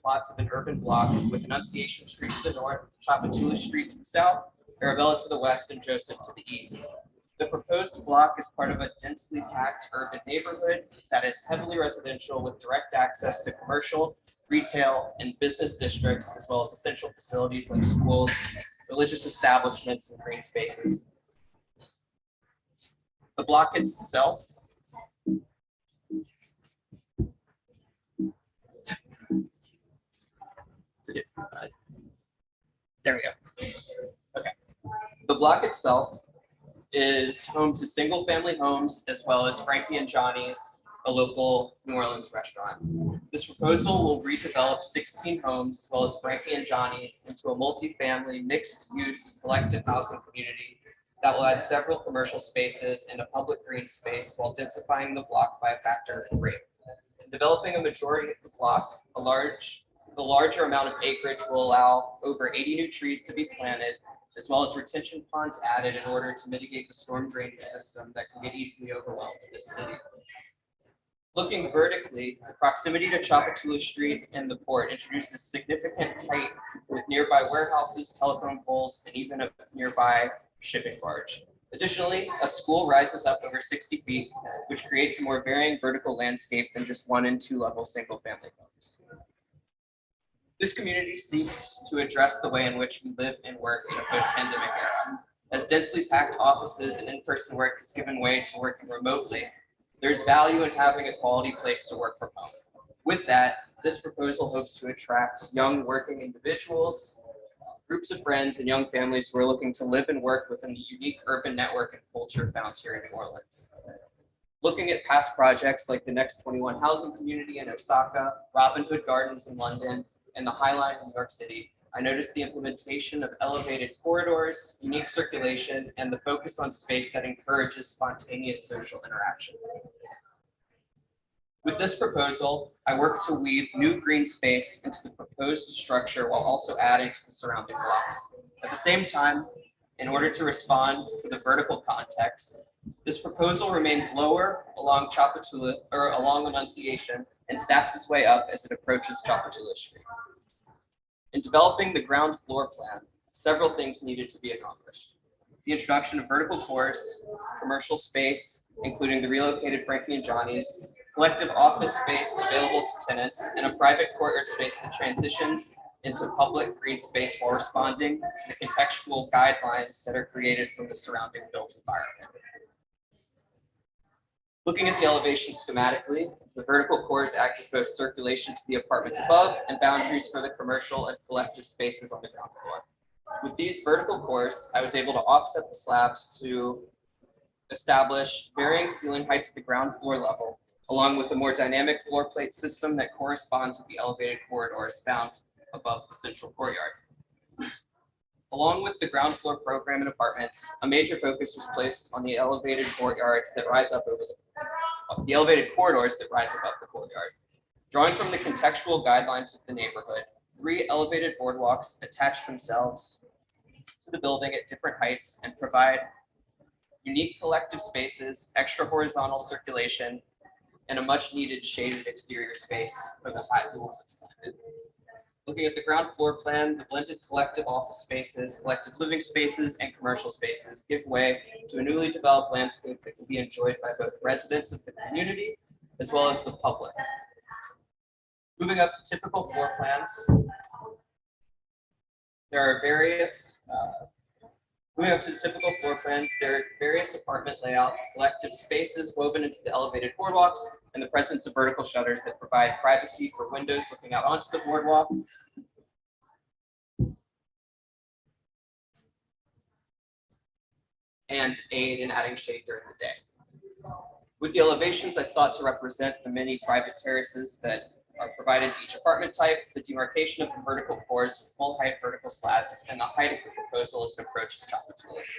plots of an urban block with Annunciation Street to the north, Chapatula Street to the south, Arabella to the west, and Joseph to the east. The proposed block is part of a densely packed urban neighborhood that is heavily residential with direct access to commercial, retail, and business districts, as well as essential facilities like schools, religious establishments, and green spaces. The block itself there we go. Okay. The block itself is home to single-family homes as well as Frankie and Johnny's, a local New Orleans restaurant. This proposal will redevelop 16 homes as well as Frankie and Johnny's into a multi-family, mixed-use collective housing community that will add several commercial spaces and a public green space while densifying the block by a factor of 3. Developing a majority of the block, the larger amount of acreage will allow over 80 new trees to be planted, as well as retention ponds added in order to mitigate the storm drainage system that can get easily overwhelmed in this city. Looking vertically, the proximity to Chapatula Street and the port introduces significant height with nearby warehouses, telephone poles, and even a nearby shipping barge. Additionally, a school rises up over 60 feet, which creates a more varying vertical landscape than just 1- and 2-level single-family homes. This community seeks to address the way in which we live and work in a post-pandemic era. As densely packed offices and in-person work has given way to working remotely, there's value in having a quality place to work from home. With that, this proposal hopes to attract young working individuals, groups of friends, and young families who are looking to live and work within the unique urban network and culture found here in New Orleans. Looking at past projects like the Next 21 housing community in Osaka, Robin Hood Gardens in London, and the High Line in New York City, I noticed the implementation of elevated corridors, unique circulation, and the focus on space that encourages spontaneous social interaction. With this proposal, I work to weave new green space into the proposed structure while also adding to the surrounding blocks. At the same time, in order to respond to the vertical context, this proposal remains lower along Chapatula or along Annunciation and stacks its way up as it approaches Chapatula Street. In developing the ground floor plan, several things needed to be accomplished. The introduction of vertical cores, commercial space, including the relocated Frankie and Johnny's, collective office space available to tenants, and a private courtyard space that transitions into public green space while responding to the contextual guidelines that are created from the surrounding built environment. Looking at the elevation schematically, the vertical cores act as both circulation to the apartments above and boundaries for the commercial and collective spaces on the ground floor. With these vertical cores, I was able to offset the slabs to establish varying ceiling heights at the ground floor level, along with a more dynamic floor plate system that corresponds with the elevated corridors found above the central courtyard. Along with the ground floor program and apartments, a major focus was placed on the elevated courtyards that rise up over the elevated corridors that rise above the courtyard. Drawing from the contextual guidelines of the neighborhood, 3 elevated boardwalks attach themselves to the building at different heights and provide unique collective spaces, extra horizontal circulation, and a much needed shaded exterior space for the high pool that's planted. Looking at the ground floor plan, the blended collective office spaces, collective living spaces, and commercial spaces give way to a newly developed landscape that can be enjoyed by both residents of the community as well as the public. Moving up to typical floor plans, there are various apartment layouts, collective spaces woven into the elevated boardwalks, and the presence of vertical shutters that provide privacy for windows looking out onto the boardwalk. And aid in adding shade during the day. With the elevations, I sought to represent the many private terraces that are provided to each apartment type, the demarcation of the vertical cores with full height vertical slats, and the height of the proposal as it approaches Chapatulas.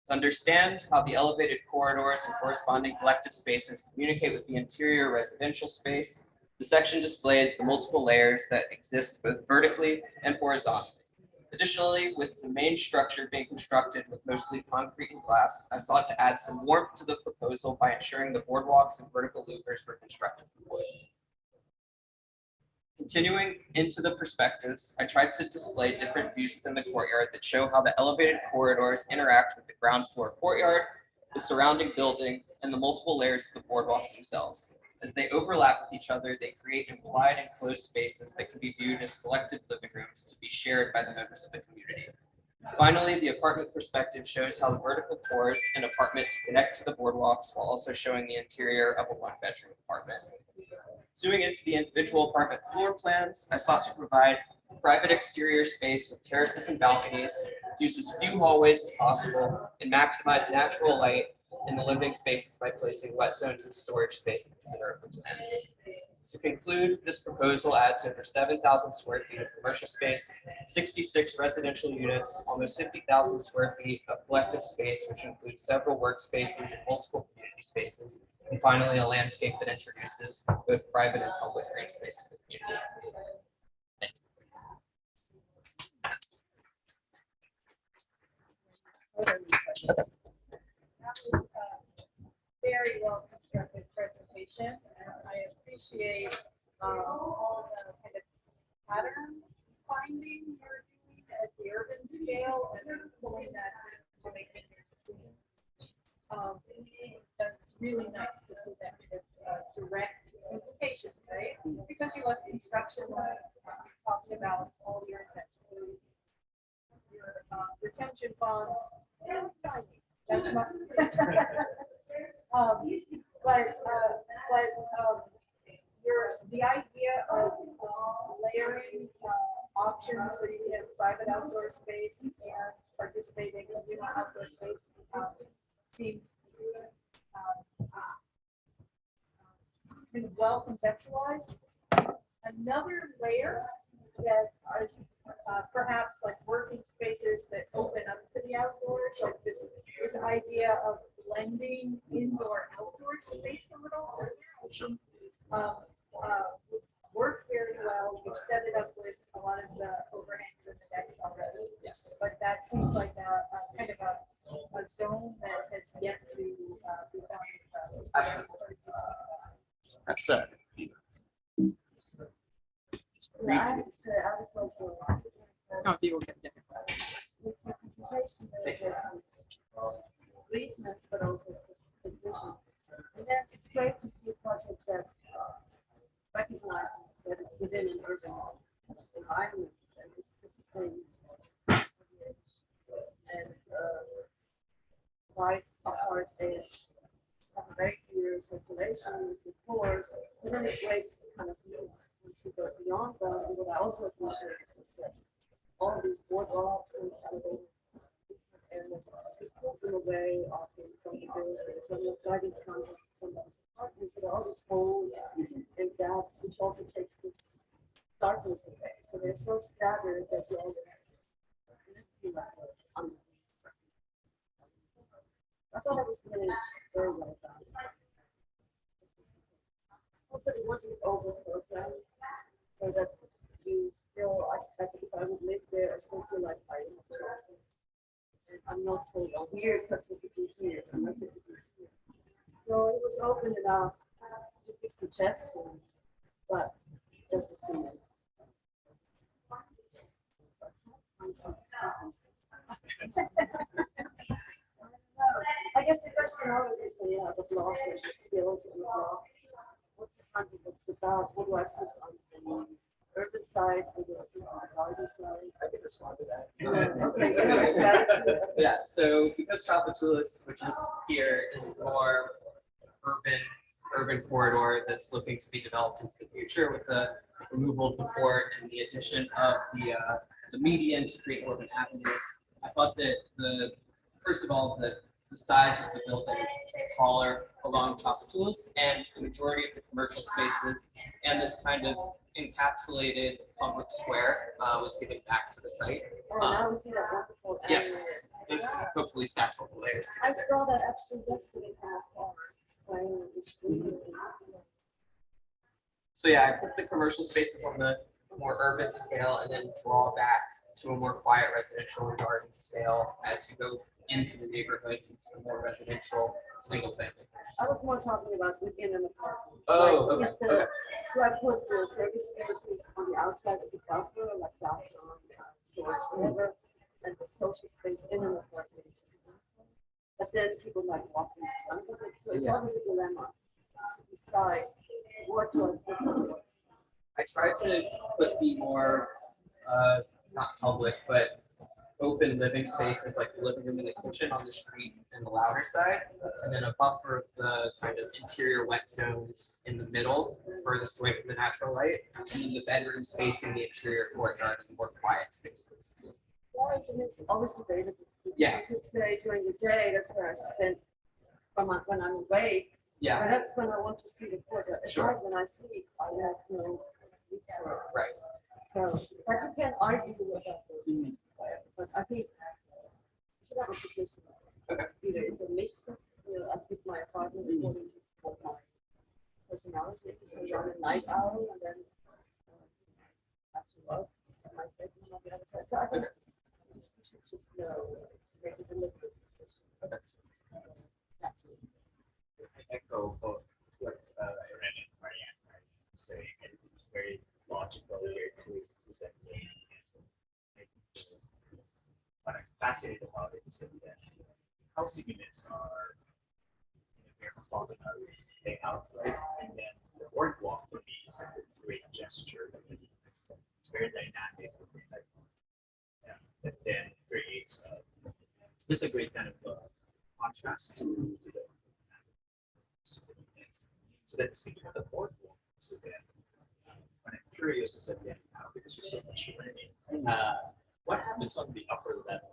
To understand how the elevated corridors and corresponding collective spaces communicate with the interior residential space, the section displays the multiple layers that exist both vertically and horizontally. Additionally, with the main structure being constructed with mostly concrete and glass, I sought to add some warmth to the proposal by ensuring the boardwalks and vertical louvers were constructed from wood. Continuing into the perspectives, I tried to display different views within the courtyard that show how the elevated corridors interact with the ground floor courtyard, the surrounding building, and the multiple layers of the boardwalks themselves. As they overlap with each other, they create implied and closed spaces that can be viewed as collective living rooms to be shared by the members of the community. Finally, the apartment perspective shows how the vertical floors in apartments connect to the boardwalks while also showing the interior of a one-bedroom apartment. Zooming into the individual apartment floor plans, I sought to provide private exterior space with terraces and balconies, use as few hallways as possible, and maximize natural light in the living spaces by placing wet zones and storage space in the center of the plans. To conclude, this proposal adds over 7,000 square feet of commercial space, 66 residential units, almost 50,000 square feet of collective space, which includes several workspaces and multiple community spaces, and finally, a landscape that introduces both private and public green spaces to the community. Thank you. That was a very well constructed presentation, and I appreciate all the kind of pattern finding you're doing at the urban scale and then pulling that to make it that's really nice to see that kind of direct implication, right? Because you left instruction lines, you talked about all your retention bonds, tiny. That's not. The idea of layering options so you can have private outdoor space and participating in outdoor space seems kind of well conceptualized. Another layer that is perhaps like working spaces that open up to the outdoors, like this idea of blending indoor outdoor space a little, which work very well. You've set it up with a lot of the overhangs and the decks already. Yes. But that seems like a kind of a zone that has yet to be found. Absolutely. That's it. Yeah, I have to say, I was also No, you will get with your presentation, greatness, but also precision. And then it's great to see a project that recognizes that it's within an urban environment and is disciplined and provides apart space, have a very clear circulation with the floors, and then it breaks kind of once you go beyond that. And what I also appreciate is that all these boardwalks and other areas in a way of from the building, so you're guiding from somebody's apartment, so there are all these holes and gaps, which also takes this darkness away. So they're so scattered that you always feel like I thought it was really very well done. Also, it wasn't over-programmed, so that you still, I think if I would live there, I still feel like I am chosen. And I'm not told, oh, here's that's what you do here, and that's what you do here. So it was open enough to give suggestions, but just to see it. I guess the question always is, you know, the block is built in the block. What's the content? What's it about? What do I put on the urban side? What do I put on the garden side? I can respond to that. Okay. Yeah, so because Tchoupitoulas, which is here, is more urban corridor that's looking to be developed into the future with the removal of the port and the addition of the median to create more of an avenue. I thought that first of all, the size of the building is taller along Tchoupitoulas, and the majority of the commercial spaces and this kind of encapsulated public square was given back to the site. Oh, now we see that wonderful area. Yes, this hopefully stacks all the layers I together. saw that actually yesterday displaying the screen. So yeah, I put the commercial spaces on the more urban scale and then draw back to a more quiet residential and garden scale as you go into the neighborhood, into the more residential single family. I was more talking about within an apartment. Oh, Like, okay, is the- Do I put the service spaces on the outside as a buffer, like bathroom, storage, whatever, and the social space in an apartment? But then people might walk in front of it, so it's Yeah. always a dilemma to decide what to put. I tried to put the more, not public, but open living spaces like the living room and the kitchen on the street and the louder side, and then a buffer of the kind of interior wet zones in the middle, furthest away from the natural light, and then the bedrooms facing the interior courtyard and the more quiet spaces. Well, and it's always debatable. Yeah. You could say during the day, that's where I spend when I'm awake. Yeah, Perhaps when I want to see the courtyard. At Sure. night when I sleep, I have no need for it. right. So, but you can argue about this. Mhm. But I think you should have a position. Okay. Either it's a mix of, I pick my apartment according to what my personality is. So I'm a night owl and then after work, I might bedroom on the other side. So I think you should just know, make a deliberate decision. Okay. Absolutely. I echo both what Irene and Marianne are saying, and it's very logical here to separate. What I'm fascinated about it is that housing units are very orthogonal layout, right? And then the boardwalk for me is like a great gesture that really makes them. It's very dynamic, like, that then creates just a great kind of contrast to the. So then speaking of the boardwalk, so then what I'm curious is that then because you're so much learning, what happens on the upper level?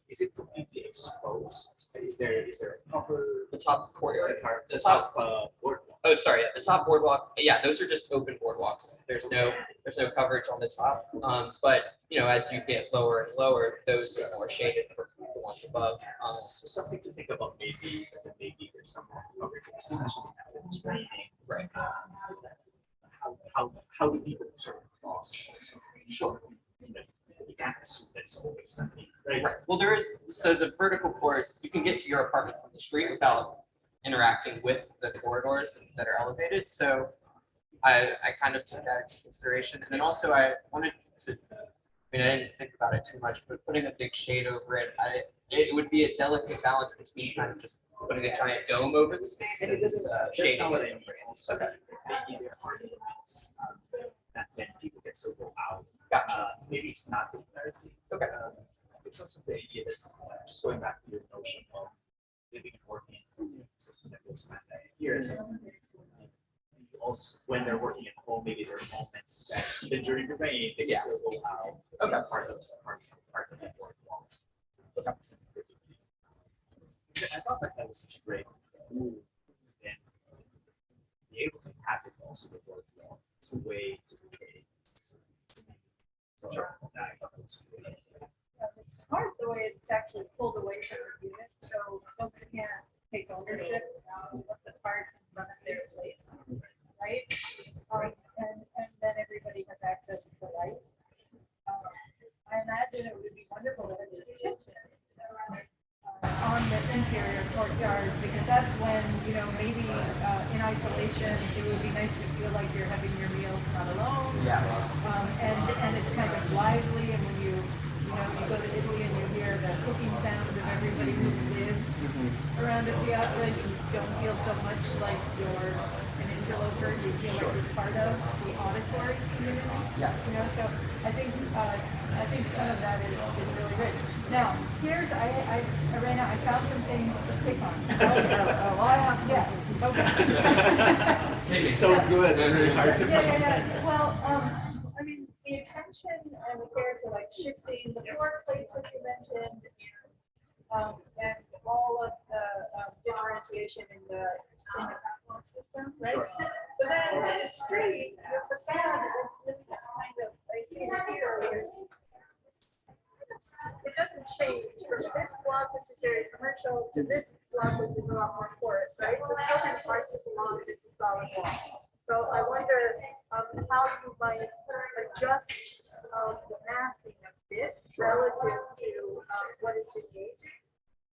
Is it completely exposed? Is there a cover? The top courtyard. The top boardwalk. Oh, sorry, the top boardwalk. Yeah, those are just open boardwalks. There's no coverage on the top. But as you get lower and lower, those are more shaded for the ones above. So something to think about maybe is that maybe there's some more coverage, especially after it's raining. Right. How do people sort of cross? Sure. You can't assume that it's always something, right? Right. Well, so the vertical course, you can get to your apartment from the street without interacting with the corridors that are elevated. So I kind of took that into consideration. And then also I wanted to, I didn't think about it too much, but putting a big shade over it, it would be a delicate balance between kind of just putting a giant dome over the space And and it doesn't, shading not what I it. mean. Also, maybe there are elements that then people get so go out. Gotcha. Maybe it's not the entirety. Okay. Because of the idea that just going back to your notion of living and working, something that goes back years. Also, when they're working at home, maybe there are moments that even during the rain, they can still go out. Okay. Part of the boardwalk. I thought that was such a great move, and be able to have it also the boardwalk. It's a way to create. So sure, I thought that was great. It's smart the way it's actually pulled away from the unit, so folks can't take ownership of the park and run at their place, right? And then everybody has access to light. I imagine it would be wonderful to have a kitchen on the interior courtyard, because that's when, maybe in isolation, it would be nice to feel like you're having your meals not alone. Yeah. And it's kind of lively, and when you go to Italy and you hear the cooking sounds of everybody who lives around the piazza, you don't feel so much like you're an interloper, you feel like you're part of the auditory community. Yeah. So I think some of that is really rich. Now, Irena, I found some things to pick on. I have some. Yeah, okay. It's so good. Very hard to Yeah. Well, the attention and the care to shifting the floor plates that you mentioned, and all of the differentiation in the platform system, right? Sure. But then on the street, your facade is really just kind of, I see it here, it doesn't change from this block, which is very commercial, to this block, which is a lot more porous, right? So it's still kind of marches along this solid wall. So I wonder how you might adjust the massing a bit relative to what is engaging.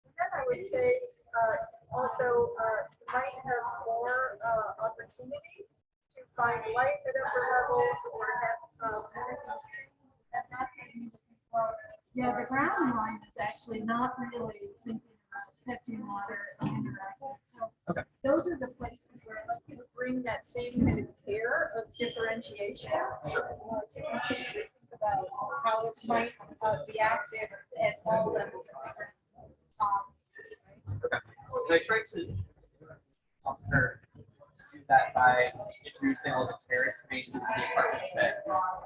And then I would say also might have more opportunity to find light at upper levels or have more of these trees that happen. Yeah, the ground line is actually not really thinking about catching water and interacting. So Okay. Those are the places where I'd like you to bring that same kind of care of differentiation. To continue to think about how it might be active at all levels. Okay. And I tried to talk her do that by introducing all the terrace spaces in the apartments that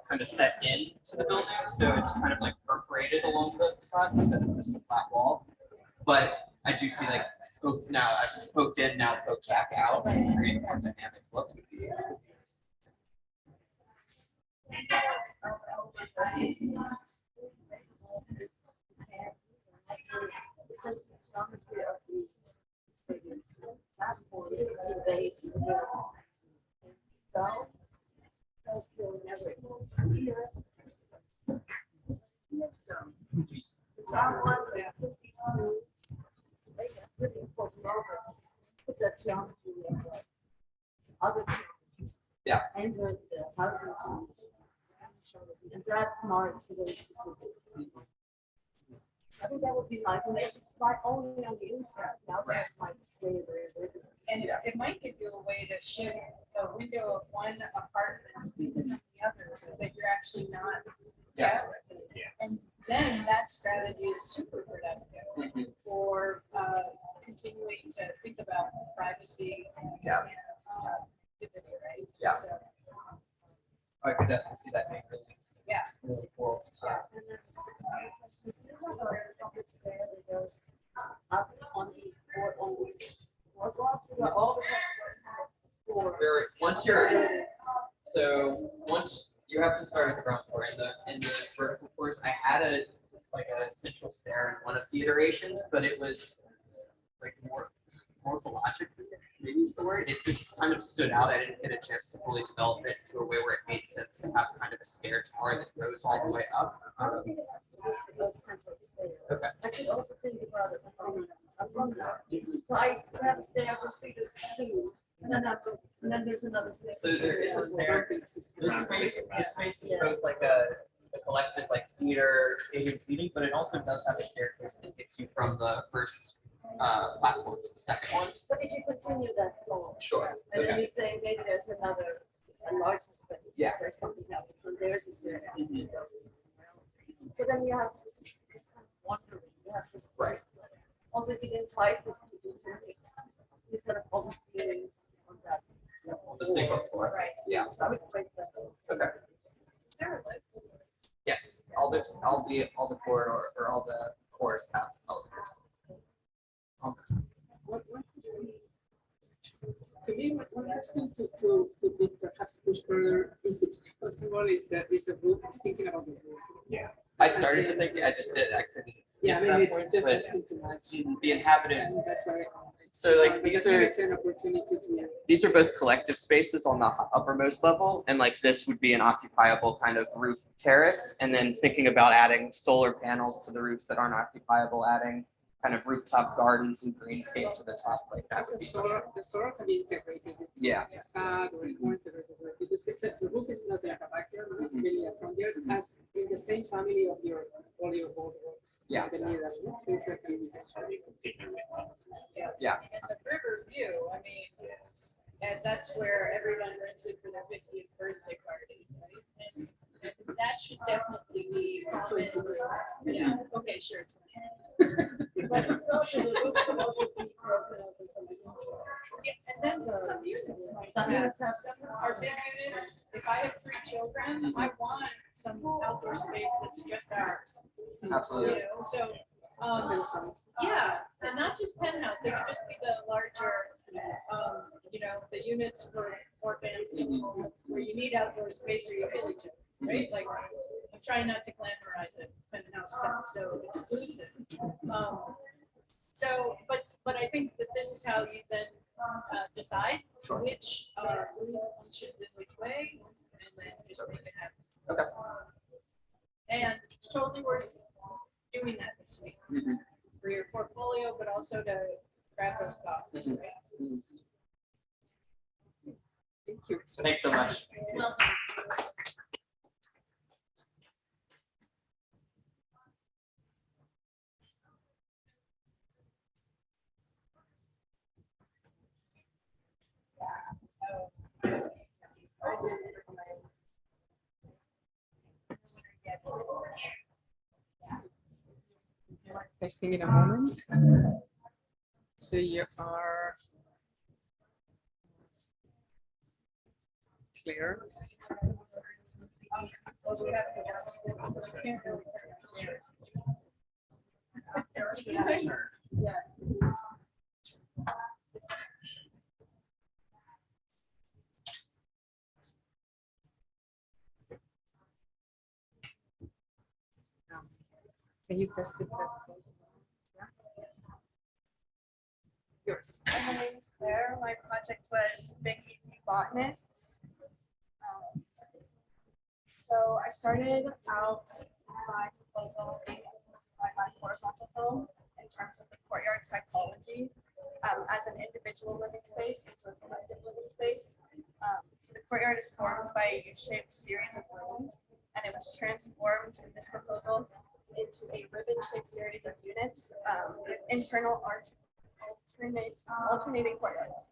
kind of set in to the building. So it's kind of like perforated along the facade instead of just a flat wall. But I do see like now I've poked in, now poked back out, and create a more dynamic look. Because the geometry of these platforms convey to the also never see it. Someone that could be smooth, like a really important moments, put that geometry in the other. Yeah. And the housing geometry. And that marks very specific. I think that would be nice, and if it's not only on the inside, now that might stay very vivid. And it might give you a way to shift the window of one apartment to the other so that you're actually not. Yeah. And then that strategy is super productive for continuing to think about privacy. Yeah. And, dignity, right? Yeah. So, I could definitely see that being yeah. really cool. And that's, we still have a public stair that goes up on these boardwalks, and all the floor. Once you have to start at the ground floor in the vertical floors, I had a central stair in one of the iterations, but it was like morphologically, maybe is the word. It just kind of stood out. I didn't get a chance to fully develop it to a way where it made sense to have kind of a stair tower that goes all the way up. Okay. I could also think about it from so I have a stair from 3 to 2, and then there's another stair. So there is a stair. The space is both like a collective like theater stadium seating, but it also does have a staircase that gets you from the first platform to the second one. So if you continue that floor. Sure. And then Okay. you say maybe there's a larger space. Yeah. There's something else, and there's a stair. Mhm. So then you have to just kind of wondering, you have to. Right. Also, if you do twice as many turns, instead of always being on that. On the single floor. Right. Yeah. So I would break that. Okay. Is there a lift? Yes. All the corridor or all the cores have elevators. What is to me, one question to be perhaps push further, if it's possible, is that is a roof, thinking about the roof. Yeah. I started to think, I just did, I couldn't Yeah, get to I mean, that it's point, just but asking too much. the inhabitant, And that's why. so like but these I think are, it's an opportunity to. these are both collective spaces on the uppermost level, and like this would be an occupiable kind of roof terrace, and then thinking about adding solar panels to the roofs that aren't occupiable, adding kind of rooftop gardens and greenscape to the top, like that would be something. The solar can be integrated into Yeah. the facade or more integrated, because the roof is not like a backyard, it's really a front yard, as in the same family of all your boardwalks. Yeah. The middle, so it's like an extension. Continue with Yeah. And the river view, I mean, and that's where everyone rented for their 50th birthday party, right? And that should definitely be common. Yeah, okay, sure. But also the roof can also be broken up from the inside. Yeah, and then some units might Some have, units have some are big units. If I have 3 children, I want some outdoor space that's just ours. Absolutely. You know, so, yeah, and not just penthouse, they could just be the larger, the units for more families, where you need outdoor space or you kill each other, right? Like, I'm trying not to glamorize it, penthouse sounds so exclusive. But I think that this is how you then decide Sure. which roof one should live which way, and then just make it happen. Okay. And it's totally worth doing that this week Mhm. for your portfolio, but also to grab those thoughts. Mhm. Right? Thank you. Thanks so much. Testing in a moment. So you are clear. Can you test it? Yours. My name is Claire. My project was Big Easy Botanists. So I started out my proposal being influenced by my horizontal film in terms of the courtyard typology as an individual living space into a collective living space. So the courtyard is formed by a U-shaped series of rooms, and it was transformed in this proposal into a ribbon-shaped series of units with internal alternating courtyards.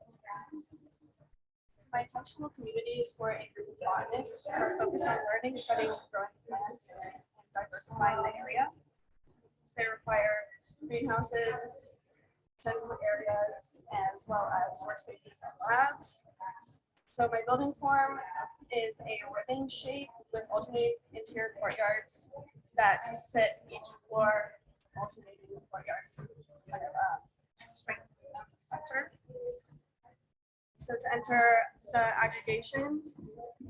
So my intentional community is for a group of botanists who are focused on learning, studying, and growing plants and diversifying the area. They require greenhouses, general areas, as well as workspaces and labs. So my building form is a ribbon shape with alternating interior courtyards that sit each floor, alternating courtyards. Kind of, center. So to enter the aggregation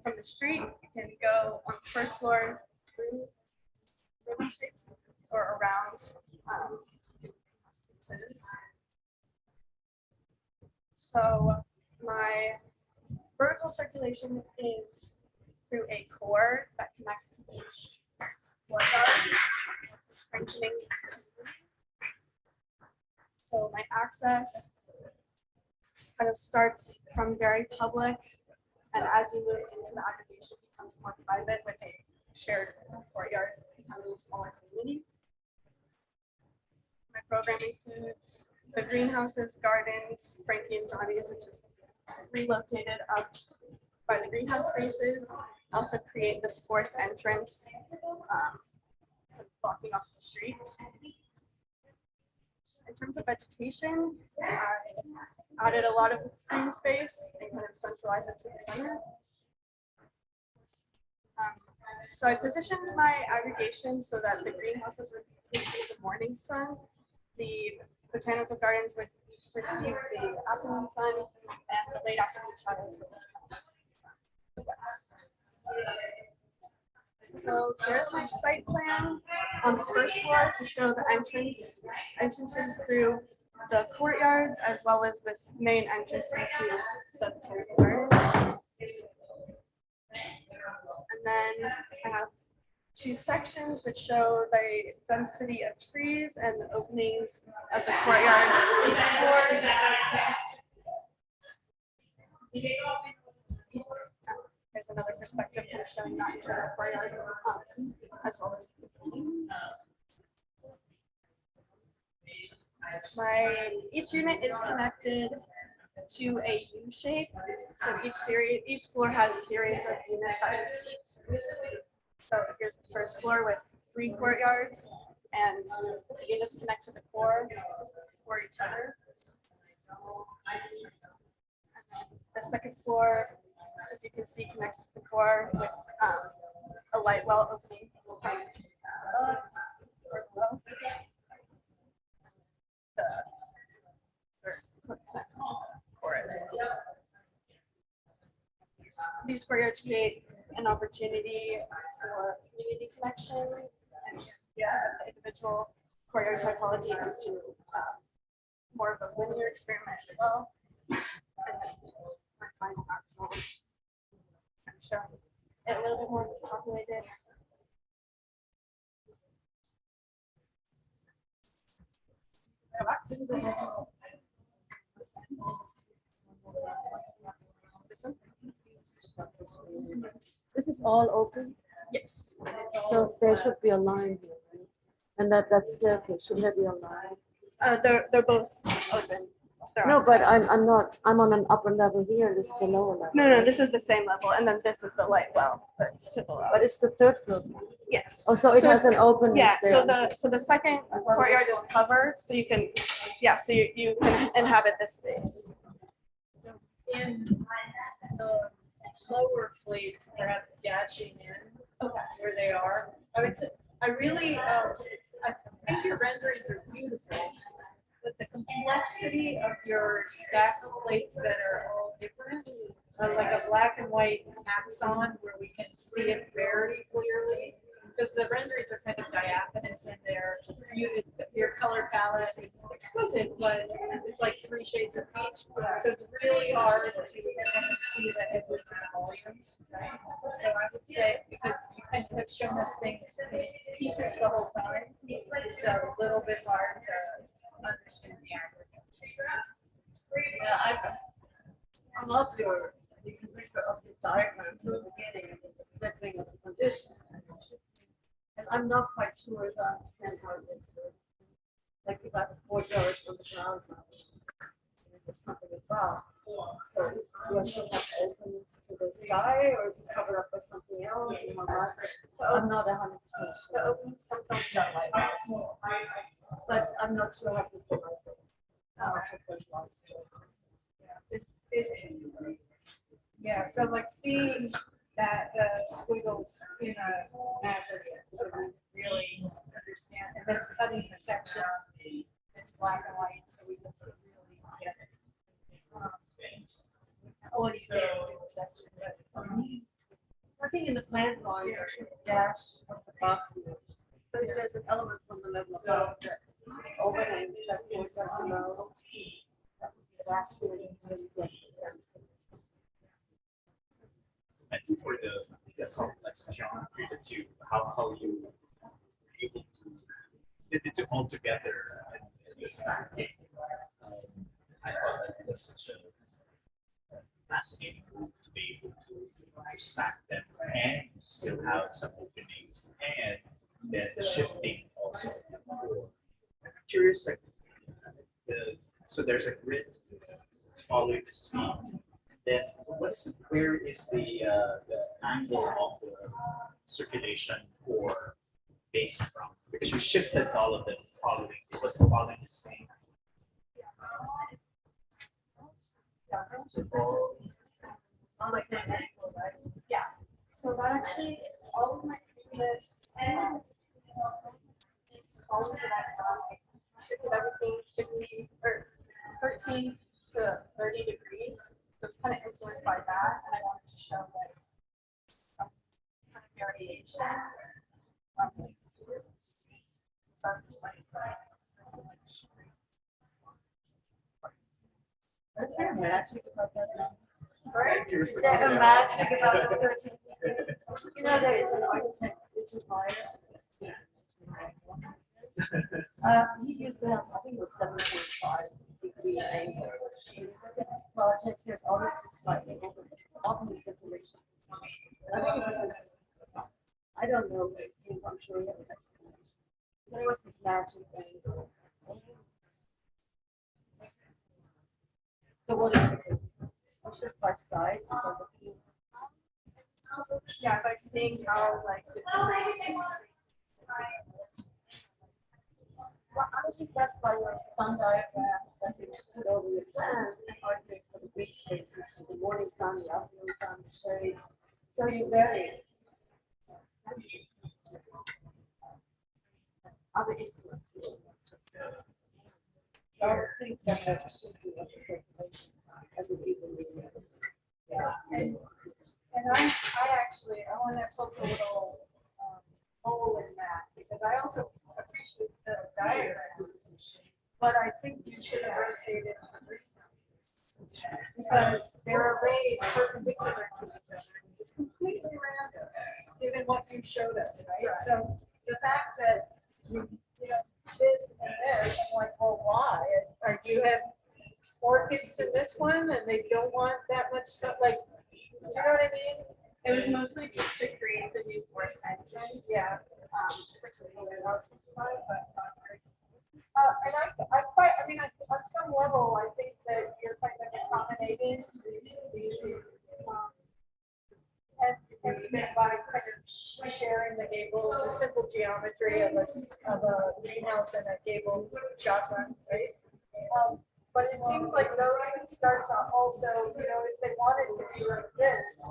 from the street, you can go on the first floor through ribbon shapes or around spaces. So my vertical circulation is through a core that connects to each courtyard, strengthening. So my access kind of starts from very public, and as you move into the aggregation, it becomes more private with a shared courtyard becoming a smaller community. My program includes the greenhouses, gardens, Frankie and Johnny's, which is relocated up by the greenhouse spaces. Also create this forced entrance, blocking off the street. In terms of vegetation, I added a lot of green space and kind of centralized it to the center. So I positioned my aggregation so that the greenhouses would receive the morning sun, the botanical gardens would receive the afternoon sun, and the late afternoon shadows would come the west. So there's my site plan on the first floor to show the entrances through the courtyards, as well as this main entrance into the botanical gardens. And then I have two sections which show the density of trees and the openings of the courtyards. There's another perspective kind of showing that internal courtyard as well as the buildings. Each unit is connected to a U shape. So each floor has a series of units that repeat. So here's the first floor with 3 courtyards, and the units connect to the core for each other. And then the second floor, as you can see, connects to the core with a light well opening from above or below. These courtyards create an opportunity for community connection and the individual courtyard typology into more of a linear experiment as well. And then my final axle, I'm showing it a little bit more populated. this is all open, Yes. so there should be a line here, right? And that staircase, should there be a line? They're both open. They're No, on but site. I'm not, I'm on an upper level here, and this is a lower level. No, this is the same level, and then this is the light well that's to below. But it's the third floor. Yes. Oh, so it has an openness Yeah, there. so the second courtyard is covered, so you can, so you can inhabit this space. So in the lower plates, perhaps dashing in where they are, I would say, I really, I think your renderings are beautiful, but the complexity of your stack of plates that are all different, like a black and white axon where we can see it very clearly, because the renderings are kind of diaphanous and they're muted, your color palette is exquisite, but it's like 3 shades of peach. So it's really hard to kind of see the edges and the volumes. Right? So I would say, because you kind of have shown us things in pieces the whole time, it's a little bit hard to understand the aggregate. Yeah, I love your, you can read of the diagrams at the beginning and the flipping of the conditions. And I'm not quite sure if I understand how it is. Like if I have a courtyard on the ground level, and there's something above. So do I still have openness to the sky, or is it covered up by something else? I'm not 100% The sure. open sometimes got light wells. But I'm not sure how to put how much of those lights. Yeah, so like seeing that the squiggles in a aggregate, so we really understand, and then cutting the section, it's black and white, so we can really get it. All you can do the section, but I think in the plan drawings, you should dash what's above you. So if there's an element from the level above that overhangs that courtyard below, that would be dashed in, so you get the sense. And for the complex geometry, the two, how you were able to get the two all together in the stacking. I thought that was such a fascinating group to be able to stack them and still have some openings and then shifting also. I'm curious, like so there's a grid following the speed. Then where is the angle of the circulation for based from? Because you shifted all of them following. This wasn't following the same. Yeah, so that actually, all of my business and columns that I've done, I shifted everything 50 or 13 to 30 degrees. So it's kind of influenced by that, and I wanted to show like some kind of variation. Is there magic about that? Sorry? Is there a magic about the 13? You know, there is an architect, Richard Meyer. He used to have, I think it was 7.5 degree angle. Projects, there's always just slightly over, it's often the circulation. I think it was this, I don't know, I'm sure you have an explanation. But it was this magic angle. So what is it? It's just by side. Yeah, by seeing how like the Well, I was just that's by your sun diagram that you put over your plan and arguing for the green spaces, for the morning sun, the afternoon sun, the shade. So you vary. Other influences. So I would think that that should be a circulation as a deeper reason. Yeah. And I actually, I want to poke a little hole in that, because I also appreciate the diagram, but I think you should have rotated the greenhouses, because they're arrayed perpendicular to each other. It's completely random, given what you showed us, right? So the fact that you know, this and this, I'm like, well, why? Or do you have orchids in this one and they don't want that much stuff? Like, do you know what I mean? It was mostly just to create the new force entrance. Yeah. Which is what I was about, but not very. And I quite, I mean, on some level, I think that you're kind of accommodating these, and even by kind of sharing the gable, the simple geometry of a greenhouse and a gable shotgun, right? But it seems like those can start to also, you know, if they wanted to be like this,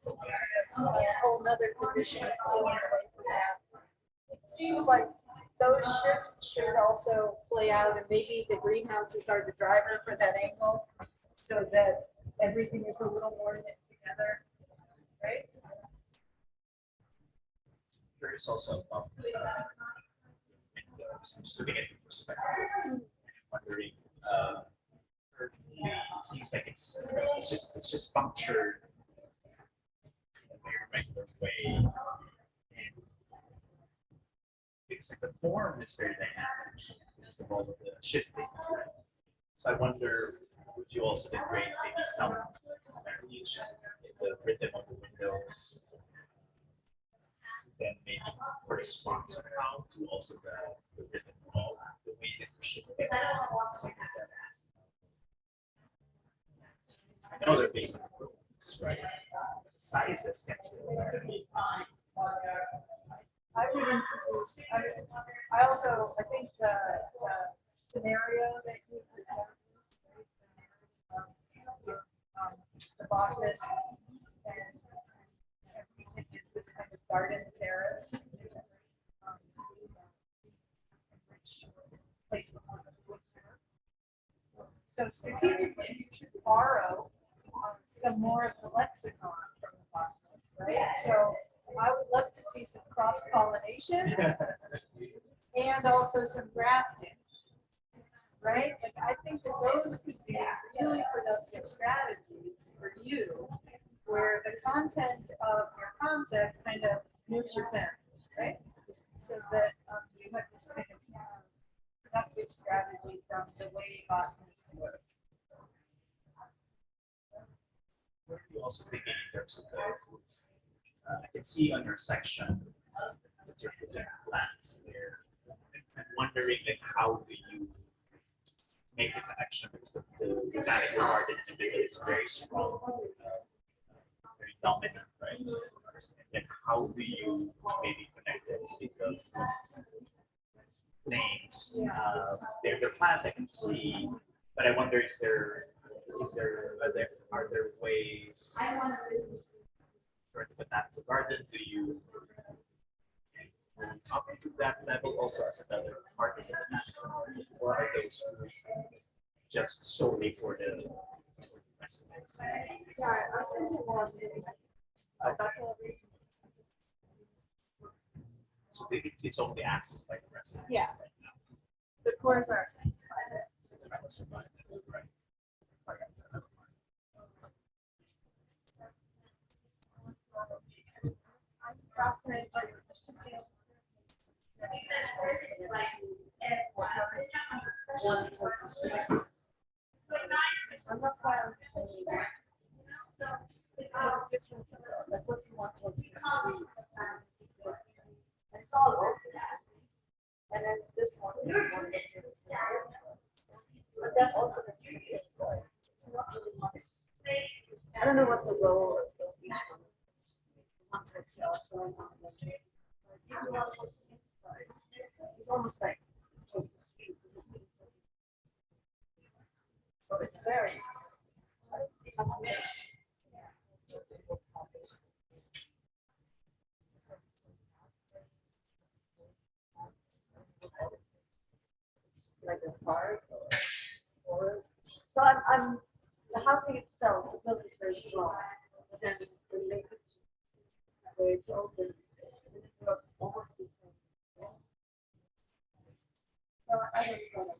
then a whole nother position of going away from that. It seems like those shifts should also play out, and maybe the greenhouses are the driver for that angle, so that everything is a little more knit together, right? Curious also about just looking at your perspective, wondering, it seems like it's just punctured in a very regular way. And because like the form is very dynamic as well as the shifting. So I wonder, would you also integrate maybe some variation in the rhythm of the windows? Then maybe correspond somehow to also the rhythm of the way that you're shifting. Something like that. I know they're based on the rules, right? The sizes can still vary. I would introduce, I also, I think the scenario that you presented, the botanist and everything is this kind of garden terrace. So strategically, you should borrow some more of the lexicon from the botanist, right? So I would love to see some cross-pollination and also some grafting, right? Like I think that those could be really productive strategies for you, where the content of your concept kind of moves your pen, right? So that you have this kind of productive strategy from the way botanists work. What are you also thinking in terms of the, I can see on your section, the different plants there. I'm wondering like how do you make the connection because the botanical garden in the middle is very strong, very dominant, right? And then how do you maybe connect it because names, they're plants I can see, but I wonder are there ways for the botanical garden? Do you up to that level also as another part of the botanical garden, or are those just solely for the residents? Yeah, I was thinking more. That's all. So it's only accessed by the residents. Yeah. Right now. The cores are. So the rest are fine, right? I'm fascinated by your I'm not quite understanding that. What difference is it? Like what's one, what's the street? And it's all over. And then this one is one that's in the center. But that's also the street. It's not really much. I don't know what the role is. It's almost like. So it's very. Like a park or forest. So I'm the housing itself, the building is very strong. But then the linkage where it's open, almost the same. So I don't know.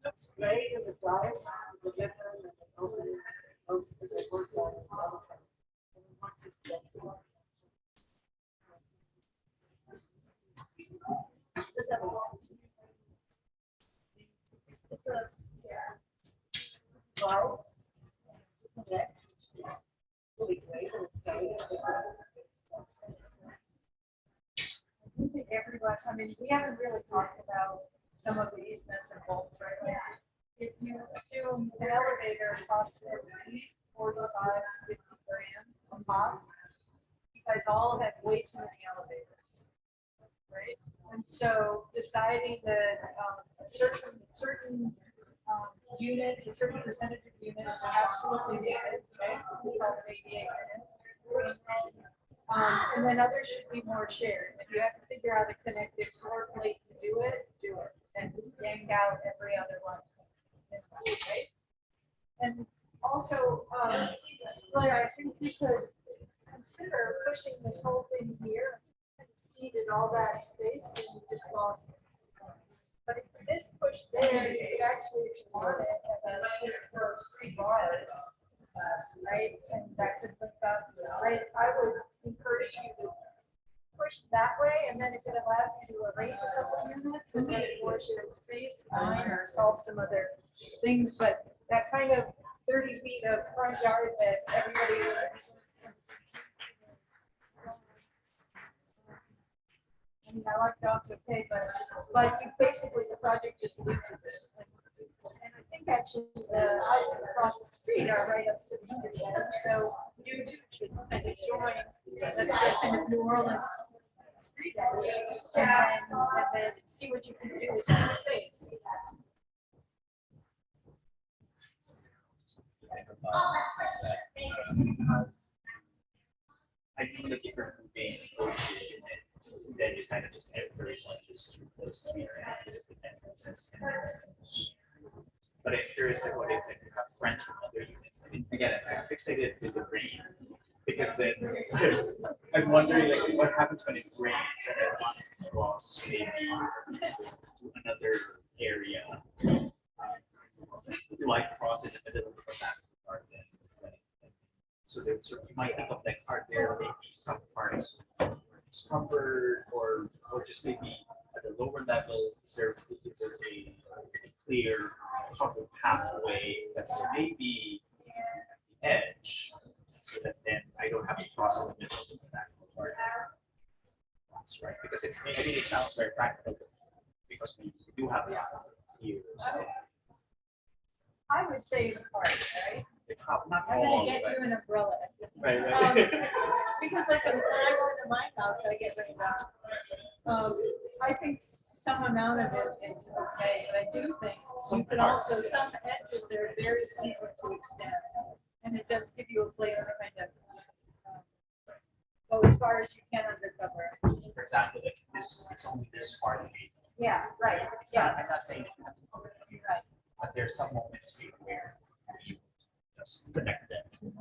Looks great in the drive, the river and the open, most of the work on the other side. And then once it gets in. Does that make sense? It's a, yeah. Drive. Connect. really great and exciting. I think everyone, I mean, we haven't really talked about some of the easements and bolts right now. If you assume an elevator costs at least 45, 50 grand a pop, you guys all have way too many elevators, right? And so deciding that certain units, a certain percentage of units absolutely needed, right? We call them ADA units. And then others should be more shared. If you have to figure out a connected floor plate to do it, and yank out every other one. Right? And also, Blair, I think we could consider pushing this whole thing here and seeded all that space and you just lost it. But if this push there, you could actually, if you want it, and then this for 3 bars, right? And that could link up. I would encourage you to push that way, and then if it allows you to erase a couple units and then more shared space, fine, or solve some other things, but that kind of 30 feet of front yard that everybody. I mean, I like dogs, okay, but basically the project just loses it. And I think actually the houses across the street are right up to the city edge, so you do should kind of join the kind of New Orleans street edge and then see what you can do with that space. I think that if you're moving, then you kind of just everyone just those three entrances. But I'm curious, like, what if you have friends from other units? I mean, again, I'm fixated with the rain because then I'm wondering, like, what happens when it rains and I want to cross maybe to another area, like cross in the middle of the back garden. So there's, you might think of like, are there maybe some parts covered or just maybe at a lower level, is there a clear covered pathway that's maybe the edge, so that then I don't have to cross in the middle of the back garden. That's right, because it's, I mean, it sounds very practical because we do have a here. So I would say the park, right? not I'm all, gonna get but- you an umbrella. Right, right. Because like when I go into my house, I get rained on. I think some amount of it is okay, but I do think Some you could parts, also, yeah. some edges are very easy to extend. And it does give you a place to kind of go as far as you can undercover. For example, like this, it's only this part of it. Yeah, right, It's not, yeah, I'm not saying that you have to cover it, right. but there's some moments where you just connect them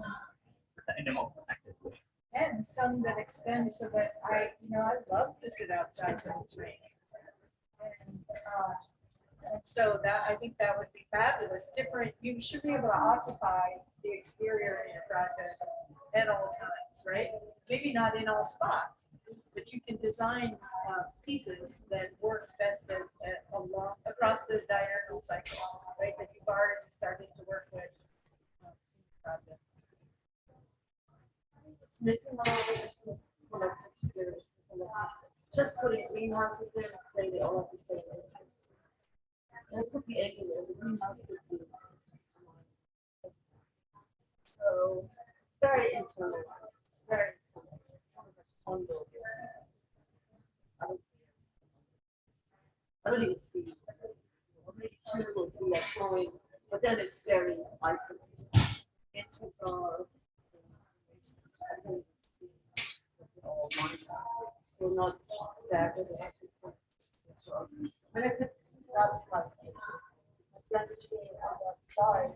in a more connected way. And some that extend so that I'd love to sit outside when it's raining. And so that, I think that would be fabulous. Different, you should be able to occupy the exterior in your project at all times, right? Maybe not in all spots, but you can design pieces that work best along across the diagonal cycle, right? That you've already started to work with. Project. It's missing a lot of this, just putting greenhouses there and say they all have the same interest. And it could be anywhere, the greenhouse could be. So it's very internalized, it's very. I don't even see, maybe 2 or 3 are showing, but then it's very isolated. Entries are. I don't even see all one, so not staggered. But if it, that's like, then between on that side.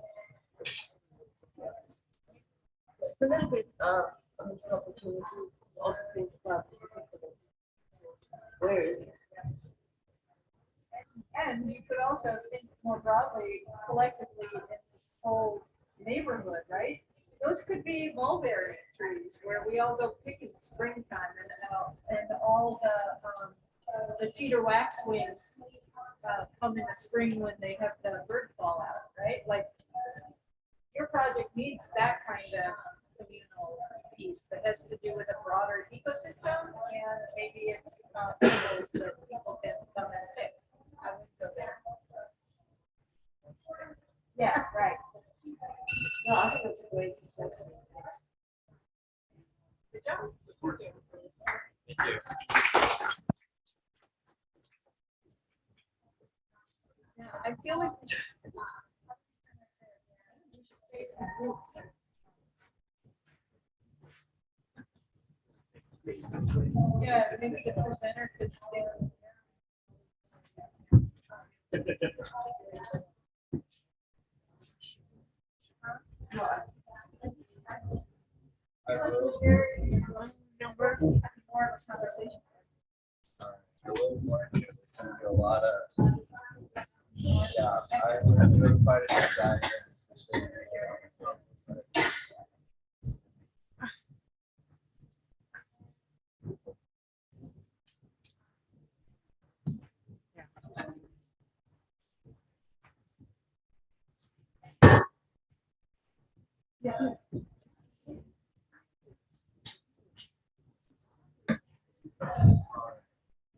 So it's a little bit a missed opportunity to also think about this is something. Where is it? And you could also think more broadly, collectively in this whole neighborhood, right? Those could be mulberry trees where we all go picking springtime and all the cedar waxwings come in the spring when they have the bird fall out, right? Like your project needs that kind of communal ecosystem and maybe it's windows that people can come and pick. I would go there. Yeah, right. No, I think it's a great suggestion. Good job. Thank you. Yeah, I feel like. Yeah, maybe the presenter could stand. Number, more of a conversation. A little more, it's gonna be a lot of, yeah, I have been quite a diagrams.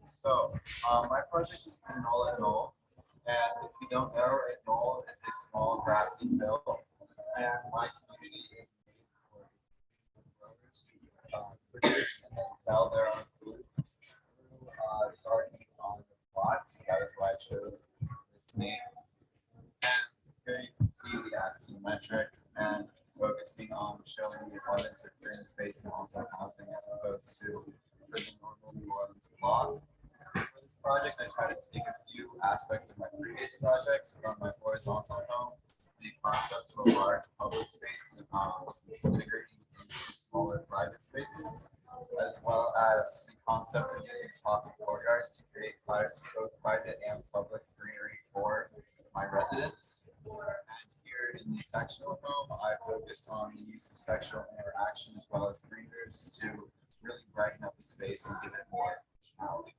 So, my project is in Knoll and Knoll, and if you don't know, a knoll is a small grassy hill, and my community is made for growers to produce and then sell their own food through gardening on the plot. So that is why I chose this name. And here you can see the axiometric and focusing on showing the abundance of green space and also housing as opposed to for the normal New Orleans block. For this project, I tried to take a few aspects of my previous projects from my horizontal home, the concept of a large public space disintegrating into smaller private spaces, as well as the concept of using pocket courtyards to create both private and public greenery for my residents. And here in the sectional home, I focused on the use of sexual interaction as well as green roofs to really brighten up the space and give it more personality.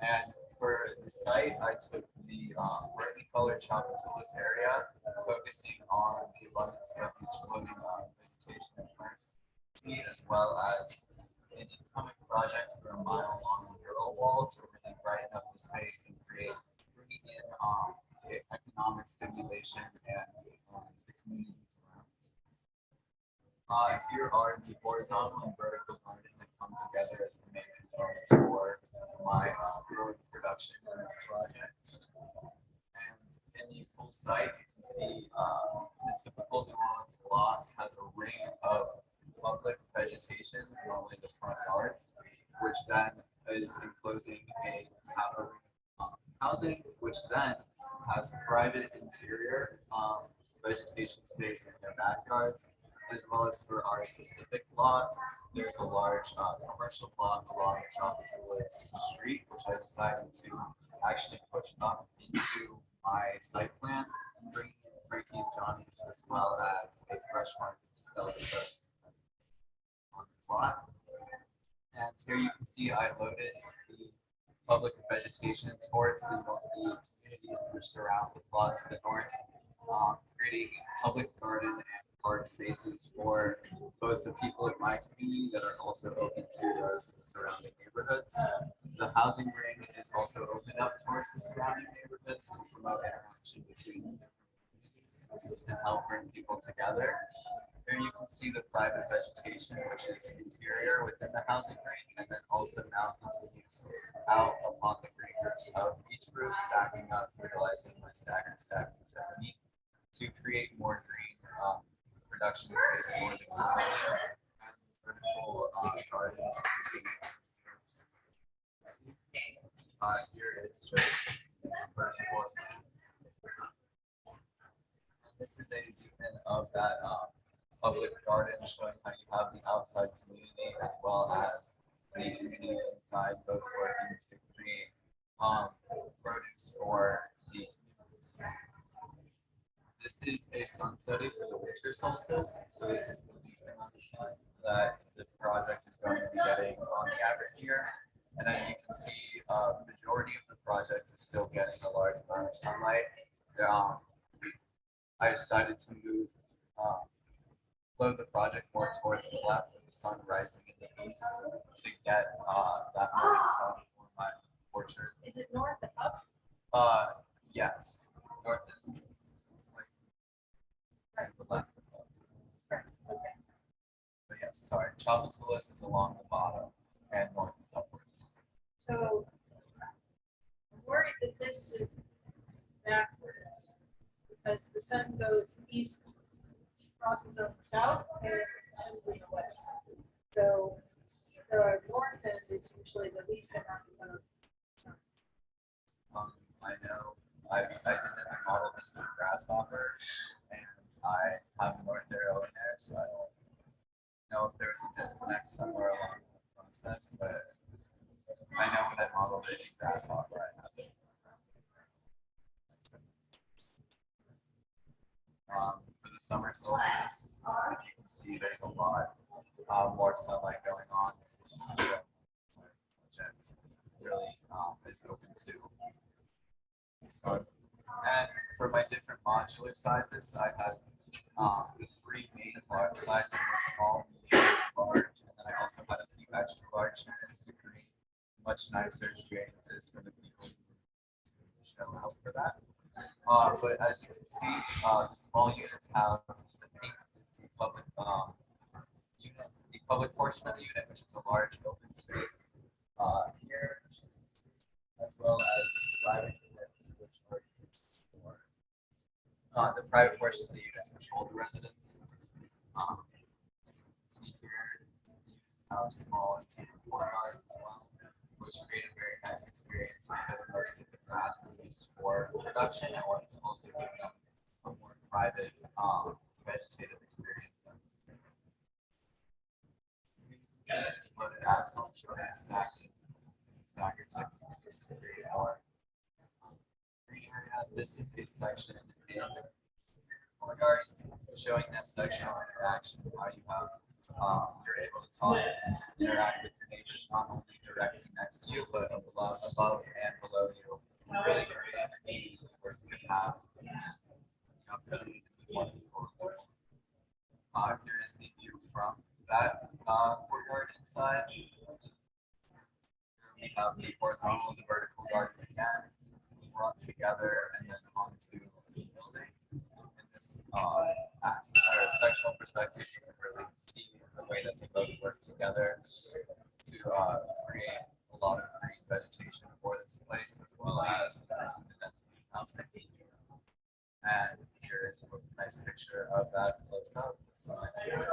And for the site, I took the brightly colored Chapatoulas area, focusing on the abundance of these floating vegetation and plants, as well as an incoming project for a mile-long mural wall to really brighten up the space and bringing in economic stimulation and the communities around. Here are the horizontal and vertical garden that come together as the main components for my growing production in this project. And in the full site, you can see the typical New Orleans block has a ring of public vegetation, normally the front yards, which then is enclosing a half a ring of housing, which then has private interior vegetation space in their backyards, as well as for our specific block, there's a large commercial block along the Chapatoulas Street, which I decided to actually push up into my site plan, bringing in Frankie and Johnny's as well as a fresh market to sell the produce on the plot. And here you can see I loaded the public vegetation towards the communities which surround the plot to the north, creating public garden and park spaces for both the people in my community that are also open to those in the surrounding neighborhoods. The housing ring is also opened up towards the surrounding neighborhoods to promote interaction between communities and help bring people together. Here you can see the private vegetation, which is interior within the housing ring, and then also now continues out upon the green roofs of each roof, stacking up, utilizing my stack and stacking technique to create more green production space for the community and vertical garden. Here is just the first floor plan. And this is a zoom in of that public garden, showing how you have the outside community as well as the community inside, both working to create produce for the communities. This is a sun study for the winter solstice, so this is the least amount of sun that the project is going to be getting on the average year. And as you can see, the majority of the project is still getting a large amount of sunlight. I decided to load the project more towards the left of the sun rising in the east to get that morning sun for my orchard. Is it north and up? Yes, north is like to the left. But yes, sorry, Chavatulas is along the bottom and north is upwards. So I'm worried that this is backwards because the sun goes east, crosses on the south, and ends in the west. So the north end is usually the least amount of sun. I know I did a model this with Grasshopper, and I have north arrow in there, so I don't know if there was a disconnect somewhere along the process, but I know when I modeled it in Grasshopper, I have it. For the summer solstice, you can see there's a lot more sunlight going on. This is just a show my project really is open to. So, and for my different modular sizes, I had the 3 main large sizes of small, medium, large, and then I also had a few extra large units to create much nicer experiences for the people who show up for that. But as you can see, the small units have the pink is the public unit, the public portion of the unit, which is a large open space here, as well as private units, which are used for the private portions of the units which hold the residents. As you can see here, the units have small interior courtyards as well, which create a very nice experience because most of the grass is used for production. I wanted to also give them a more private vegetative experience. Exploded axle showing a stagger technique just to create more green area. This is a section in the courtyards showing that sectional interaction, how you have you're able to talk and interact with your neighbors not only directly next to you, but above and below you. Really creating a community where you can have the opportunity to meet more people. Here is the view from that courtyard inside. Here we have the horizontal, the vertical garden again, brought together and then onto the building. In this sectional perspective, you can really see the way that they both work together to create a lot of green vegetation for this place, as well as increasing the density of housing. And here is a nice picture of that close up. It's a nice area.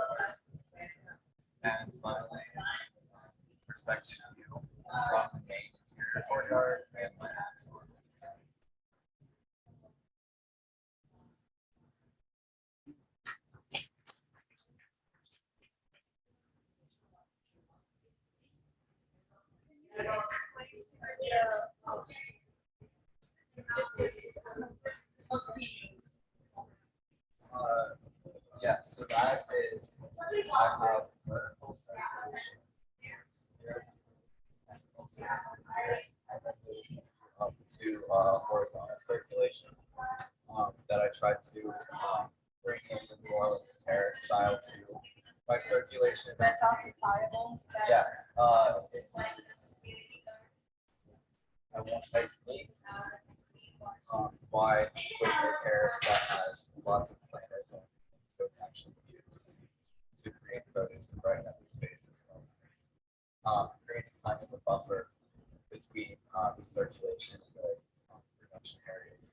And finally, perspective view from the main interior courtyard and my axle. Yeah, so that is, I have vertical circulation here, and also I have those up to horizontal circulation that I tried to bring in the New Orleans terrace style to my circulation. That's occupiable. Yes, I won't isolate wide with a terrace that has lots of planters on it, so it can actually be used to create produce and brighten up the space as well. Creating kind of a buffer between the circulation and the production areas.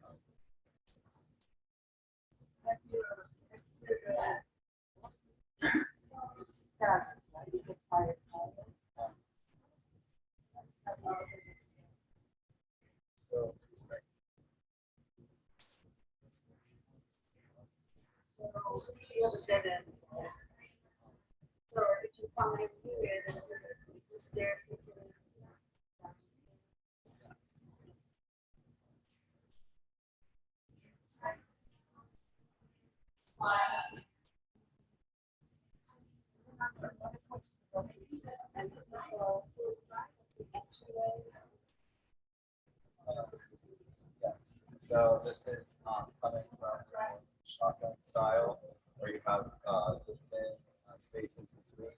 So, So you have a dead end. So if you find it here, then the stairs. you can- And so, yes. So this is coming from shotgun style, where you have the thin spaces between.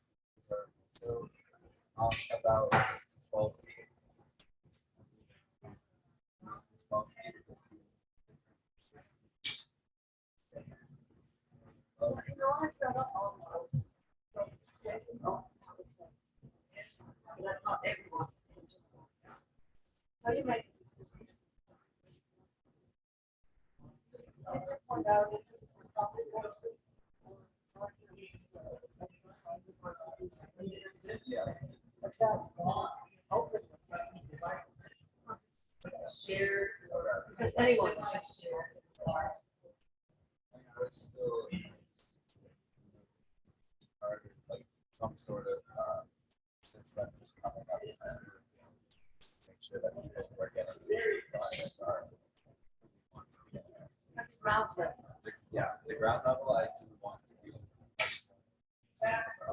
Well, it's not all spaces, all public places. So that not everyone's. So you make. Point out that this is the public water. But that openness, shared, because anyone can share. I was still part of like some sort of since then just coming up and just make sure that people who are getting into the project are who we want to be in there. Ground level. Yeah, the ground level I do want to be. Yes. So.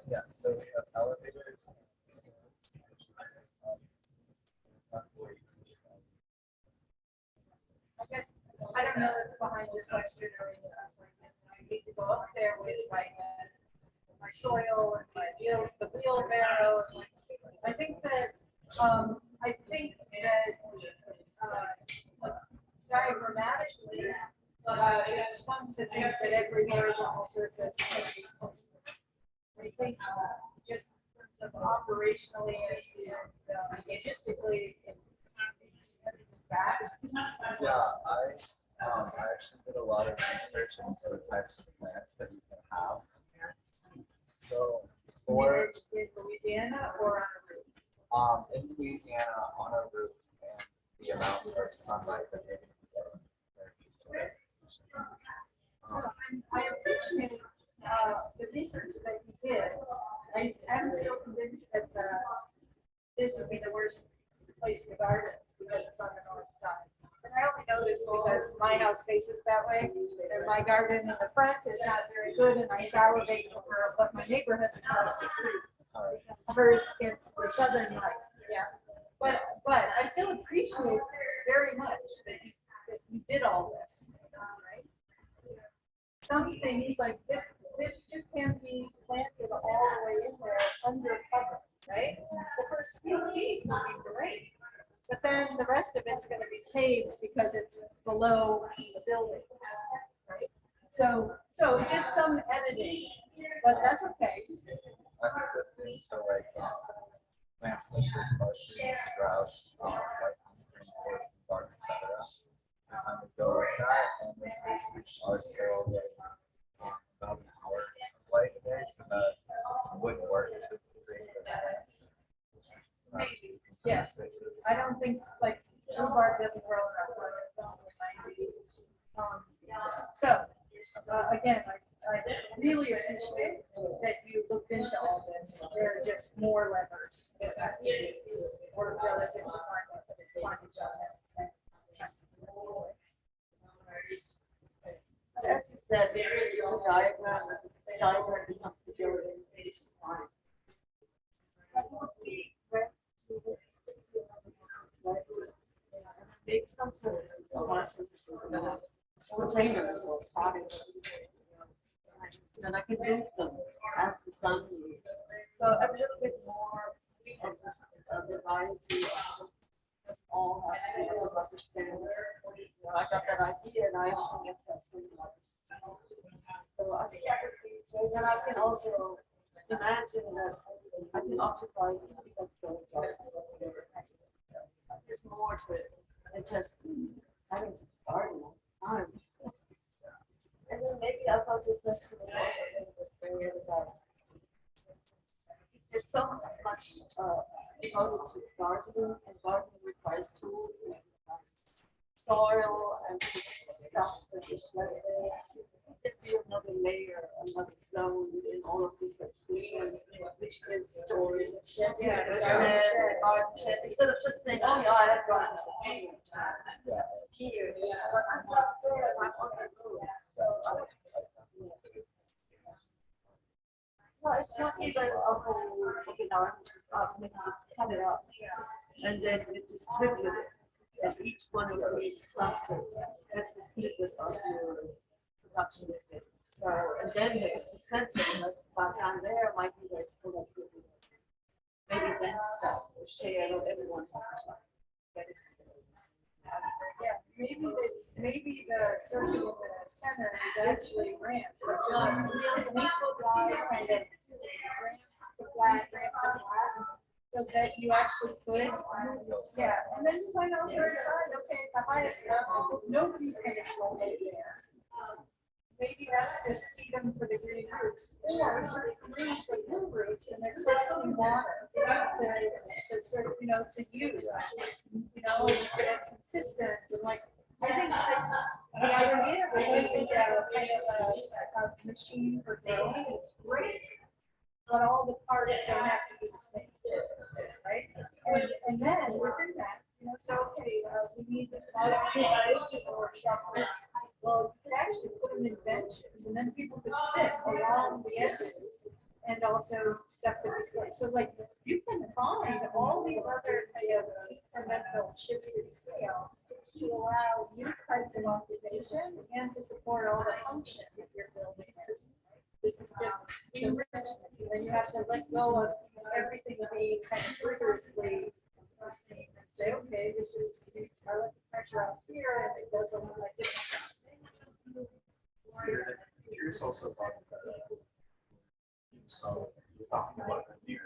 Yeah, so we have elevators. I guess, I don't know if behind your question or anything, I need to go up there with my soil and my wheels, the wheelbarrow. I think that, diagrammatically, it's fun to think that every horizontal surface. I think just in terms of operationally and logistically. Yeah, I actually did a lot of research into the types of plants that you can have. So for In Louisiana or on a roof? in Louisiana on a roof and the amount of sunlight that they're going to get. I appreciate the research that you did. I'm still convinced that this would be the worst place to garden because it's on the north side. And I only know this because my house faces that way, and my garden in the front is not very good, and I salivate over what my neighbor has across the street. Hers gets the southern light, yeah. But I still appreciate very much that you did all this, right? Some things like this just can't be planted all the way in there under cover, right? The first few feet will be great, but then the rest of it's gonna be paved because it's below the building, right? So just some editing, but that's okay. I have looked into like plants such as mushrooms, sprouts, white springboard, bark, etc. And I would go with that, and the spaces are still like about an hour away away, so that would work to create those plants. Maybe, yes. I don't think, like, rhubarb doesn't grow in our garden. So, again, I really appreciate that you looked into all this. There are just more levers that or relative to climate As you said, it's a diagram, the diagram becomes the building. Maybe some services, a lot of services, containers or products. And I can move them as the sun moves. So a little bit more of this variety of just all understand. I got that idea and I also get that similar. So I think that would be, so then I can also imagine that I can occupy there's more to it than just having to garden all the time. And then maybe I'll go to a question about there's so much devoted to gardening, and gardening requires tools and soil and stuff that is like if you another layer, another zone in all of this that's new, which is storage. Instead of just saying, oh yeah, I have garden here, but I'm not there, I'm on the roof. Well, it's not even a whole, okay, now I'm just cut it up. And then you distribute it. And each one of these clusters, that's the secret of your production. So So, and then there's the center, like, but down there might be where it's collected. Maybe event stuff, or share, or everyone has a shop. But it's, Yeah, maybe the circuit in the center is actually ramp, but just really an equal wide kind of ramp to flat, so that you actually could, yeah, and then you might also decide, okay, at the highest level, nobody's gonna show it there. Maybe that's just see them for the green roofs, or certain roofs are blue roofs, and they're crystalline water, to sort of, to use. You know, you could have some systems, and like, I think that the idea of using a kind of a machine for growing is great. But all the parts don't have to be the same, right? And then within that, so, okay, we need this or sharpness. Well, you could actually put them in benches, and then people could sit along the edges, and also stuff that we say. So like, you can find all these other kind of incremental shifts in scale to allow new types of occupation and to support all the function that you're building. This is just the richness, and then you have to let go of everything being kind of rigorously and say, okay, this is, I let the pressure out here, and it does a little like different. Curious also about so you're talking about earlier,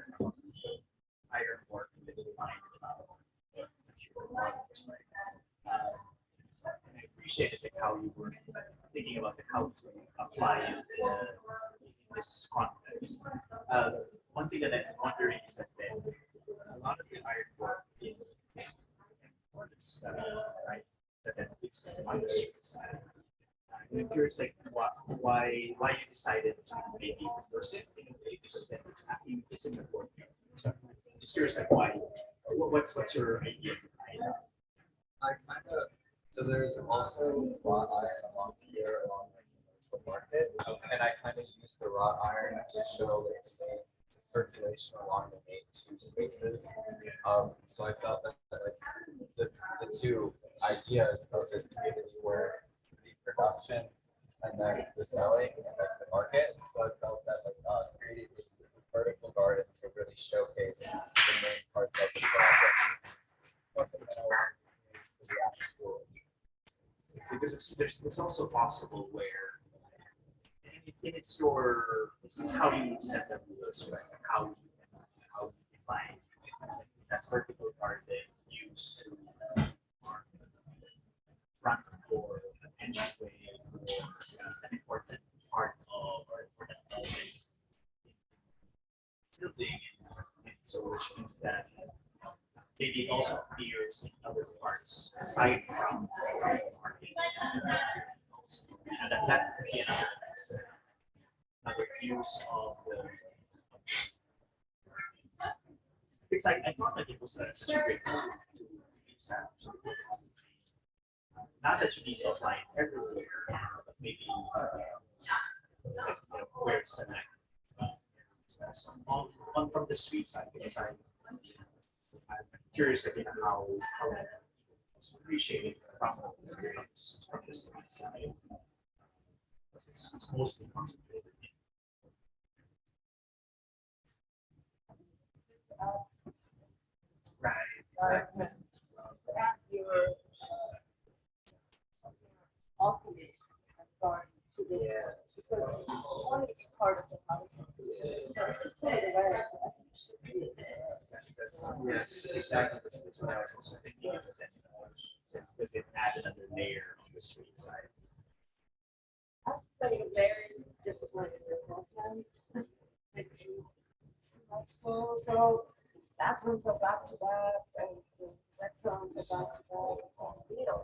iron work and the design I appreciated how you were thinking about how to apply it in this context. One thing that I'm wondering is that a lot of the iron work is right, that it's on the street side. I'm curious, like, why you decided to maybe reverse it in a way, because then it's in the courtyard. So I'm just curious, like, why? What's your idea behind it? I kind of, so there's also wrought iron along here along the commercial market, and I kind of use the wrought iron to show like, the circulation along the main two spaces. So I felt that like the two ideas of this community were the production and then the selling and then the market. So I felt that like creating this vertical garden to really showcase the main parts of the project. Something that I was to the actual. Because it's also possible where this is how you set the rules, right? How you define is that vertical garden used to mark front door, entryway, or an important part of or important building. And so which means that maybe it also appears in other parts aside from the market. That could be another use of the. Because I thought that it was such a great move to use that. Not that you need to apply it everywhere, but maybe where it's select. On from the street side, because I'm curious again how it's appreciated from the street side. Because it's mostly concentrated in. Right, exactly. To this, because one is part of the house. So it's the same way. Yes, exactly. That's what I was also thinking. Because it added another layer on the street side. I'm studying very disappointed with my time. So bathrooms are back to back, and the restaurants are back to back. It's unreal.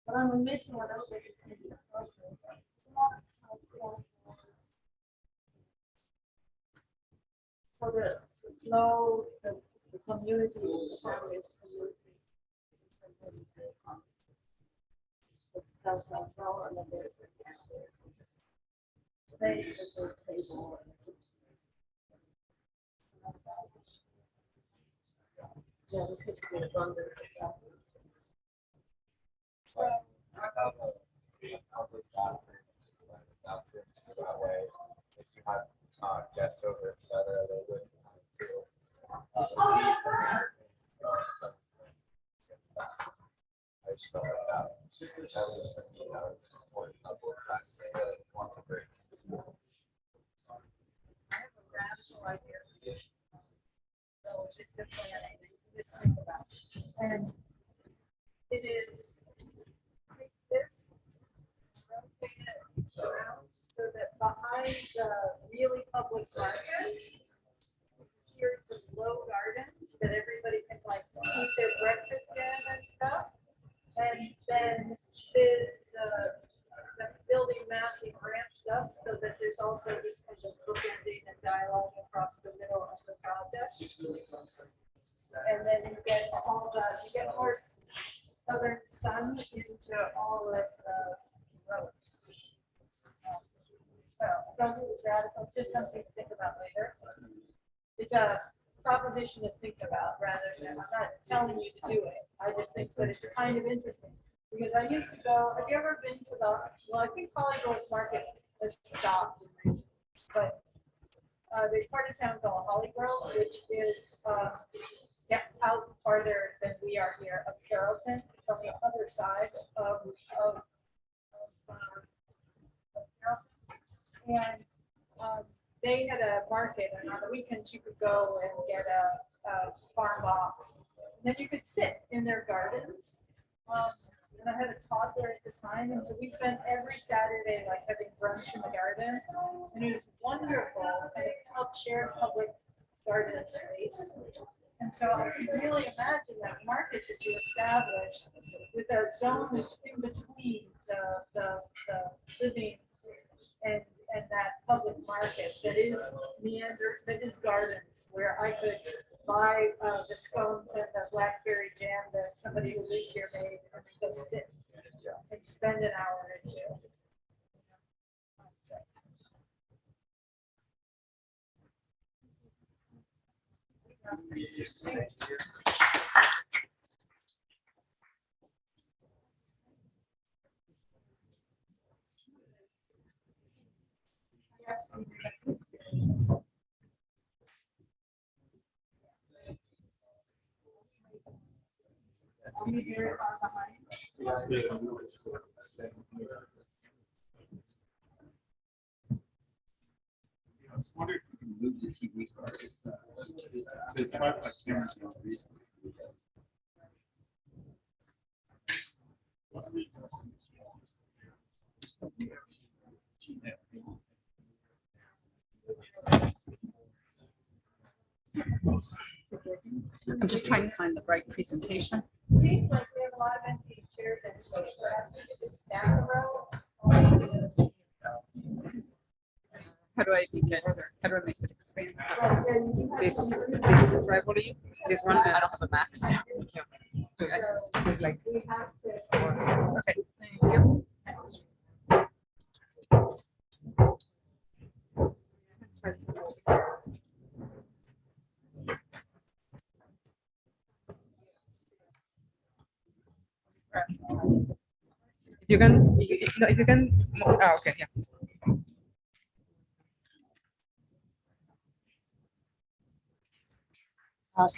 But I'm missing what else is maybe the project. So the flow, the community, the families, community. The cell, and then there's this space with the table. Yeah, this is the abundance of that. So I have a fence over, et cetera, they wouldn't want to leave the maintenance going. I just felt like that was for me, that was important level of practice. I really want to break. I have a radical idea. So just a plan, just think about it. And it is, take this, rotate it around so that behind the really public market, series of low gardens that everybody can like eat their breakfast in and stuff. And then the building massing ramps up so that there's also this kind of bookending and dialogue across the middle of the project. And then you get you get more southern sun into all of the roads. So don't think it's radical, just something to think about later. It's a proposition to think about rather than, I'm not telling you to do it. I just think that it's kind of interesting. Because I used to go, have you ever been to well, I think Hollywood's Market has stopped in recent, but there's part of town called Hollygrove, which is out farther than we are here of Carrollton, from the other side of Carrollton. And they had a market, and on the weekends you could go and get a farm box. And then you could sit in their gardens. And I had a toddler at the time, and so we spent every Saturday like having brunch in the garden, and it was wonderful. And it helped share public garden space. And so I can really imagine that market that you established with a zone that's in between the living and that public market that is that is gardens, where I could buy the scones and the blackberry jam that somebody who lives here made, and go sit and spend an hour or two. Yes. Are you very far behind? I was wondering if we can move the TV card. To try to like cameras more recently. I'm just trying to find the right presentation. Seems like we have a lot of empty chairs and perhaps we could just stack a row. How do I begin? How do I make it expand? This is right. What do you? This one. I don't have a max. It's like. We have to. Okay, thank you. If you can, okay, yeah.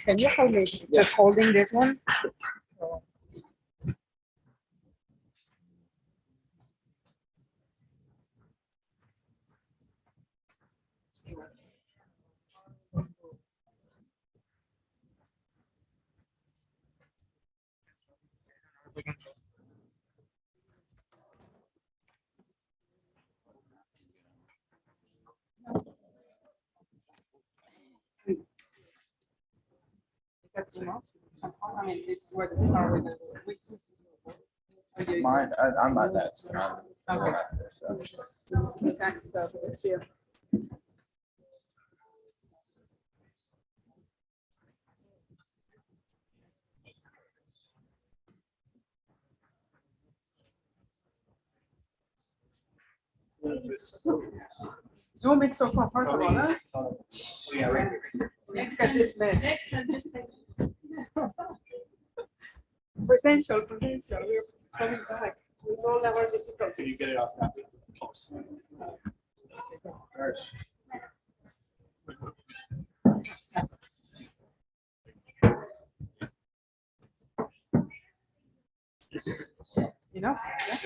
Can you hold me? Just holding this one. So. Is that too much? I mean, it's where the car with the Mine, I'm not that strong. Okay. So, let's see. Zoom is so comfortable, huh? Yeah, right here. Look at this mess. Next time, just say. Potential. We're coming back with all our difficulties. Can you get it off now? Enough? Yeah.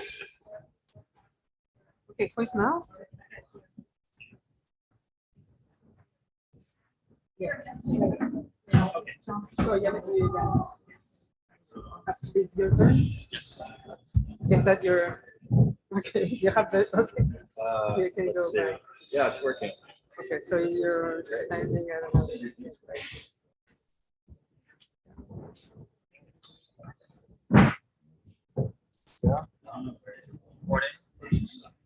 Okay, who is now? So yeah, it's your turn. Yes. Is that your? Okay, you have the. Okay. You can Let's go see. back. Yeah, it's working. Okay, so you're standing at another. Morning.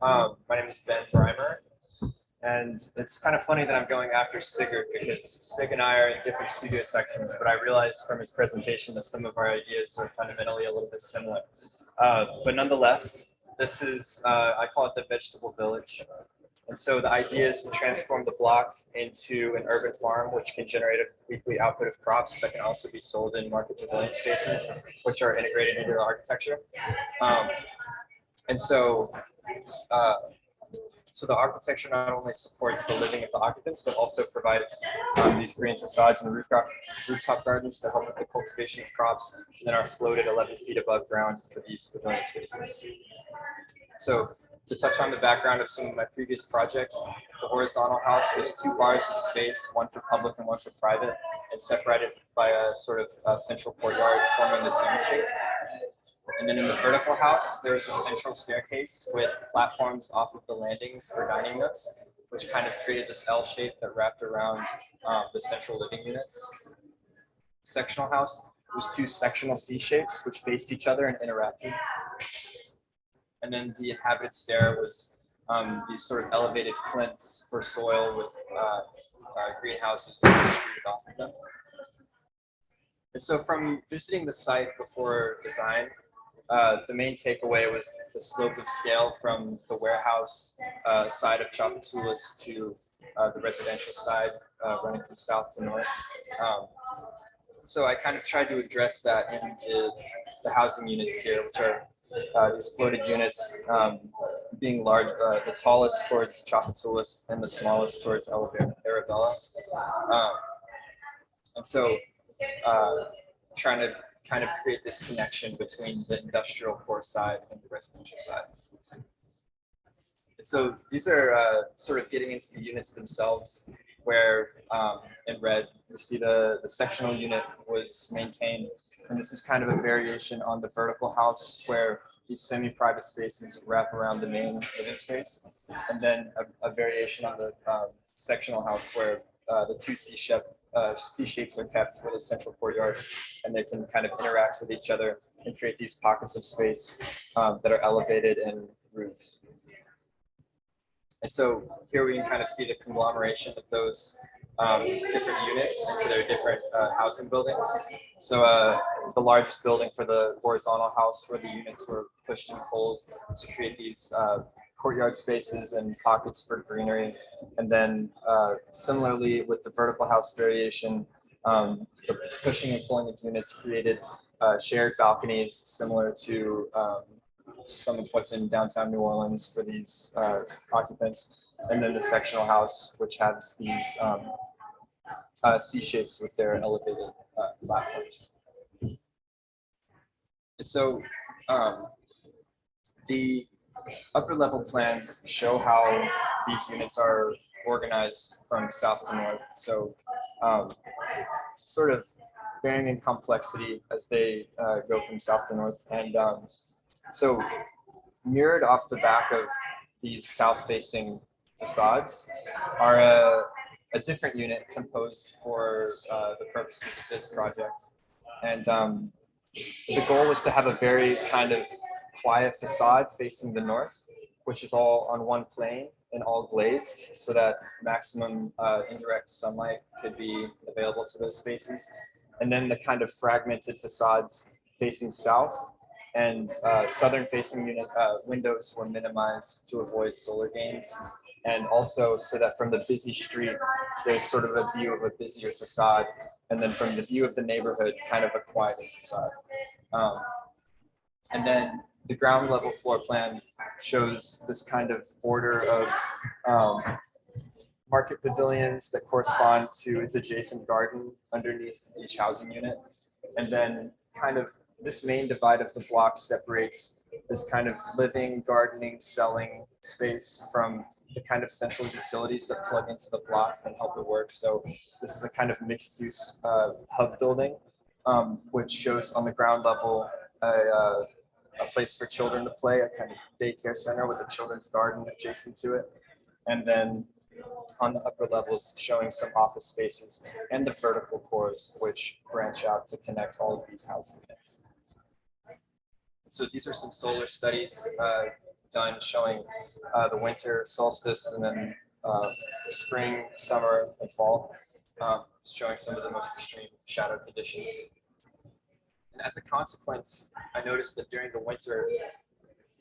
My name is Ben Breimer, and it's kind of funny that I'm going after Sigurd because Sig and I are in different studio sections, but I realized from his presentation that some of our ideas are fundamentally a little bit similar. But nonetheless, this is, I call it the vegetable village. And so the idea is to transform the block into an urban farm, which can generate a weekly output of crops that can also be sold in market pavilion spaces, which are integrated into the architecture. And so, so the architecture not only supports the living of the occupants, but also provides these green facades and rooftop gardens to help with the cultivation of crops that are floated 11 feet above ground for these pavilion spaces. So to touch on the background of some of my previous projects, the horizontal house was 2 bars of space, one for public and one for private, and separated by a sort of central courtyard forming this U shape. And then in the vertical house, there's a central staircase with platforms off of the landings for dining nooks, which kind of created this L shape that wrapped around the central living units. Sectional house was 2 sectional C shapes, which faced each other and interacted. And then the inhabited stair was these sort of elevated plinths for soil with greenhouses streeted off of them. And so from visiting the site before design, the main takeaway was the slope of scale from the warehouse side of Tchoupitoulas to the residential side running from south to north. So I kind of tried to address that in the housing units here, which are these floated units being large, the tallest towards Tchoupitoulas and the smallest towards Arabella. And so trying to kind of create this connection between the industrial core side and the residential side. And so these are sort of getting into the units themselves, where in red, you see the sectional unit was maintained. And this is kind of a variation on the vertical house where these semi-private spaces wrap around the main living space. And then a variation on the sectional house where the 2 C shapes are kept with a central courtyard, and they can kind of interact with each other and create these pockets of space that are elevated and roofed. And so here we can kind of see the conglomeration of those different units into their different housing buildings. So the largest building for the horizontal house, where the units were pushed and pulled to create these courtyard spaces and pockets for greenery. And then similarly with the vertical house variation, the pushing and pulling of units created shared balconies similar to some of what's in downtown New Orleans for these occupants. And then the sectional house, which has these C shapes with their elevated platforms. And so the upper level plans show how these units are organized from south to north. So sort of varying in complexity as they go from south to north. And so mirrored off the back of these south-facing facades are a different unit composed for the purposes of this project. And the goal was to have a very kind of quiet facade facing the north, which is all on one plane and all glazed, so that maximum indirect sunlight could be available to those spaces. And then the kind of fragmented facades facing south and southern facing unit windows were minimized to avoid solar gains. And also so that from the busy street, there's sort of a view of a busier facade. And then from the view of the neighborhood, kind of a quieter facade. And then the ground level floor plan shows this kind of order of market pavilions that correspond to its adjacent garden underneath each housing unit. And then kind of this main divide of the block separates this kind of living, gardening, selling space from the kind of central utilities that plug into the block and help it work. So this is a kind of mixed use hub building, which shows on the ground level a place for children to play, a kind of daycare center with a children's garden adjacent to it. And then on the upper levels showing some office spaces and the vertical cores which branch out to connect all of these housing units. So these are some solar studies done showing the winter solstice and then spring, summer, and fall, showing some of the most extreme shadow conditions. And as a consequence, I noticed that during the winter,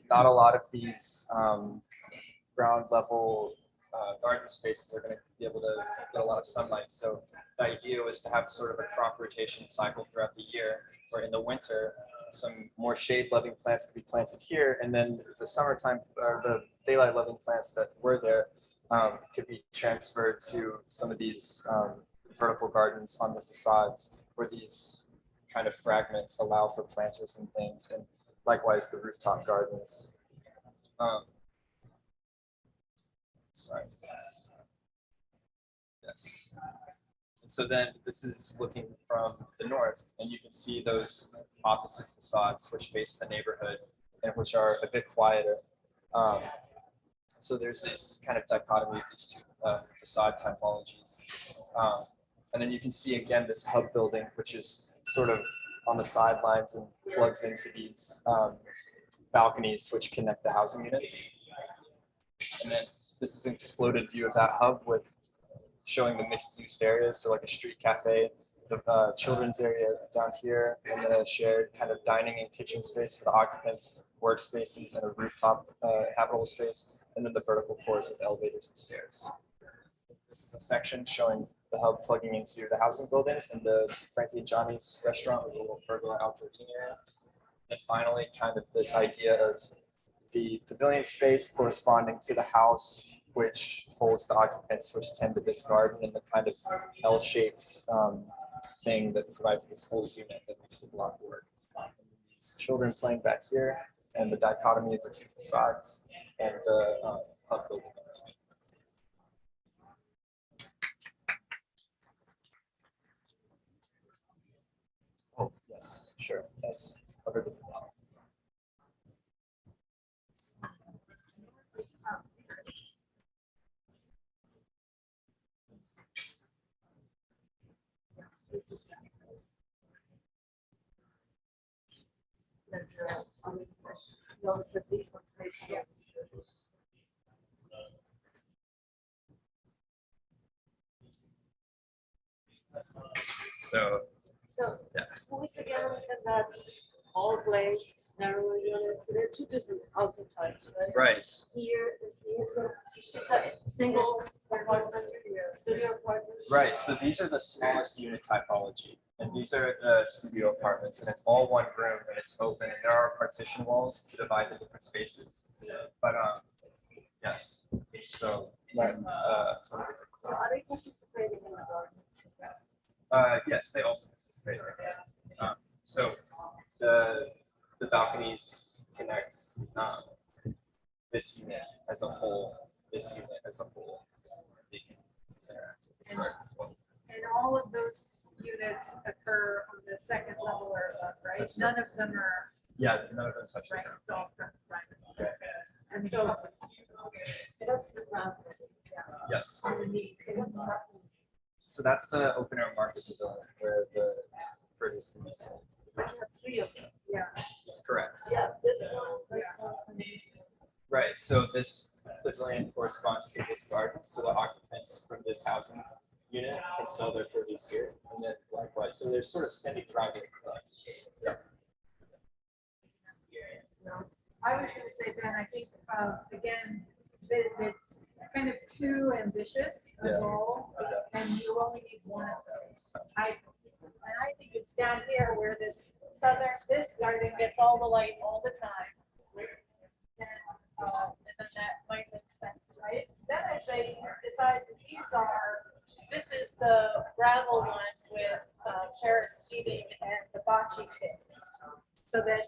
not a lot of these ground level garden spaces are going to be able to get a lot of sunlight. So the idea was to have sort of a crop rotation cycle throughout the year, where in the winter, some more shade loving plants could be planted here, and then the summertime or the daylight loving plants that were there could be transferred to some of these vertical gardens on the facades, where these kind of fragments allow for planters and things, and likewise the rooftop gardens. Sorry. Yes. And so then this is looking from the north, and you can see those opposite facades which face the neighborhood and which are a bit quieter. So there's this kind of dichotomy of these two facade typologies. And then you can see again this hub building, which is sort of on the sidelines and plugs into these balconies which connect the housing units. And then this is an exploded view of that hub with showing the mixed use areas. So like a street cafe, the children's area down here, and then a shared kind of dining and kitchen space for the occupants, workspaces, and a rooftop habitable space, and then the vertical cores with elevators and stairs. This is a section showing the hub plugging into the housing buildings and the Frankie and Johnny's restaurant with a little pergola outdoor eating area. And finally, kind of this idea of the pavilion space corresponding to the house, which holds the occupants which tend to this garden, and the kind of L-shaped thing that provides this whole unit that makes the block work. These children playing back here, and the dichotomy of the two facades, and the hub building in between. Oh, yes, sure, that's covered in the block. Notice that these ones face here. So So, who is again in that all glazed narrow unit? So there are two different housing types, right? right. Here and here, so is that single apartment, studio apartment? Right, so these are the smallest unit typology, and these are the studio apartments, and it's all one room, and it's open, and there are partition walls to divide the different spaces. But yes, so So are they participating in the garden? yes, they also participate. So the balconies connect this unit as a whole, this unit as a whole. They can interact with this garden as well. And all of those units occur on the second level or above, right? That's None of them are, Yeah, none of them touch the right, ground. it's all private. And so that's the ground. Yes. Underneath. So that's the open air market pavilion where the produce can be sold. We have three of them. Yeah. Correct. Yeah, this one. Right. So this pavilion corresponds to this garden. So the occupants from this housing unit can sell their produce here, and then likewise. So they're sort of semi-private. I was gonna say, Ben, I think, again, that it's kind of too ambitious a Yeah. goal, and you only need one of those. And I think it's down here where this this garden gets all the light all the time. And then that might make sense, right? Then I say, decide that these gravel one with terrace seating and the bocce pit. So that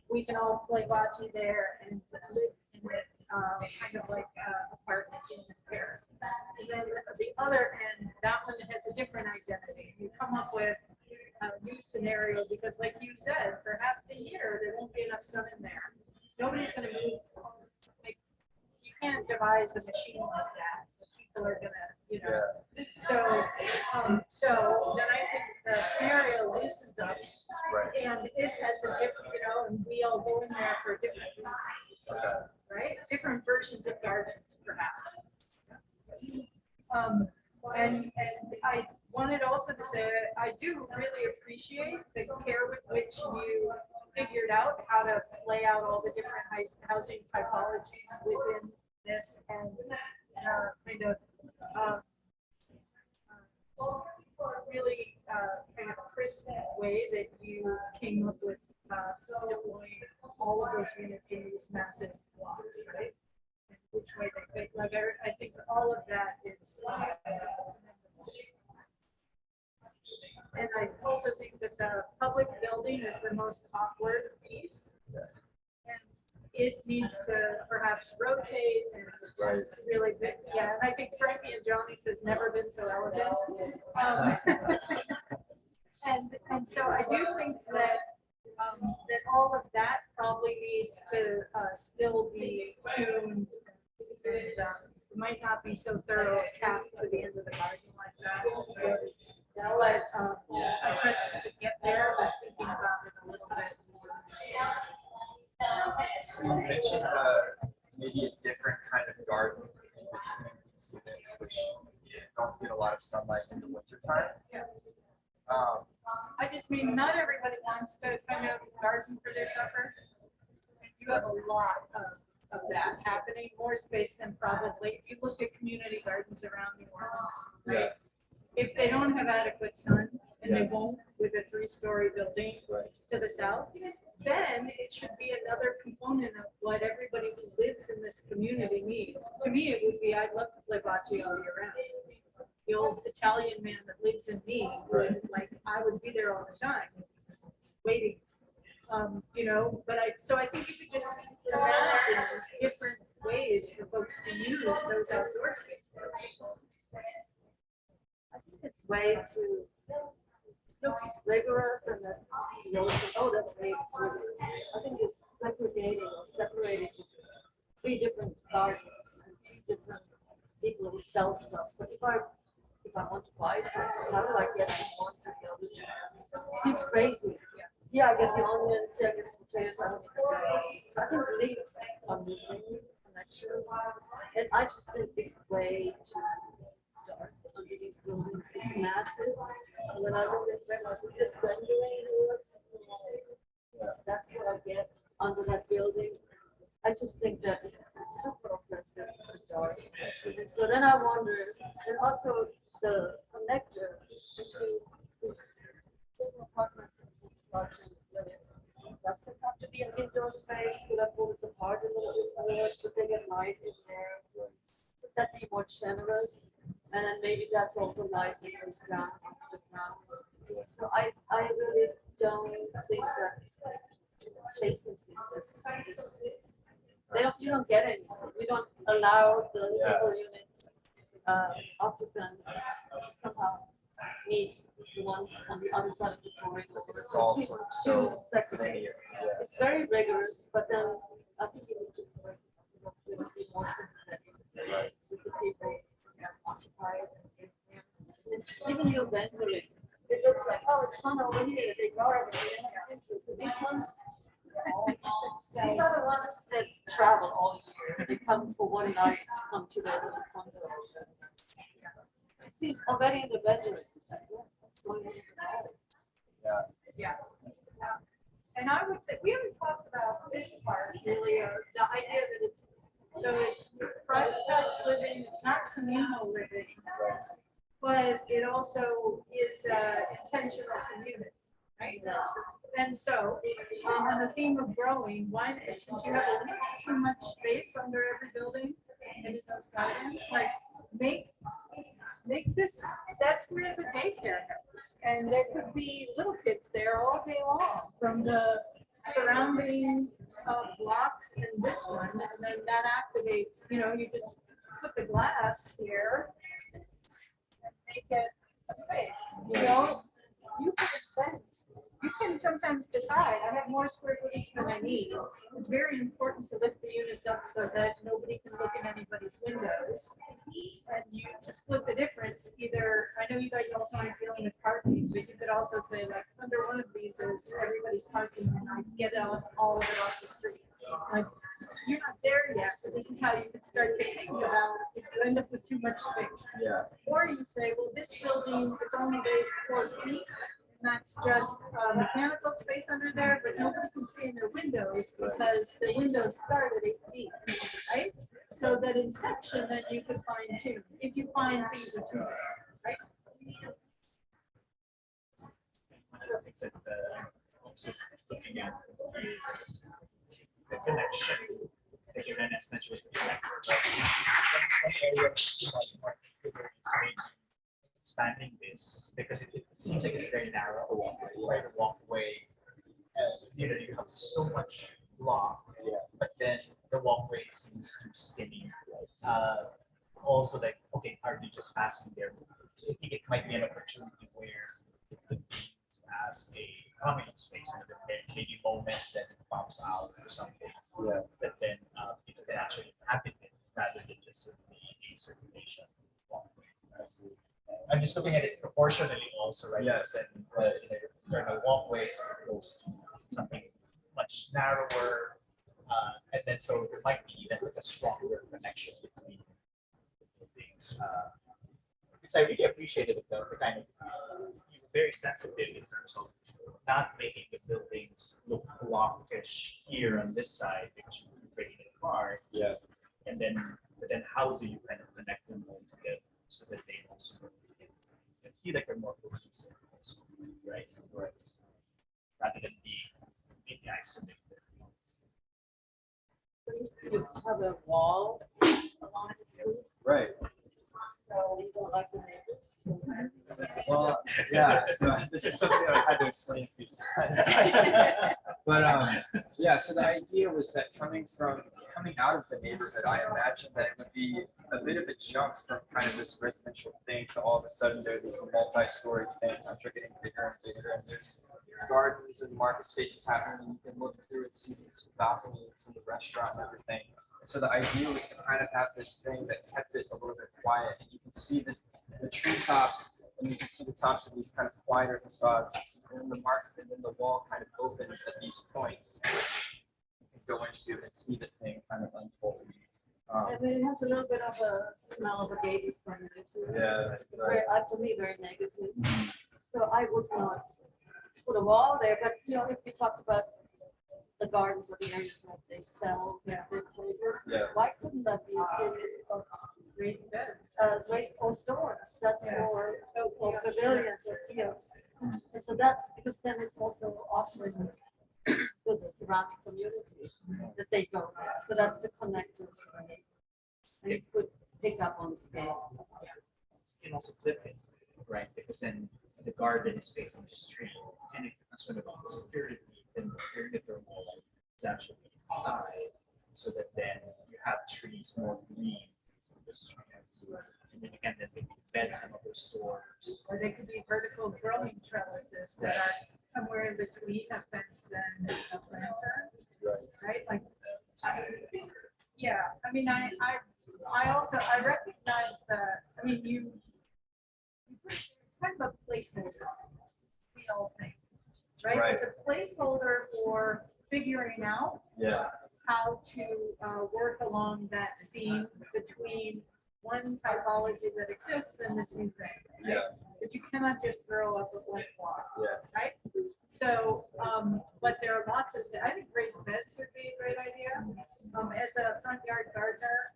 we can all play bocce there and live in it, kind of like apartments in Paris. And then the other end, that one has a different identity. You come up with a new scenario because like you said, for half the year, there won't be enough sun in there. Nobody's gonna move. Like, you can't devise a machine like that. People are gonna, you know. So then I think the scenario loosens up. Right. And it has a different, you know, and we all go in there for different reasons. Right? Different versions of gardens, perhaps. And I wanted also to say, I do really appreciate the care with which you figured out how to lay out all the different housing typologies within this and kind of really kind of crisp way that you came up with deploying all of those units in these massive blocks, right? And which way they fit. Like I think all of that is. And I also think that the public building is the most awkward piece. And it needs to perhaps rotate and really big. Yeah, and I think Frankie and Johnny's has never been so elegant. And so I do think that that all of that probably needs to still be tuned and might not be so thorough capped to the end of the garden like that. But I trust you to get there, but thinking about it a little bit. So you mentioned maybe a different kind of garden in between these units, which don't get a lot of sunlight in the wintertime. I just mean, not everybody wants to kind of garden for their supper. And you have a lot of that happening, more space than probably, if you look at community gardens around New Orleans, right? If they don't have adequate sun, and they won't with a 3-story building to the south, then it should be another component of what everybody who lives in this community needs. To me, it would be, I'd love to play bocce all year round. The old Italian man that lives in me, like, I would be there all the time, waiting. You know, but so I think you could just imagine different ways for folks to use those outdoor spaces. I think it's way too looks rigorous and then you know, oh, that's way it's rigorous. I think it's segregating or separating 3 different gardens and 3 different people who sell stuff. So if I want to buy something, how do I get from one to the other? Seems crazy. Yeah, I get the onions, I get the potatoes, I don't need to go. So I think links are missing, connections. And I just think it's way too dark under these buildings. It's massive. And when I look at them, I was just rendering that's what I get under that building. I just think that it's super oppressive and dark. And so then I wonder, and also the connector between these single apartments and these larger units. Does it have to be an indoor space? Could I pull this apart a little bit more? Could they get light in there? Should that be more generous? And then maybe that's also light that goes down onto the ground. So I really don't think that chases this. You don't get it. You don't allow the single unit occupants to somehow meet the ones on the other side of the corridor. It's all sort of so segregated. It's very rigorous, but then I think you need to be more sympathetic to the people occupied. Even your rendering, it looks like, oh, it's fun over here. They garden, they don't have interest. So these ones. These are the ones that travel all year. They come for one night to come to their little condo. It seems already in the bedroom. Yeah. And I would say, we haven't talked about this part really, the idea that it's privatized living, it's not communal living, but it also is intentional community, right? And so, on the theme of growing, why, since you have a little too much space under every building and in those gardens, like make make this, that's where the daycare goes. And there could be little kids there all day long from the surrounding blocks and this one. And then that activates, you just put the glass here and make it a space, you can invent. You can sometimes decide, I have more square footage than I need. It's very important to lift the units up so that nobody can look in anybody's windows. And you just split the difference, either, I know you guys also aren't dealing with parking, but you could also say like, under one of these is everybody's parking and I get all of it off the street. Like, you're not there yet, but this is how you could start to think about if you end up with too much space. Yeah. Or you say, well, this building, it's only raised 4 feet. And that's just mechanical space under there, but nobody can see in their windows because the windows start at 8 feet, right? So that in section, then you could fine tune, if you find things are too big, right? One of the things that also looking at is the connection. I think Irene has mentioned was the connector, but one area you might consider is maybe expanding this because it seems like it's very narrow. The walkway, you have so much block, but then the walkway seems too skinny. Also, like, okay, are we just passing there? I think it might be an opportunity where it could be used as a communal space, maybe moments that it pops out or something. But then it can actually happen rather than just simply a circulation walkway. I'm just looking at it proportionally also, right? Yes. Then internal walkways goes to something much narrower, and then so there might be even with a stronger connection between the things. Because I really appreciated the kind of you were very sensitive in terms of not making the buildings look blockish here on this side because you're breaking it apart. Yeah. And then, but then how do you kind of connect them all together so that they also feel like they're more cohesive, right? Right. Rather than being maybe isolated. You have a wall along the street, Right. so you don't like the neighbors. Well, yeah, so this is something that I had to explain to you. But yeah, so the idea was that coming out of the neighborhood, I imagined that it would be a bit of a jump from kind of this residential thing to all of a sudden there are these multi-story things which are getting bigger and bigger, and there's gardens and market spaces happening, and you can look through and see these balconies and the restaurant and everything. And so the idea was to kind of have this thing that kept it a little bit quiet, and you can see the treetops, and you can see the tops of these kind of quieter facades, and then the market, and then the wall kind of opens at these points. You can go into and see the thing kind of unfold. And it has a little bit of a smell of a baby primitive. Yeah, It's very, for me, very negative. So I would not put a wall there, but if we talked about the gardens or the areas that they sell, the flavors, why couldn't that be a series of raised beds, raised post doors? That's for so-called pavilions or kiosks. And so that's because then it's also offering to the surrounding community that they go there. So that's the connectors, right? And it could pick up on the scale. You can also flip it, right? Because then the garden is facing the street, and if you're concerned about the security, then the perimeter wall is actually inside, so that then you have trees more green in the streets. And then again, then maybe fence some of those stores. Or they could be vertical growing trellises that are somewhere in between a fence and a planter, right? Like, yeah, I mean, I also, I recognize that, I mean, it's kind of a placeholder, we all think, right? It's a placeholder for figuring out how to work along that seam between one typology that exists and this new thing, right? But you cannot just throw up a blank wall, right? So, but there are lots of, I think raised beds would be a great idea. As a front yard gardener,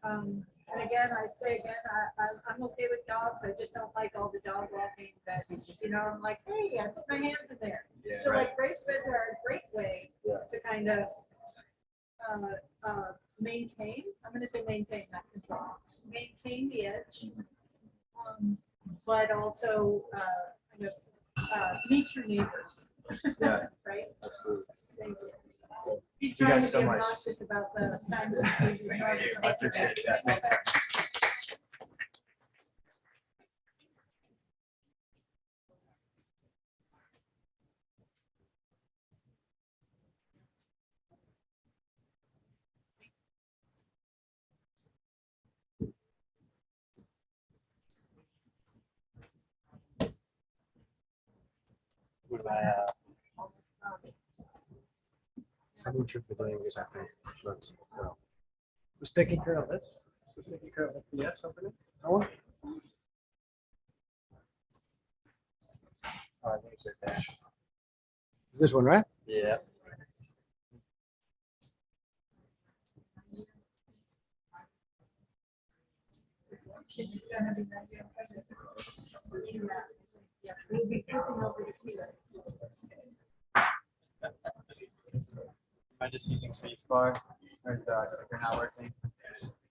and again, I say again, I'm okay with dogs. I just don't like all the dog walking that, I'm like, hey, I put my hands in there. So like raised beds are a great way to kind of maintain, I'm going to say maintain, not control, maintain the edge. but also, kind of, meet your neighbors. Yeah. Right? Absolutely. Thank you. He's Thank you trying guys to so be much. obnoxious about the times. that we ignore it. I appreciate that. Thanks. What about, some trip for doing is I think, but, who's taking care of it? Who's taking care of the PS opening? No one? Oh, I think it's right there. Is this one, right? Yeah. Am I just using spacebar? Or is the clicker not working?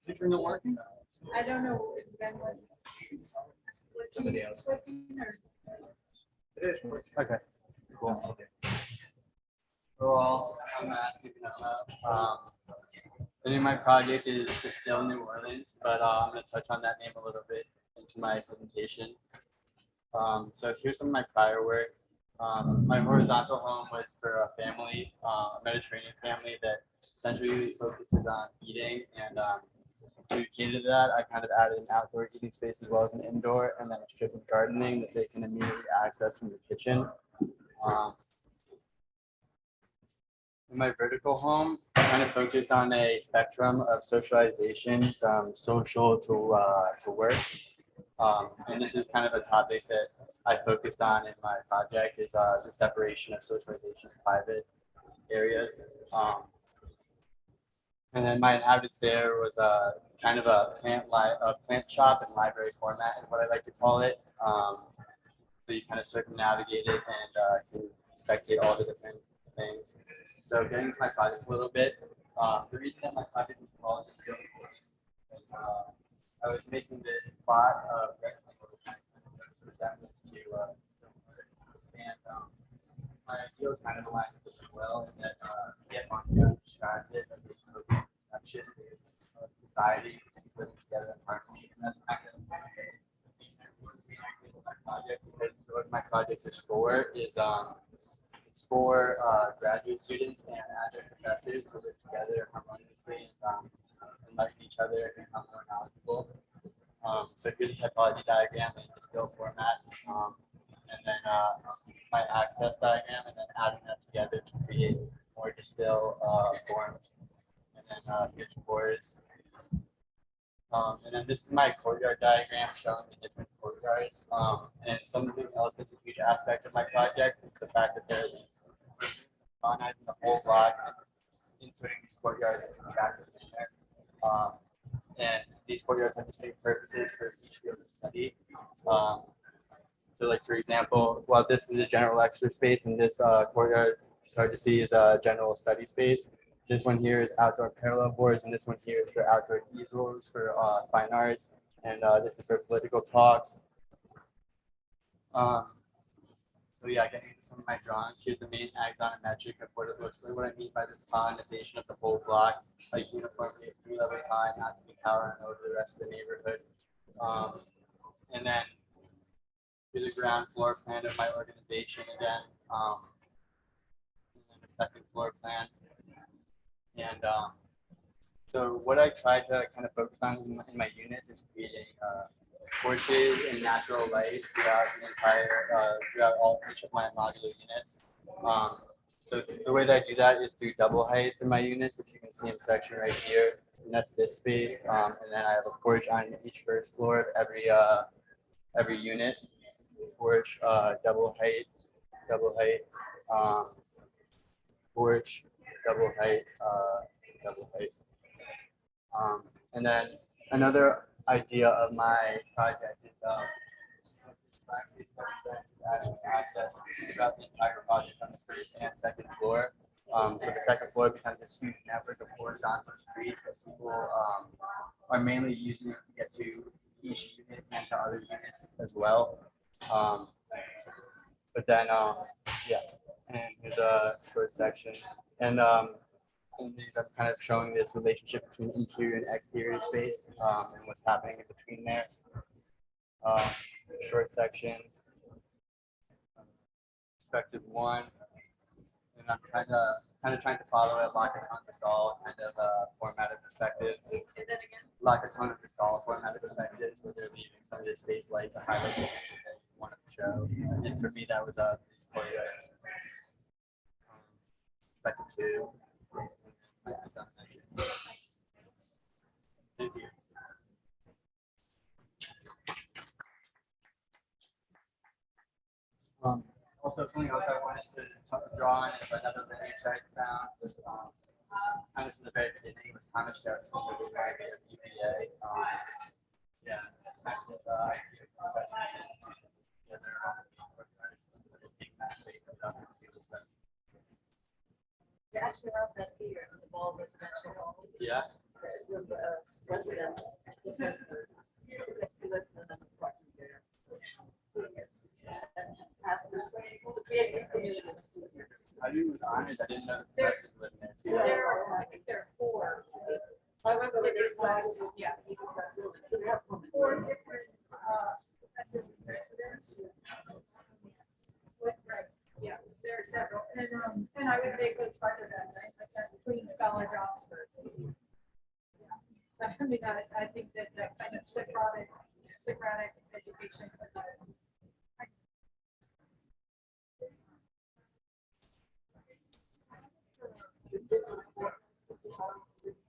Clicker not working? I don't know if Ben was. Somebody else. Clicking or- It is working. Okay. Cool. Well, I'm Matt. The name of my project is Distill New Orleans, but I'm going to touch on that name a little bit into my presentation. So here's some of my prior work. My horizontal home was for a family, a Mediterranean family that essentially focuses on eating, and to cater to that, I kind of added an outdoor eating space as well as an indoor, and then a strip of gardening that they can immediately access from the kitchen. In my vertical home, I kind of focus on a spectrum of socialization from social to work. And this is kind of a topic that I focused on in my project is the separation of socialization and private areas. And then my inhabitants there was a kind of a plant shop and library format is what I like to call it. So you kind of circumnavigate it and can spectate all the different things. So getting to my project a little bit, the reason that my project was called is still important. I was making this plot of rectangle resemblance to and my idea was kind of aligned with it well, and that get Montreal distracted as a perception of society living together in harmony. And that's kind of my project, because what my project is for is it's for graduate students and adjunct professors to live together harmoniously and like each other and become more knowledgeable. So here's the typology diagram in Distill format, and then my access diagram, and then adding that together to create more Distill forms. And then here's floors. And then this is my courtyard diagram showing the different courtyards. And something else that's a huge aspect of my project is the fact that there's colonizing the whole block and inserting these courtyards into the back of there. And these courtyards have distinct purposes for each field of study. So like, for example, while this is a general lecture space and this courtyard, it's hard to see, is a general study space. This one here is outdoor parallel boards, and this one here is for outdoor easels for fine arts, and this is for political talks. So yeah, getting into some of my drawings. Here's the main axonometric of what it looks like. What I mean by this colonization of the whole block, like uniformly 3 levels high, not to be towering over the rest of the neighborhood. And then here's a ground floor plan of my organization again. And then a second floor plan. And so what I tried to kind of focus on in my units is creating porches and natural light throughout the entire, throughout each of my modular units. So the way that I do that is through double heights in my units, which you can see in section right here. And that's this space. And then I have a porch on each first floor of every unit. Porch, double height, porch, double height. And then another idea of my project is adding access throughout the entire project on the first and second floor. So the second floor becomes this huge network of horizontal streets that people are mainly using to get to each unit into other units as well. But then, yeah, and here's a short section. And in these, I'm kind of showing this relationship between interior and exterior space and what's happening in between there. Short section, perspective 1. And I'm trying to follow a Lacaton Gestalt kind of formatted perspective. Lacaton and Gestalt formatted perspective, where they're leaving some of their space light to highlight the things that they want to show. And for me, that was these courtyards. Perspective 2. My hands-on section. Thank you. Also, something else I wanted to draw on is another lineage I found was kind of from the very beginning was Thomas Jefferson, the idea of UVA. Yeah, kind of They actually have that here in the Ball Residential Hall. yeah. There's a resident. That's the resident apartment there. And has this, to create this community of students. I knew it was honored. I didn't know the There- person lived there too. There are, I think there are 4. I remember when they started. Yeah. So they have women. 4 different assisted residents. Right, yeah, there are several, and I would say a good part of that, right, like that Queens College Oxford. Yeah. I mean, I think that kind of Socratic education.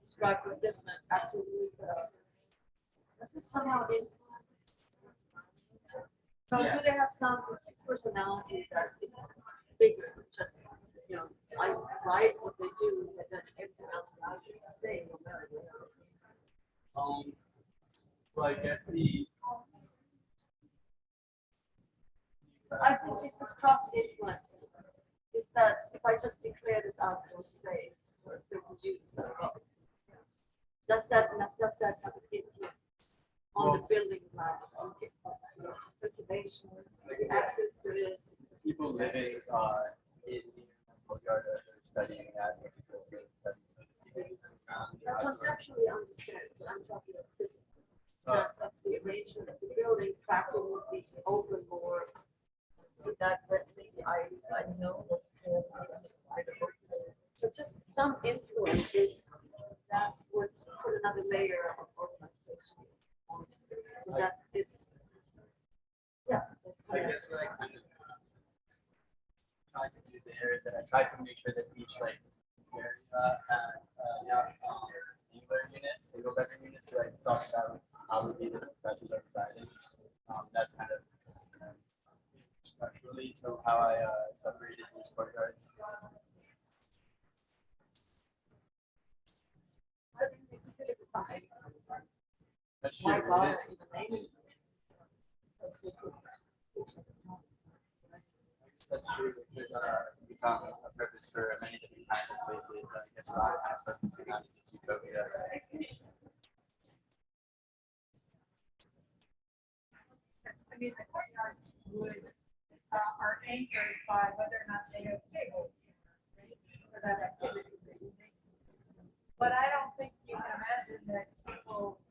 Describe the difference after these, this is somehow in. So do they have some personality that is bigger, just, you know, I write what they do, and then everything else I used to say, no matter what. Well, I guess the. I think it's this cross influence. Is that if I just declare this outdoor space for a certain use, does that have an influence on the building life, on the circulation, access to it? People living in the courtyard are studying that. I conceptually understand, but I'm talking about physics. Of the arrangement of the building, traffic would be open more. So that maybe I know what's going on. So just some influences that would put another layer of organization on it. So that is, yeah. I guess what I kind of tried to do there is that I tried to make sure that each like area had singular units, single bedroom units, so I talked about how would be the professors are residing. That's kind of structurally to how I separated these courtyards. That's true. Why It is. even naming it? That's true. It could become a purpose for many different kinds of places. I guess a lot of times focusing on this utopia. I mean, the courtyards are anchored by whether or not they have tables, right, for that activity that you make. But I don't think you can imagine that people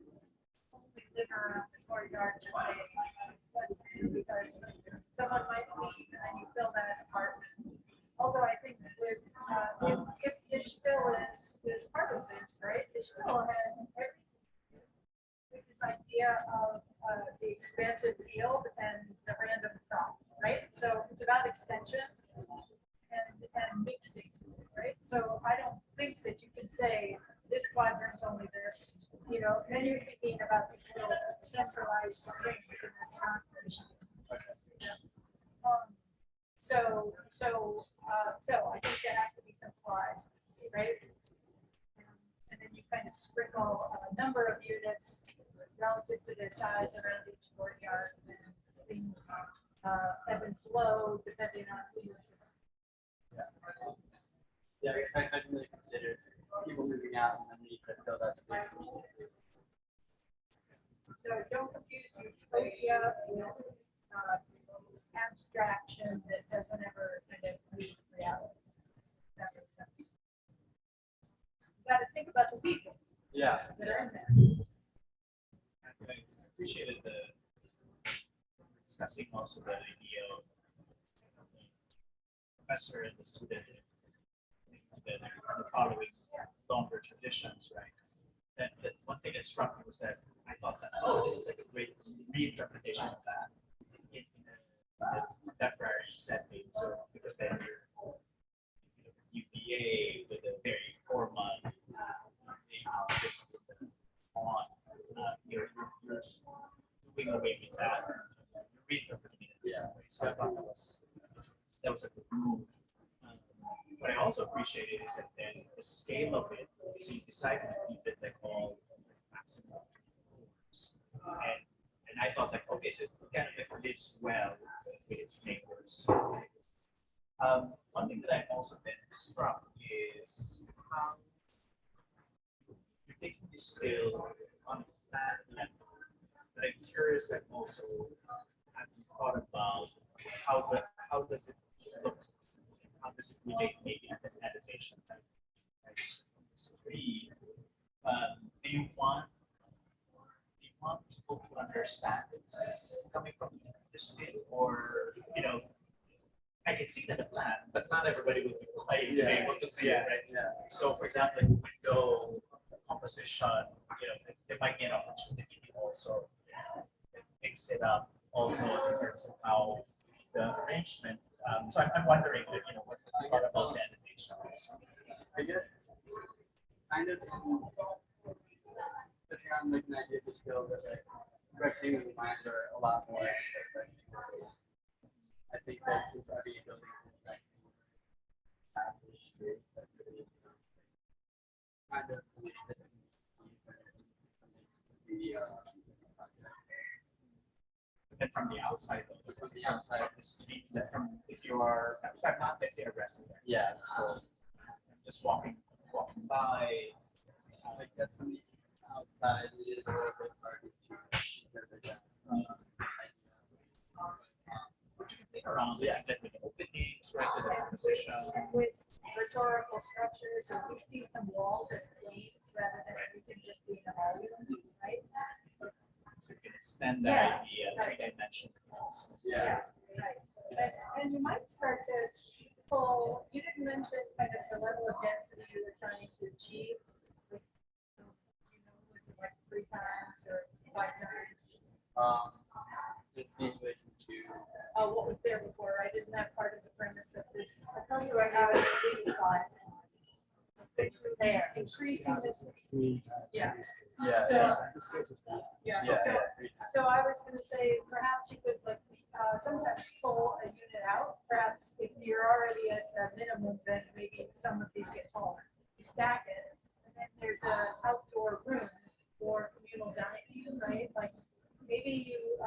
only live around the courtyard and they study, because someone might leave and then you fill that apartment. Although I think with, if Ish still is part of this, right, Ish still has this idea of the expansive field and the random crop, right? So it's about extension and mixing, right? So I don't think that you can say this quadrant's only this, you know, and then you're thinking about these little centralized things and that's not. So I think there has to be some slides, right? And then you kind of sprinkle a number of units relative to their size around each courtyard, and things ebb and flow depending on who is. Yeah, I guess I hadn't really considered people moving out and then need to fill that space. So So don't confuse utopia with abstraction that doesn't ever kind of meet reality. That makes sense. You got to think about the people Yeah. that are in there. I appreciated the discussing also the idea of the professor and the student together, following longer traditions, right? That one thing that struck me was that I thought that, oh, this is like a great reinterpretation of that in a contemporary setting. So because then you're UPA with a very 4-month you're doing away with that, you're reinterpreting it. Yeah. So I thought that was a good move. What I also appreciated is that then the scale of it, so you decided to keep it like all maximum floors. And I thought like, okay, so it kind of like lives well with its neighbors. One thing that I've also been struck is how you're taking this still on a plan level. But I'm curious that also have you thought about how does it look? How does it relate maybe at the elevation? Three, do you want people to understand it's coming from the state, or I can see that the plan, but not everybody would be able to see it, right? Yeah. So, for example, window composition, there might be an opportunity to also mix it up, also in terms of how the arrangement. So I'm wondering, what you thought about the animation also. I guess kind of looking on like an idea to still that like rectangular lines are a lot more. I think that since every building is like the street, that it is kind of the And from the outside, though, because the outside of the street, that if you are, if I'm not, let's say, a resident. yeah. So I'm just walking by. Like that's from the outside, it is a little bit hard to What you can think around it, like with openings, right, with the composition. With rhetorical structures, or we see some walls as planes rather than everything just being a volume, right? So you can extend that idea, three-dimensional also. Yeah. Right. And you might start to pull, you didn't mention kind of the level of density you were trying to achieve. Was it like 3 times or 5 times? It's the relation to What was there before, right? Isn't that part of the premise of this? Right now, it's there, increasing the. Yeah. yeah. So I was gonna say, perhaps you could like, sometimes pull a unit out, perhaps if you're already at a minimum, then maybe some of these get taller. You stack it, and then there's an outdoor room for communal dining, right? Like, maybe you,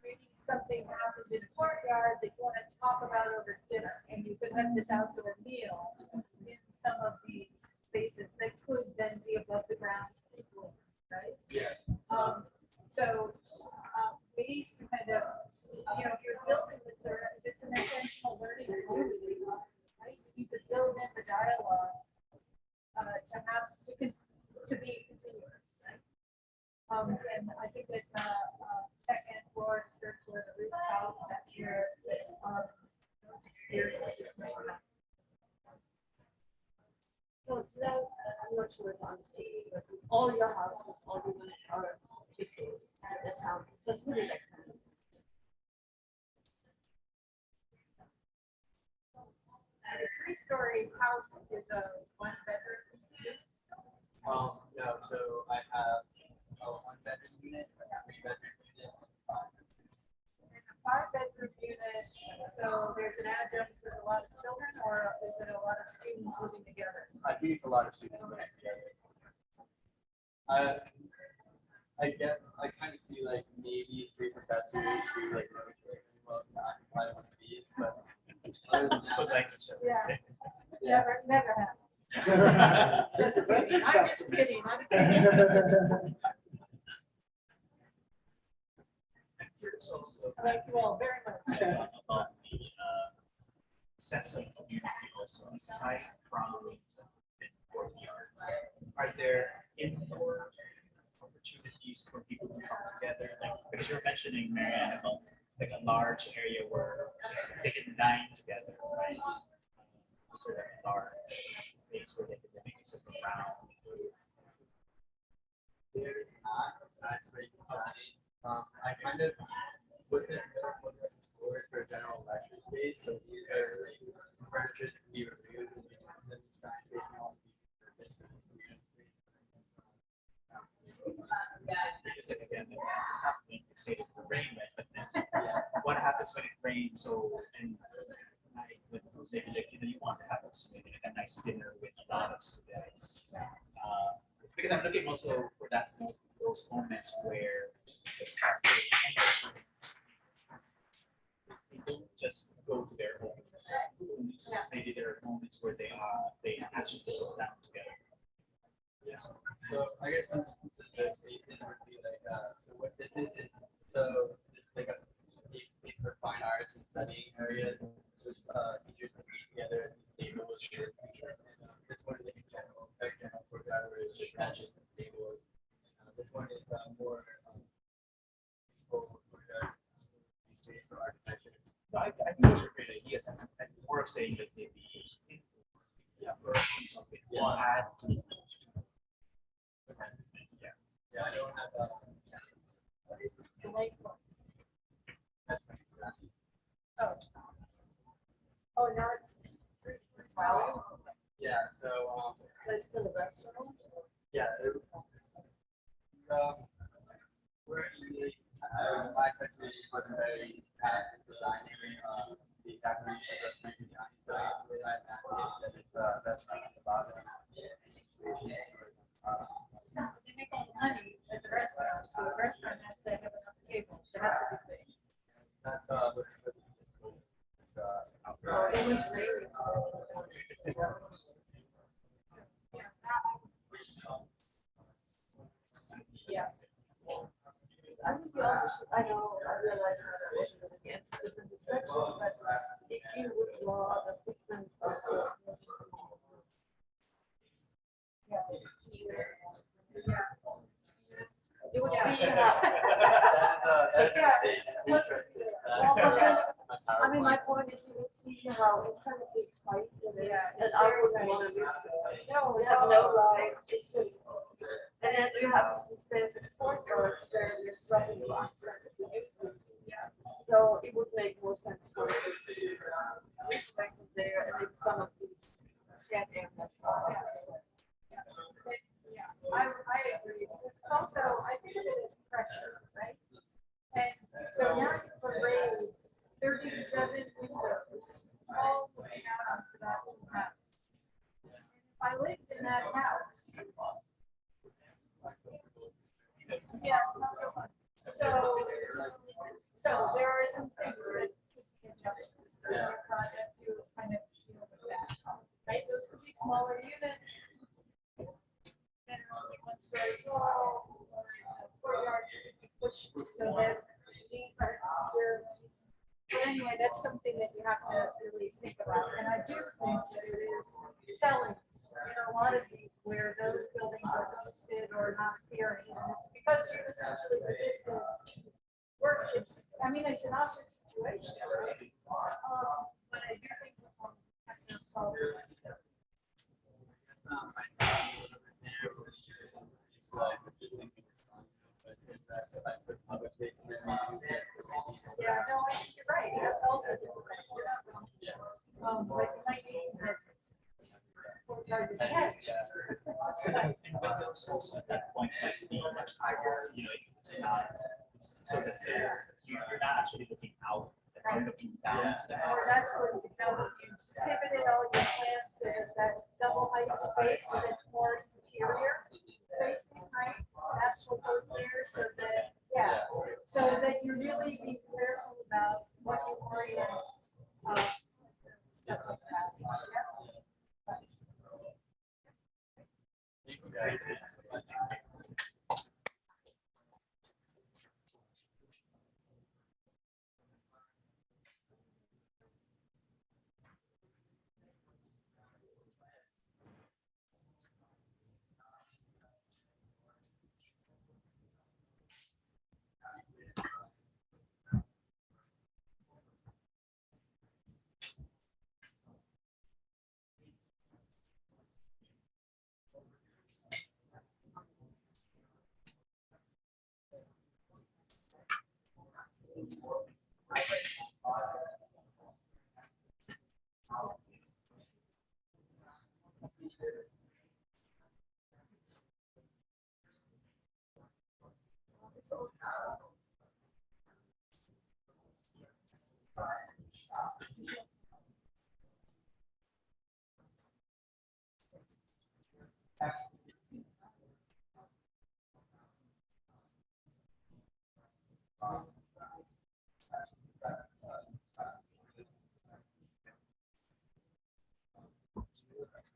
maybe something happened in a courtyard that you wanna talk about over dinner, and you could have this outdoor meal in some of these spaces that could then be above the ground, right? Yeah. So ways to kind of, if you're building this, or if it's an intentional learning community, right? You could build in the dialogue to be continuous, right? And I think there's a second floor, third floor, the rooftop, that's your those experiences. So today, I'm not sure if I'm saying, but all your houses, all the units are 2 stories at the town. So it's really like kind of. And a 3-story house is a 1-bedroom. No, so I have a 1-bedroom unit, a 3-bedroom unit, And a 5-bedroom unit, so there's an adjunct with a lot of children, or is it a lot of students living together? I think it's a lot of students living together. I kind of see like maybe 3 professors who like know each other really well and occupy one of these, but other than that, But like you said, Yeah. Never happened. Just kidding. I'm just kidding. there's also Thank you all very much. about the sense of community also aside from the courtyards. Are there indoor opportunities for people to come together? Like, because you're mentioning, Marianne, about like a large area where they can dine together, right? Sort of a large place where they can maybe sit around. There's not besides breaking Johnny. I kind of put this forward for a general lecture space. So these are like furniture that can be removed and used in the track space and all for this for this community. Because like, again, not being fixated for rain, right? But then what happens when it rains? So and night when maybe like you want to have also maybe like a nice dinner with a lot of students. Because I'm looking also for that those moments where the class people just go to their home. Maybe there are moments where they actually sit down together. Yes. So I guess some instances of spaces would be like, so what this is so this is like a space for fine arts and studying areas. There's teachers that meet together at these tables. And this one is like a general courtyard where it's just mentioned table. This one is more useful courtyard space for architecture. No, I think those are great ideas. I'm more of saying that maybe versions of it will add to the Yeah, I don't have What is this? The lake one? that's my Oh. Oh, now it's 3:12. yeah, so That's for the restaurant. yeah, we're usually my expectations wasn't very fast in designing the calculation of the design stuff with that that it's that's not at the bottom. They make all the money at the restaurant, so the restaurant has to have enough tables, so that's a good thing. That's it's Oh, it was very. Yeah. I think you also should, I know, I realize that I wasn't going to get emphasis in this section, but if you would draw the footprint of the. Yeah. You would see how. I mean, my point is, you would see how incredibly tight it is, and I wouldn't want to. No, we have no line, it's just, and then you have these expensive courtyards where there's running blocks that we use. So it would make more sense for it to respect there, and if some of these shared areas are. Yeah, I agree, because also, I think of it as pressure, right? And so now you can raise 37 windows all the way out onto that little house. If I lived in that house. Yeah, so there are some things that you can adjust in your project to kind of deal with that, right? Those could be smaller units. Generally one story tall, or courtyards could be pushed so that these are here. But anyway, that's something that you have to really think about. And I do think that it is telling in a lot of these where those buildings are listed or not appearing. And it's because you've essentially resisted work. It's, I mean, it's an awkward situation, right? But I do think we can solve it. That's not my problem over there. Well, just thinking it's fun, but if I put public safety in there, Yeah, no, I think you're right. That's also different. But you might need some measures. And windows also at that point might be much higher, it's not, it's so that you're not actually looking out, you're looking down to the Or house. that's where you know, you pivoted all your plans so that double height space that's more interior facing, right? That's what goes there so that, yeah, so that you really be careful about what you orient, stuff like that.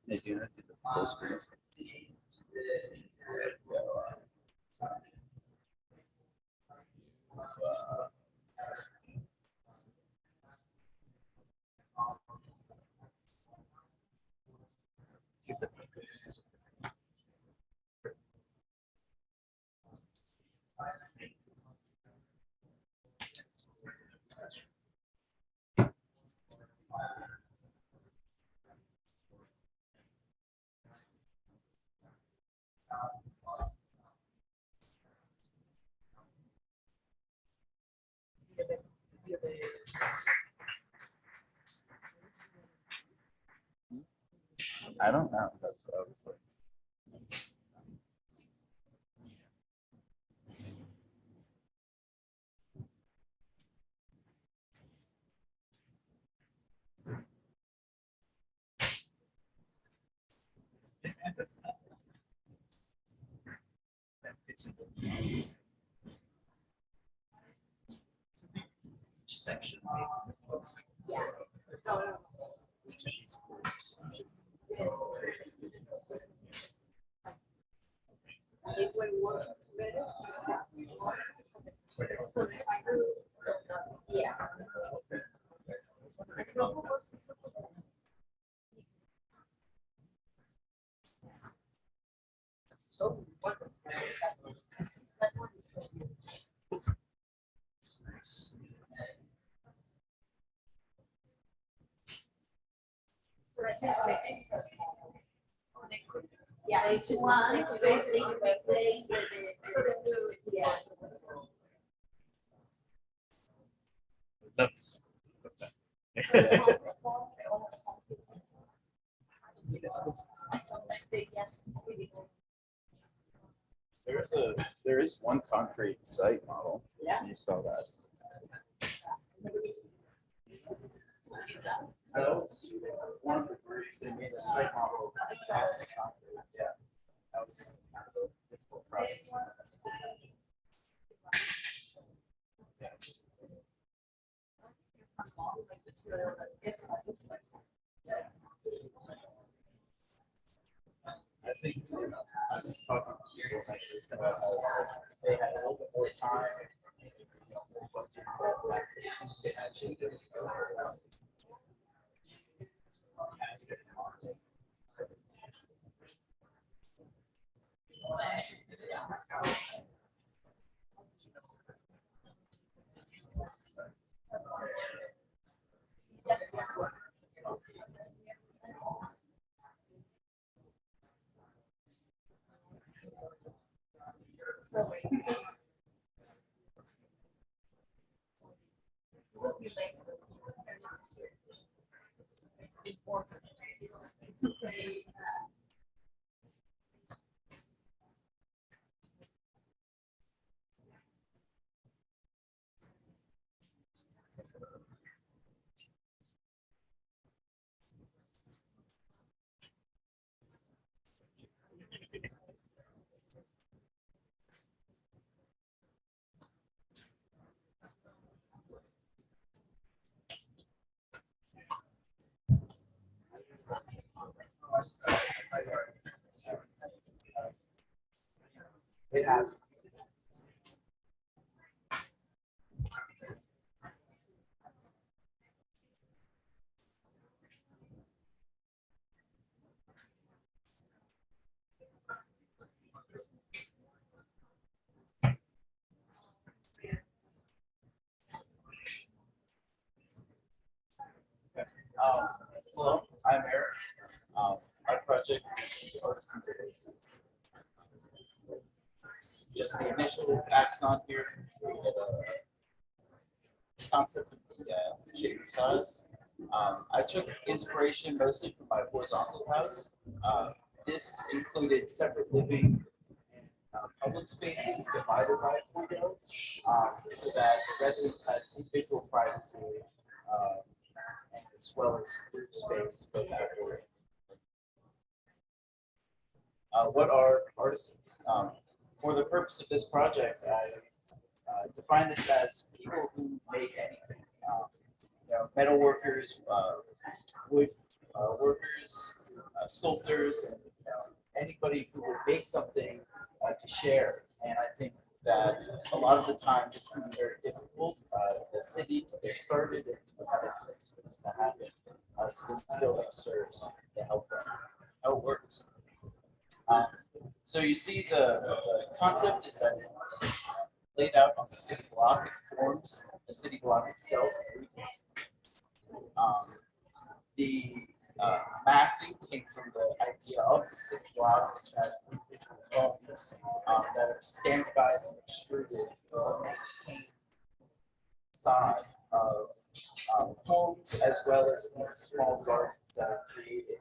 They do not do the full screen. I don't know. That's what I was like. That fits in the section. Yeah. Yeah. So wonderful. Yeah, it's one, basically replace the, yeah. Love this. Love that. There is one concrete site model. Yeah. You saw that. That was one of the groups they made a site model. Yeah. That was kind of a difficult process. I think I was talking to you about how they had a little bit more time. They actually did it. It happens. Hello, I'm Eric. Our project is artists interfaces. Just the initial axon here. We had concept of the shape size. I took inspiration mostly from my horizontal house. This included separate living and public spaces divided by a corridor, so that the residents had individual privacy, and as well as group space both outdoor and what are artisans? For the purpose of this project, I define this as people who make anything. Metal workers, wood workers, sculptors, and anybody who would make something to share. And I think that a lot of the time this can be very difficult. The city to get started and to have a place for this to happen. So this building serves to help them. How it works. So you see the concept is that it is laid out on the city block. It forms the city block itself. The massing came from the idea of the city block, which has individual homes that are standardized and extruded or maintained side of homes, as well as the small gardens that are created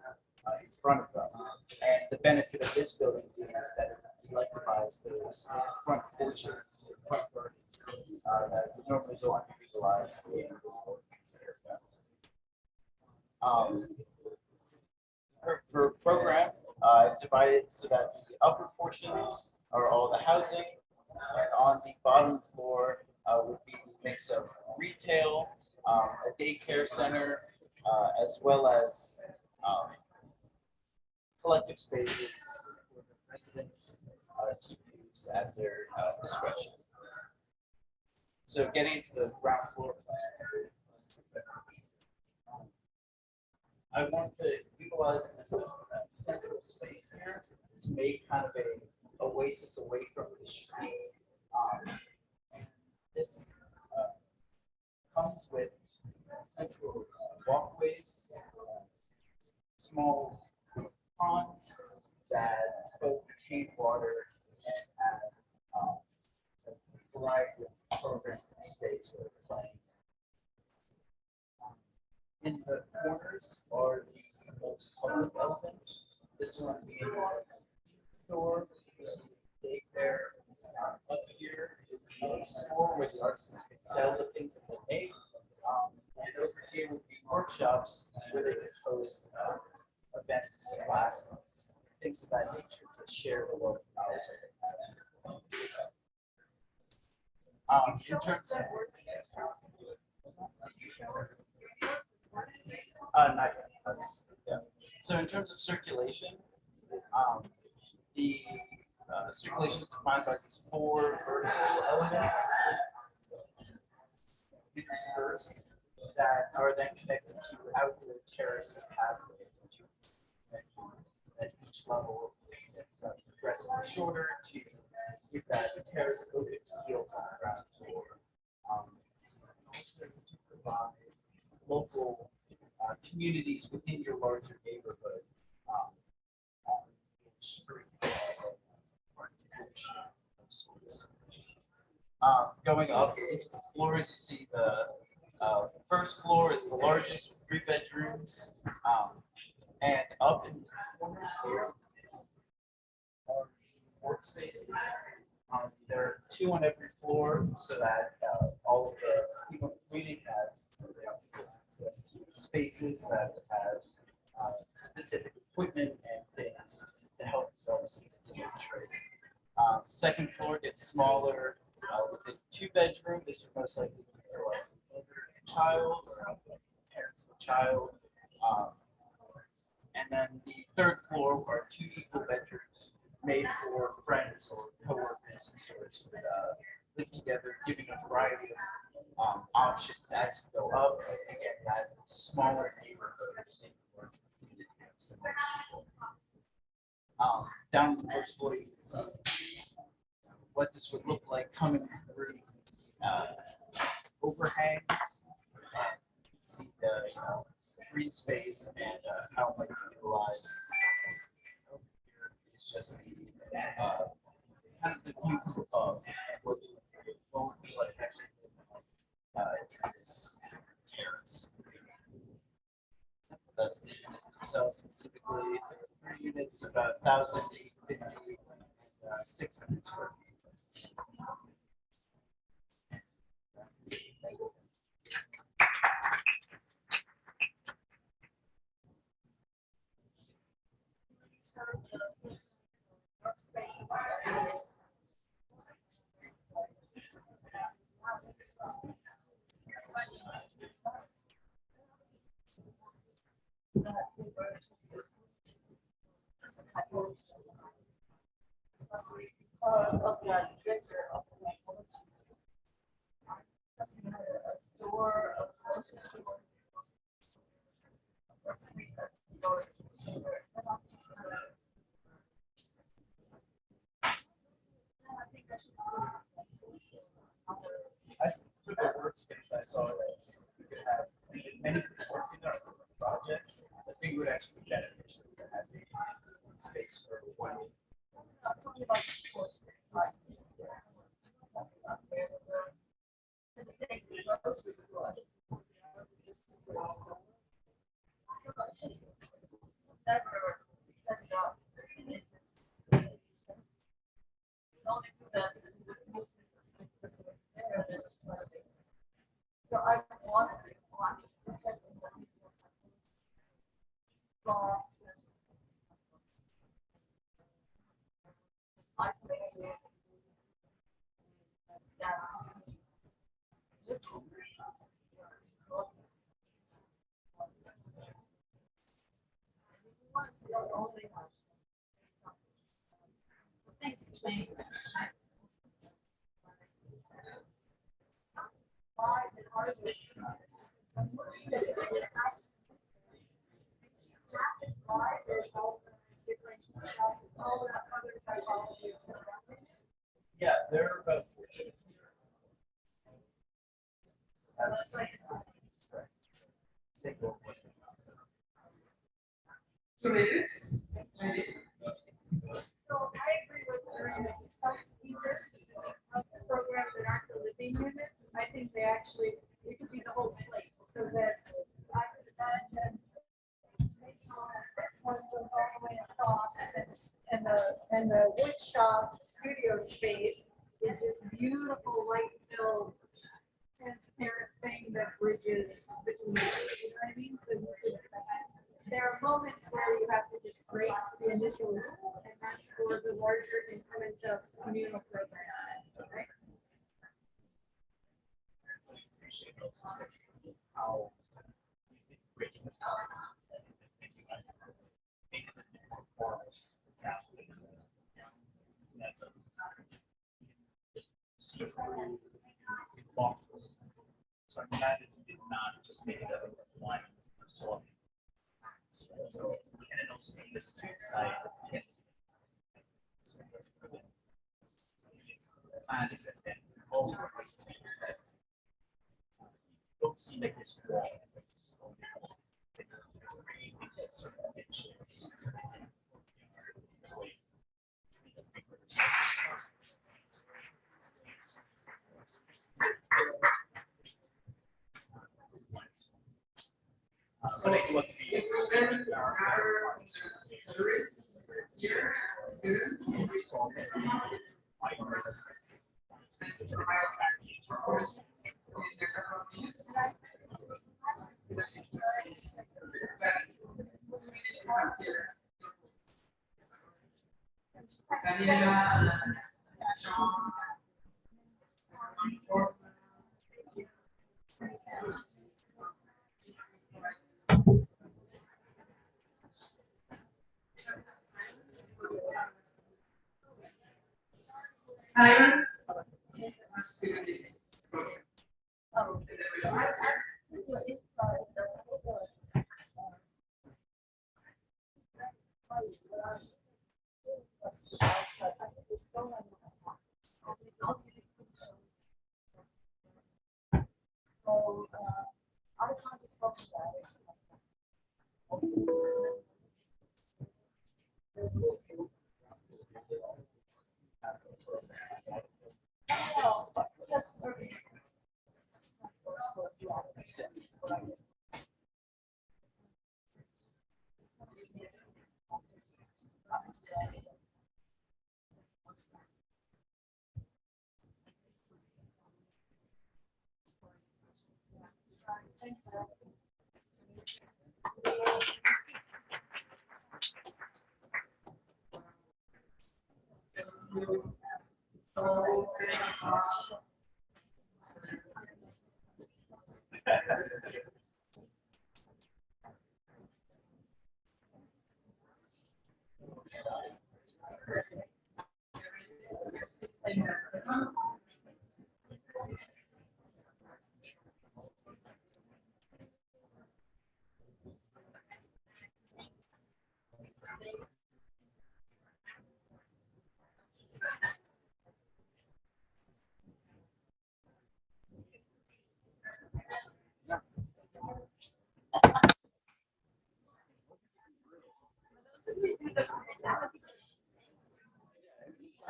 in front of them. And the benefit of this building being that it electrifies those front porches, front gardens that would normally go underutilized in this area. For program, divided so that the upper portions are all the housing, and on the bottom floor would be a mix of retail, a daycare center, as well as collective spaces for the residents to use at their discretion. So getting into the ground floor plan, I want to utilize this central space here to make kind of a oasis away from the street. And this comes with central walkways, small ponds that both retain water and have a variety of programming space for playing. In the corners are the most public elements. This one being the store, this one being daycare. Up here is the store where the artisans can sell the things that they make. And over here would be workshops where they could host events, classes, things of that nature to share the local knowledge that they have. In terms of not yet. Yeah. So in terms of circulation, the circulation is defined by these four vertical elements first that are then connected to outdoor terrace and pathways. At each level, it's progressively shorter to give that terrace open field on the ground floor. Also to provide local communities within your larger neighborhood on each street. Going up into the floors, you see the first floor is the largest with 3 bedrooms, and up in the corners here are workspaces. There are 2 on every floor, so that all of the people in the community have access to spaces that have specific equipment and things to help themselves demonstrate. Second floor gets smaller with a 2-bedroom. This would most likely be for like a mother and a child, or parents of a child. And then the third floor are 2 equal bedrooms made for friends or coworkers and sorts who would live together, giving a variety of options as you go up. Again, that smaller neighborhood in your community of similar people. Down on the first floor, you can see what this would look like coming through these overhangs, and you can see the green space and how it might be utilized. Over here is just the kind of the view from above, what would be like actually in this That's the units themselves specifically. There are 3 units, about 1,850 and 600 square feet. I think for the workspace, I saw that you could have many people working on projects. I think it would actually be beneficial to have a space for one. So I wanted to suggest Thanks, Shane. Yeah, they're about. So minutes. So I agree with Karina. Some pieces of the program that aren't the living units, I think they actually, it could be the whole plate, so that I could imagine this one goes all the way across, and the wood shop studio space is this beautiful light-filled transparent thing that bridges between, you know what I mean? So you could, there are moments where you have to just break the initial rule, and that's for the larger increments of communal programming, right? How so I'm glad that you did not just make it a one solid. So, and it also made the street side. And is that then also don't see like this wall. But it would be Silence. Thank you.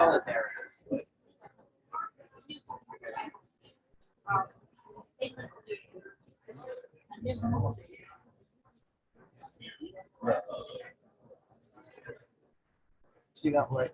Oh, there it is. See that way?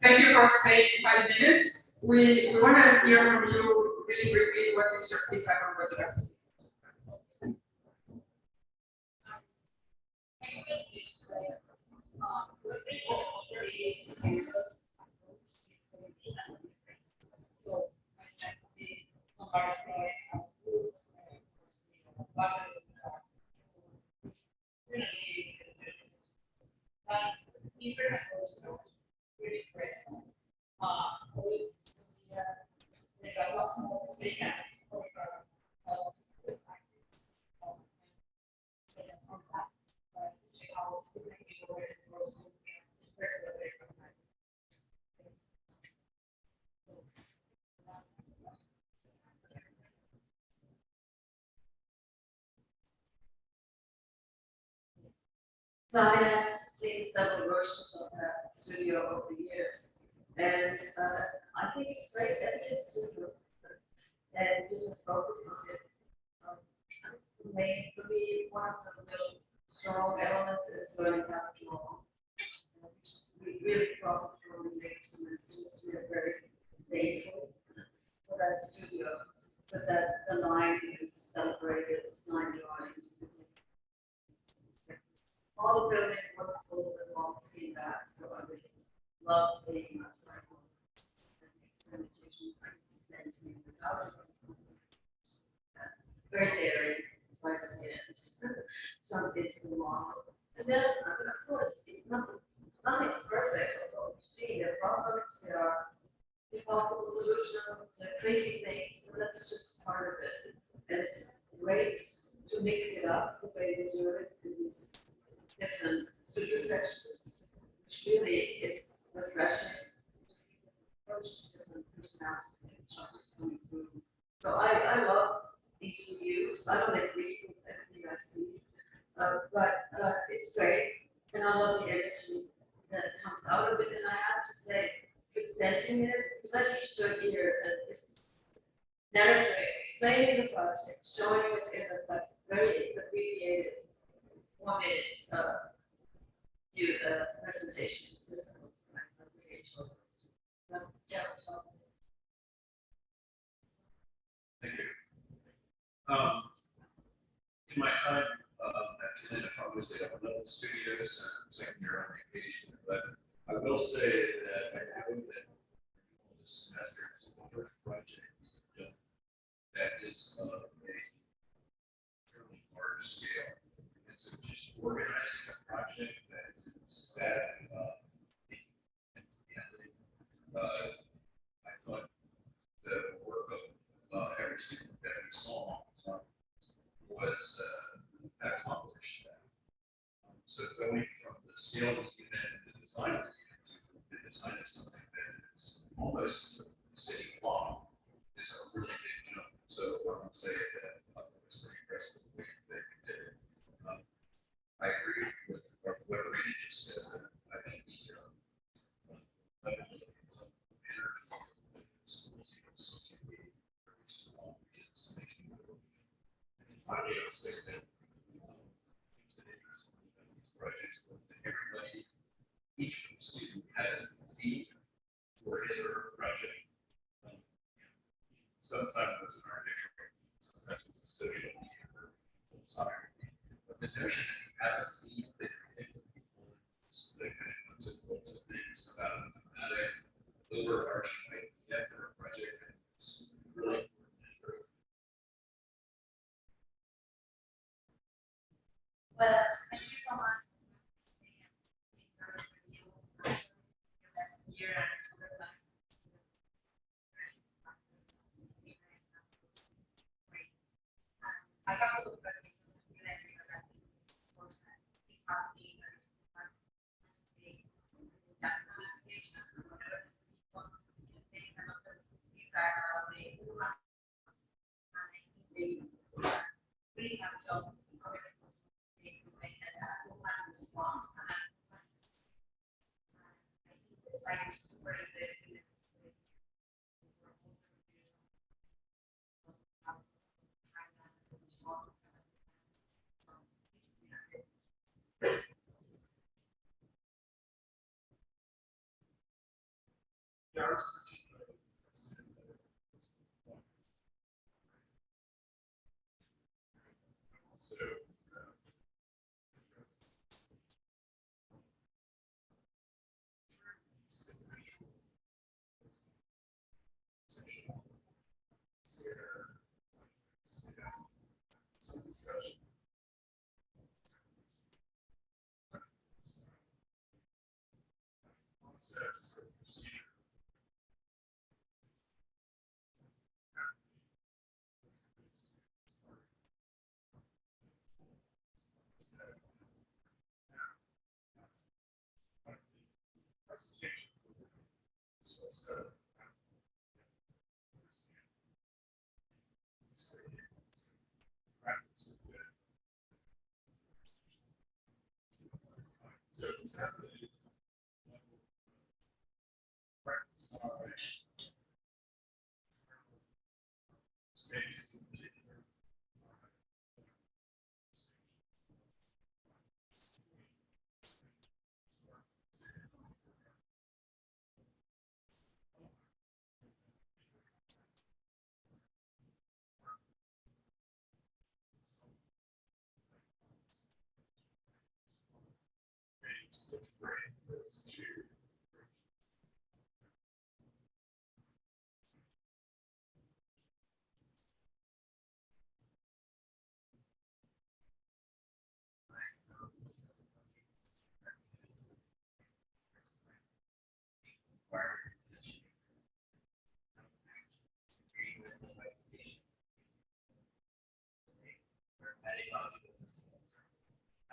Thank you for staying 5 minutes. We want to hear from you really briefly. What is your feedback on what you have seen? So I mean, I've seen several versions of that studio over the years, and I think it's great that it's studio and different focus on it. For me, one of the real strong elements is learning how to draw. Which is really profit from the makers and the students. We are very thankful for that studio, so that the line is celebrated, it's 9 lines. All the building wonderful with all the skin back, so I would love seeing that cycle. Very daring, right at the end. Some things go wrong. And then, of course, nothing's perfect, although you see there are problems, there are impossible solutions, there are crazy things, and that's just part of it. And it's great to mix it up the way we do it in these different studio sections, which really is refreshing. Just approaches different personalities and structures coming through. So I love these reviews. I don't agree with everything I see, but it's great, and I love the energy that comes out of it. And I have to say, presenting it, because I teach third year, and it's narrative, explaining the project, showing it in a that's very abbreviated 1 minute presentations. Thank you. In my time, at Atlanta, I probably stayed up at level studios and second year on vacation, but I will say that I know that this semester is the first project that is of a fairly large scale. And so just organizing a project that is that, I thought the work of every student that we saw was accomplished. So going from the scale of the unit and the design of the unit to the design of something that is almost city block is a really big jump. So I would say that it's pretty impressive the way that they did it. I agree with what Randy just said. That I think the level of energy schools seems to be very small. It's making and finally, I would say that it's an interest in these projects that everybody, each student has a theme for his or her project. Sometimes it's an architectural, sometimes it's a social media or philosophical. But the notion that you have a theme that you think of people, that kind of puts in lots of things about a thematic, overarching idea for a project, and it's really important. Well, thank you so much. I have a little bit of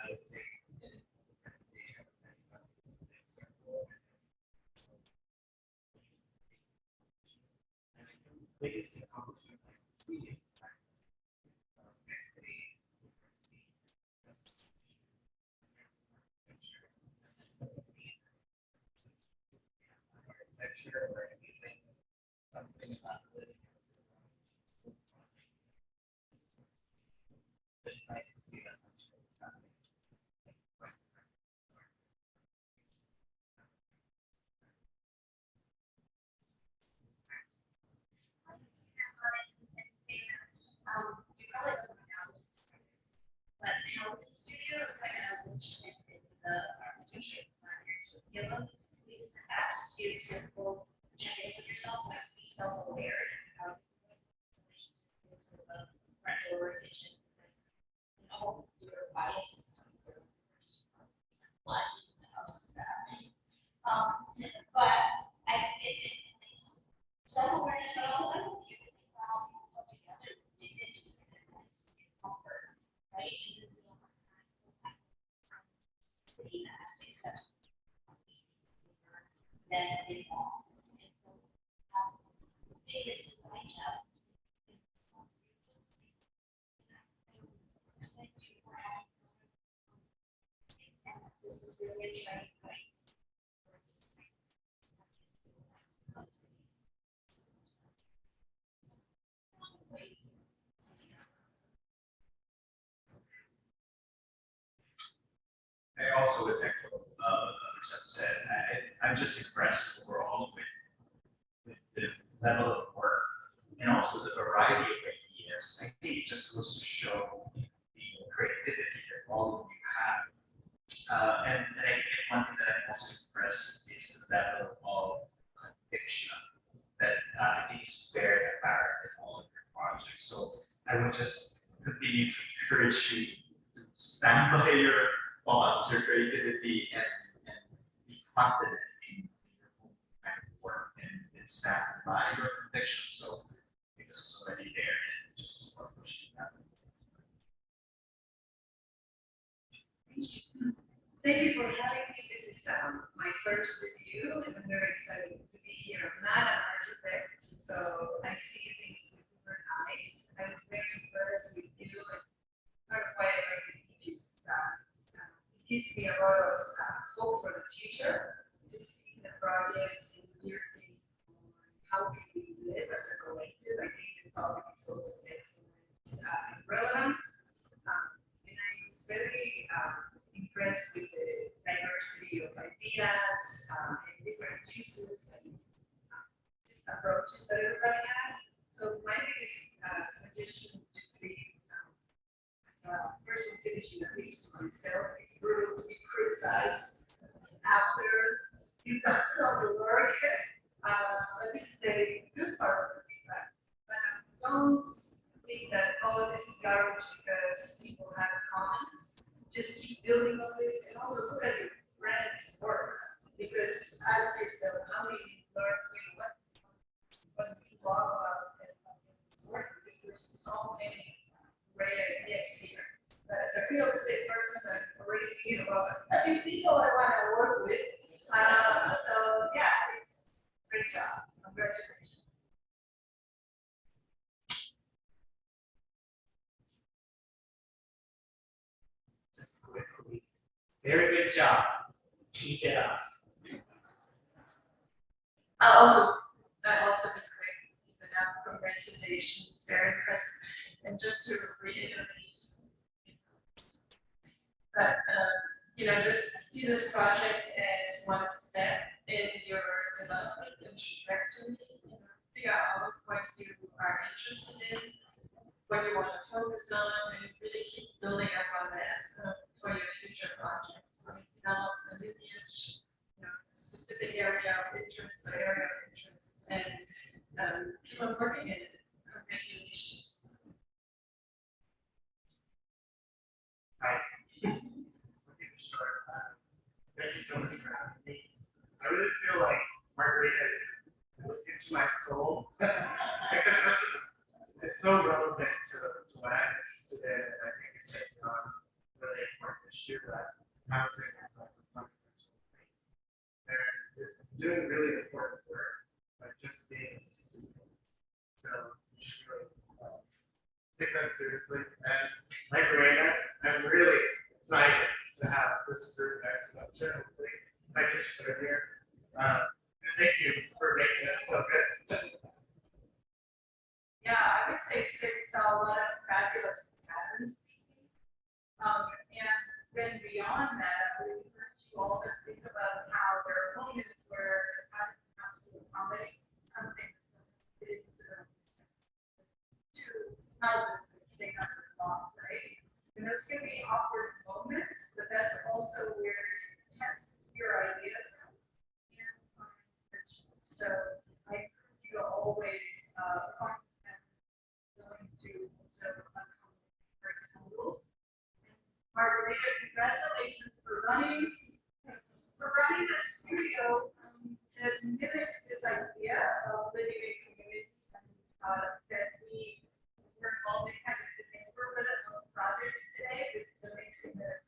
I would say biggest accomplishment I can see is architecture or anything, something about living in this it's nice to see that much of it's happening. But housing studios, like which is the architecture given, is asked you to both check in with yourself, like be self-aware of rental or kitchen. All your biases. What the house is happening. But it's self-awareness, but also I don't think together it's comfort, right? city that has to accept these that involves. And so, biggest side job. Thank you for having me. This is really a training point. I also would echo others have said. I'm just impressed overall with the level of work and also the variety of ideas. I think it just goes to show the creativity that all of you have. And I think one thing that I'm also impressed is the level of conviction that I think is very apparent in all of your projects. So I would just continue to encourage you to stand by your thoughts, your creativity, and be confident in your own kind of work and stand by your conviction. So because it's already there and just start pushing that. Thank you for having me. This is my first review, and I'm very excited to be here. I'm not an architect, so I see things with different eyes. I was very impressed with you, and part of why I like to teach is it gives me a lot of hope for the future to see the projects and hearing how can we live as a collective. I think the topic is also excellent and relevant. And I was very impressed with the diversity of ideas and different uses and just approaches that everybody had. So my biggest suggestion would just be as a person finishing a piece for myself, it's brutal to be criticized after you've done all the work. But this is a good part of the feedback. But don't think that, oh, this is garbage because people have comments. Just keep building on this and also look at your friends' work, because ask yourself how many you learn, what you talk about this work, because there's so many great ideas here. But as a real estate person, I'm already thinking about a few people I want to work with. So yeah, it's a great job. Congratulations. Just quickly. Very good job. Keep it up. I also been great. Keep it up. Congratulations. Very impressive. And just to reiterate, but see this project as one step in your development and trajectory. Figure out what you are interested in, what you want to focus on, and really keep building up on that for your future projects. So develop a lineage, specific area of interest or area of interest, and keep on working in it. Congratulations. Hi. Sure. Thank you so much for having me. I really feel like Margarita looked into my soul because it's so relevant to what I'm interested in, and I think it's taking on a really important issue that housing is like a fundamental thing. They're doing really important work, but just being a student. So you should really take that seriously. And like Margarita, I'm really excited to have this group next semester. Hopefully, I can share here. And thank you for making it so good. Yeah, I would say today we saw a lot of fabulous patterns. And then beyond that, we encourage you all to think about how there are moments where the pattern has to accommodate something that's fitted to two houses that stay under the law, right? And there's going to be awkward moments, but that's also where you test your ideas out and find friendships. So I encourage you to always find willing to also break some rules. Margarita, congratulations for running a studio that mimics this idea of living in community that we're involved in kind of the neighborhood of projects today with the mixing that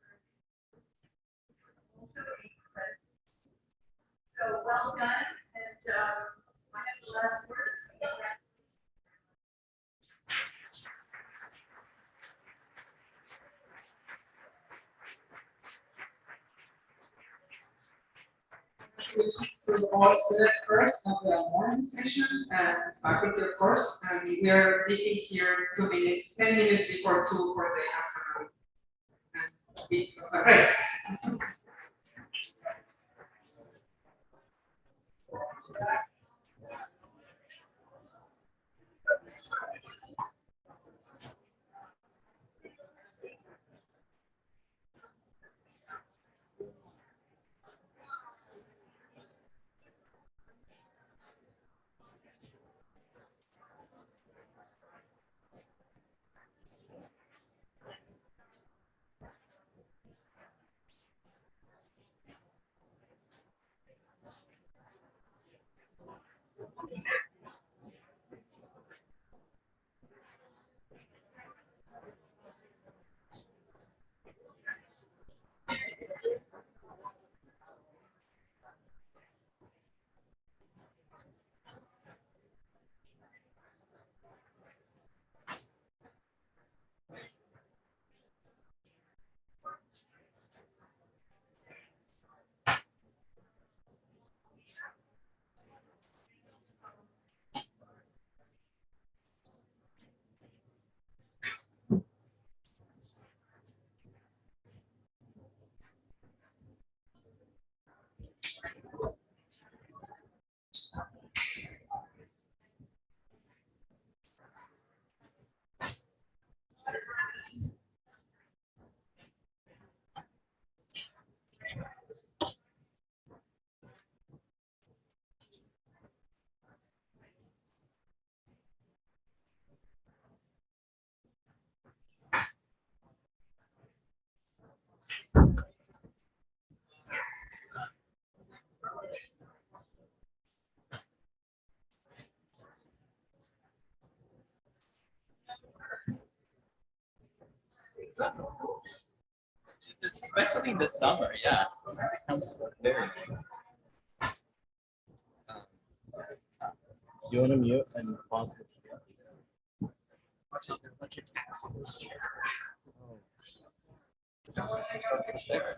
last words. So all set first of the morning session and faculty of course, and we are meeting here 10 minutes before 2 for the afternoon. And we rest. Especially in the summer, yeah. It becomes very. You want to mute and pause the Watch out, there's a bunch of tacks on this chair. Don't sit there.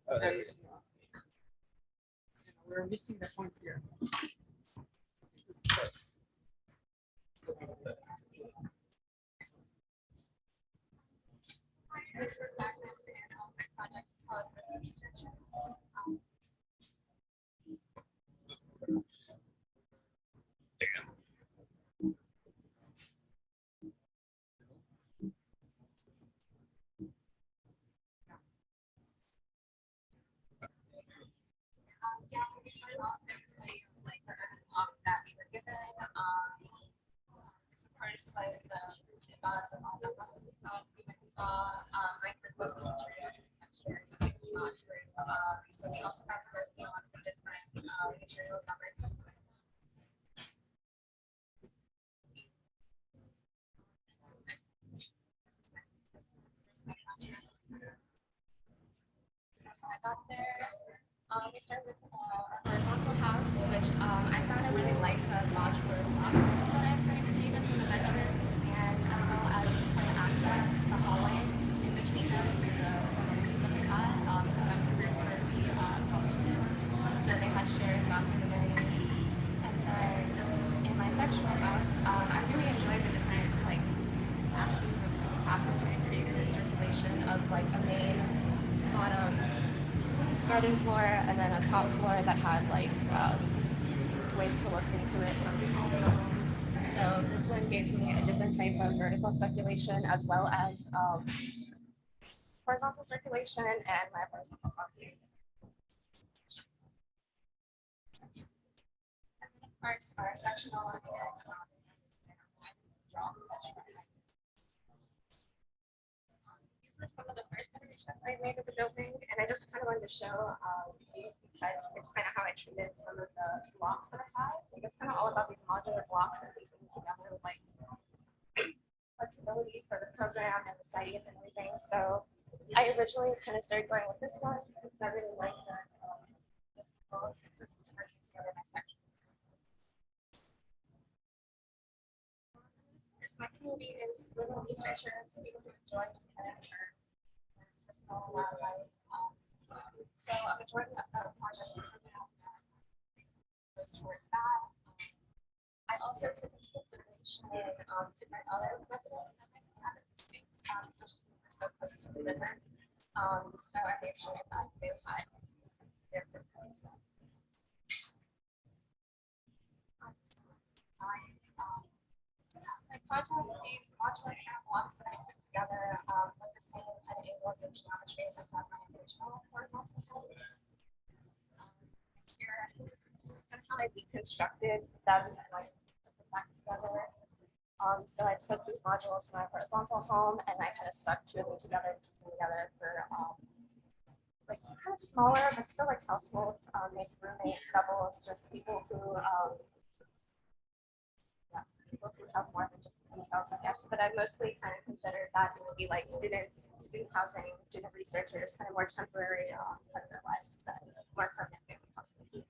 Oh, there And, we we're missing the point here. Which for practice and my project is called Researchers. Yeah, we started off there was like that we were given. This first was the facades of all the buses that we went and saw. My group was the materials and textures and facades were. So we also got to go see a lot of the different materials that were existing. So I got there. We started with a horizontal house, which I found I really like the modular blocks that I've kind of created for the bedrooms, and as well as this kind of access, the hallway in between those for the amenities that they had, because I was the group where we college students, so they had shared bathroom amenities. And then in my sectional house, I really enjoyed the different like axes of capacity I created in circulation of like a main bottom garden floor and then a top floor that had like ways to look into it from the top. So this one gave me a different type of vertical circulation as well as horizontal circulation and my horizontal crossing. And then of course our sectional and these were some of the first iterations I made of the building, and I just kind of wanted to show these because it's kind of how I treated some of the blocks that I had. Like it's kind of all about these modular blocks and piecing them together with like flexibility for the program and the site and everything. So I originally kind of started going with this one because I really liked that this was working together in my section. My community is rural researchers, people who enjoy just kind of personal wildlife. So a majority of the project goes towards that. I also took into consideration different other residents that might have in the states, especially when we're so close to the river. So I made sure that they had their footprint as well. My project is modular camp blocks that I put together with the same kind of angles and geometry as I had my original horizontal head. Here, that's how I reconstructed them and I put them back together. So I took these modules from my horizontal home and I kind of stuck two of them together for like kind of smaller, but still like households, maybe roommates, doubles, just people who have more than just themselves, I guess, but I mostly kind of considered that it would be like students, student housing, student researchers, kind of more temporary part of their lives than more permanent family households.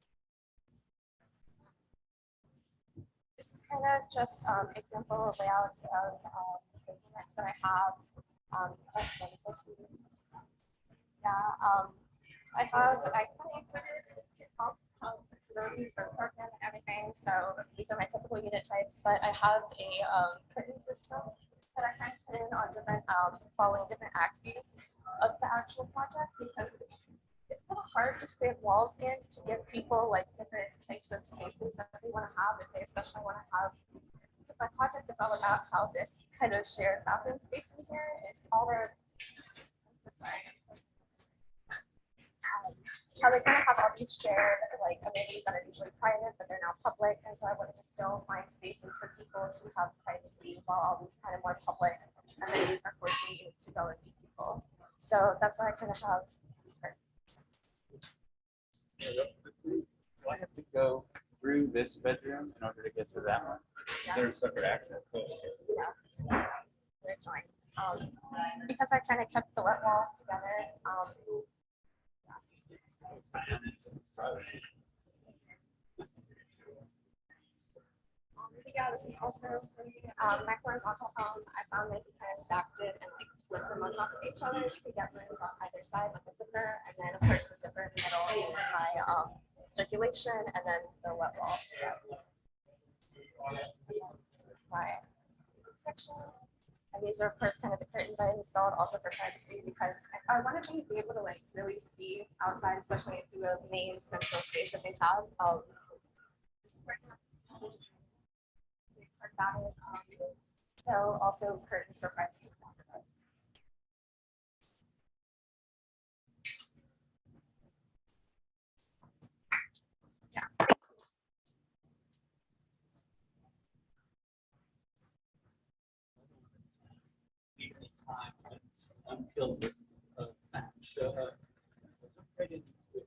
This is kind of just example layouts of the units that I have. I kind of included flexibility for program and everything. So these are my typical unit types, but I have a curtain system that I kind of put in on different, following different axes of the actual project because it's kind of hard to fit walls in to give people like different types of spaces that they want to have if they especially want to have. Because my project is all about how this kind of shared bathroom space in here is all their. How they kind of have all these shared like amenities that are usually private, but they're now public, and so I wanted to still find spaces for people to have privacy while all these kind of more public amenities are forcing you to go and meet people. So that's why I kind of have these curtains. Do I have to go through this bedroom in order to get to that one? Is there a separate access? Yeah, they're joined. Because I kind of kept the wet wall together. Yeah, this is also for me. My horizontal home. I found that you kind of stacked it and like flip them on top of each other. You could get rooms on either side with the zipper, and then of course the zipper in the middle is my circulation, and then the wet wall. So it's my section. And these are of course kind of the curtains I installed also for privacy, because I wanted to be able to like really see outside, especially through the main central space that they have. So also curtains for privacy. Time unfilled with sound. So jump right into it. It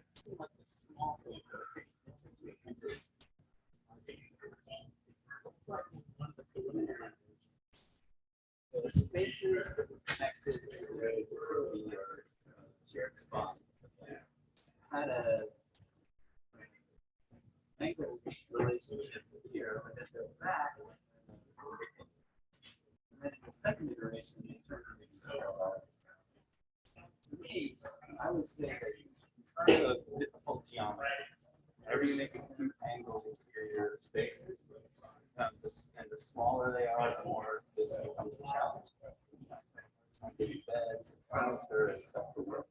seemed like a small thing, but it's into a hundred. Like one of the preliminary the spaces that were connected to the utility or shared spots had a angled relationship here, but at the back. And then the second iteration, they turned it so to me, I would say that in terms of difficult geometry, whenever you make acute angled interior spaces, and the smaller they are, the more this becomes a challenge. Big beds, furniture, and stuff to work.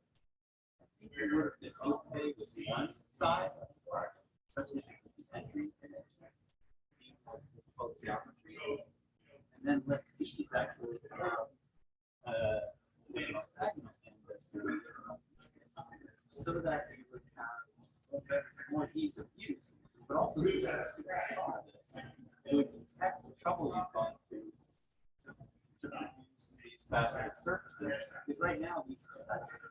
If you're okay with one side, especially because the entry finish, difficult geometry. And then let these actually have diagonal canvas so that you would have more ease of use, but also so that as you saw this, it would detect the trouble you've gone through to produce these faceted surfaces. Because right now, these cuts,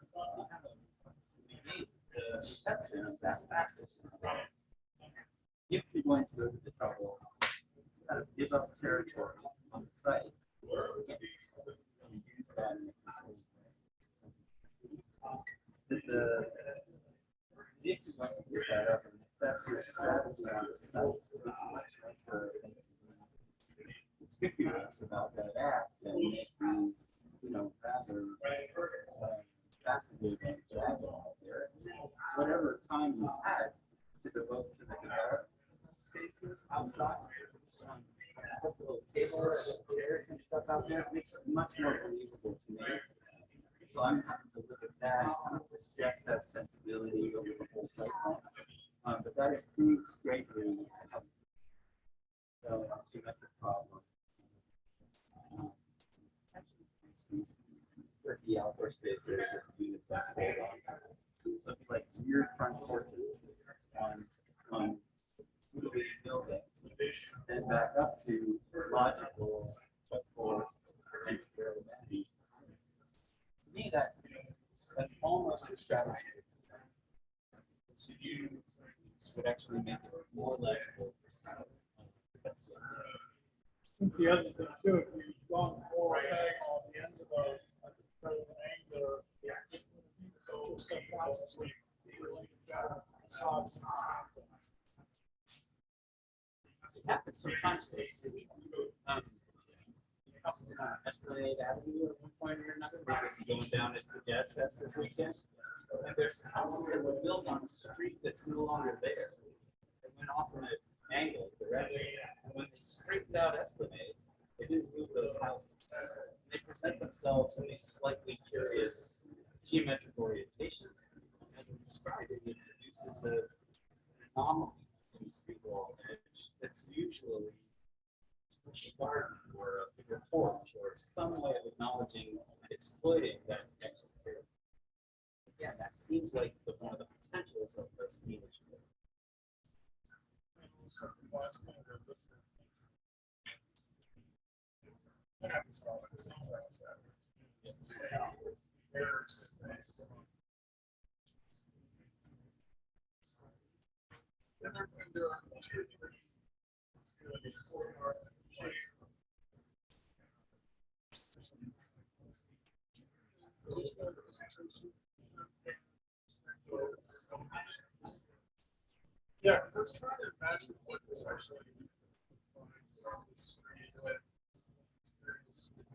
we made the perception of that facet. If you're going to go to the trouble, kind of give up territory on the site, you use that in the control. If you want to get that up, and if that's your strategy on the site, it's much nicer than conspicuous about that act than make these, rather faceted and diagonal there. Whatever time you had to devote to the development spaces outside, put a little table and chairs and stuff out there, it makes it much more believable to me. So I'm having to look at that, kind of project that sensibility over the whole site. But that improves greatly the geometric problem. These tricky outdoor spaces with units that fold on. Something like weird front porches on buildings, then back up to logical floors and amenities. To me, that's almost a strategy. So this would actually make it more legible. The other thing too, if you want more on the ends of those, like the angular, so subconsciously, it happens sometimes. Esplanade Avenue at one point or another, because going down at the Jazz Fest this weekend, and there's houses that were built on a street that's no longer there. They went off in an angle direction, and when they straightened out Esplanade, they didn't move those houses. They present themselves in these slightly curious geometric orientations. As I described, it introduces an anomaly to the street wall edge that's usually a garden or a bigger porch or some way of acknowledging and exploiting that extra material. Again, that seems like one of the potentials of this image. Yeah, because I was trying to imagine what this actually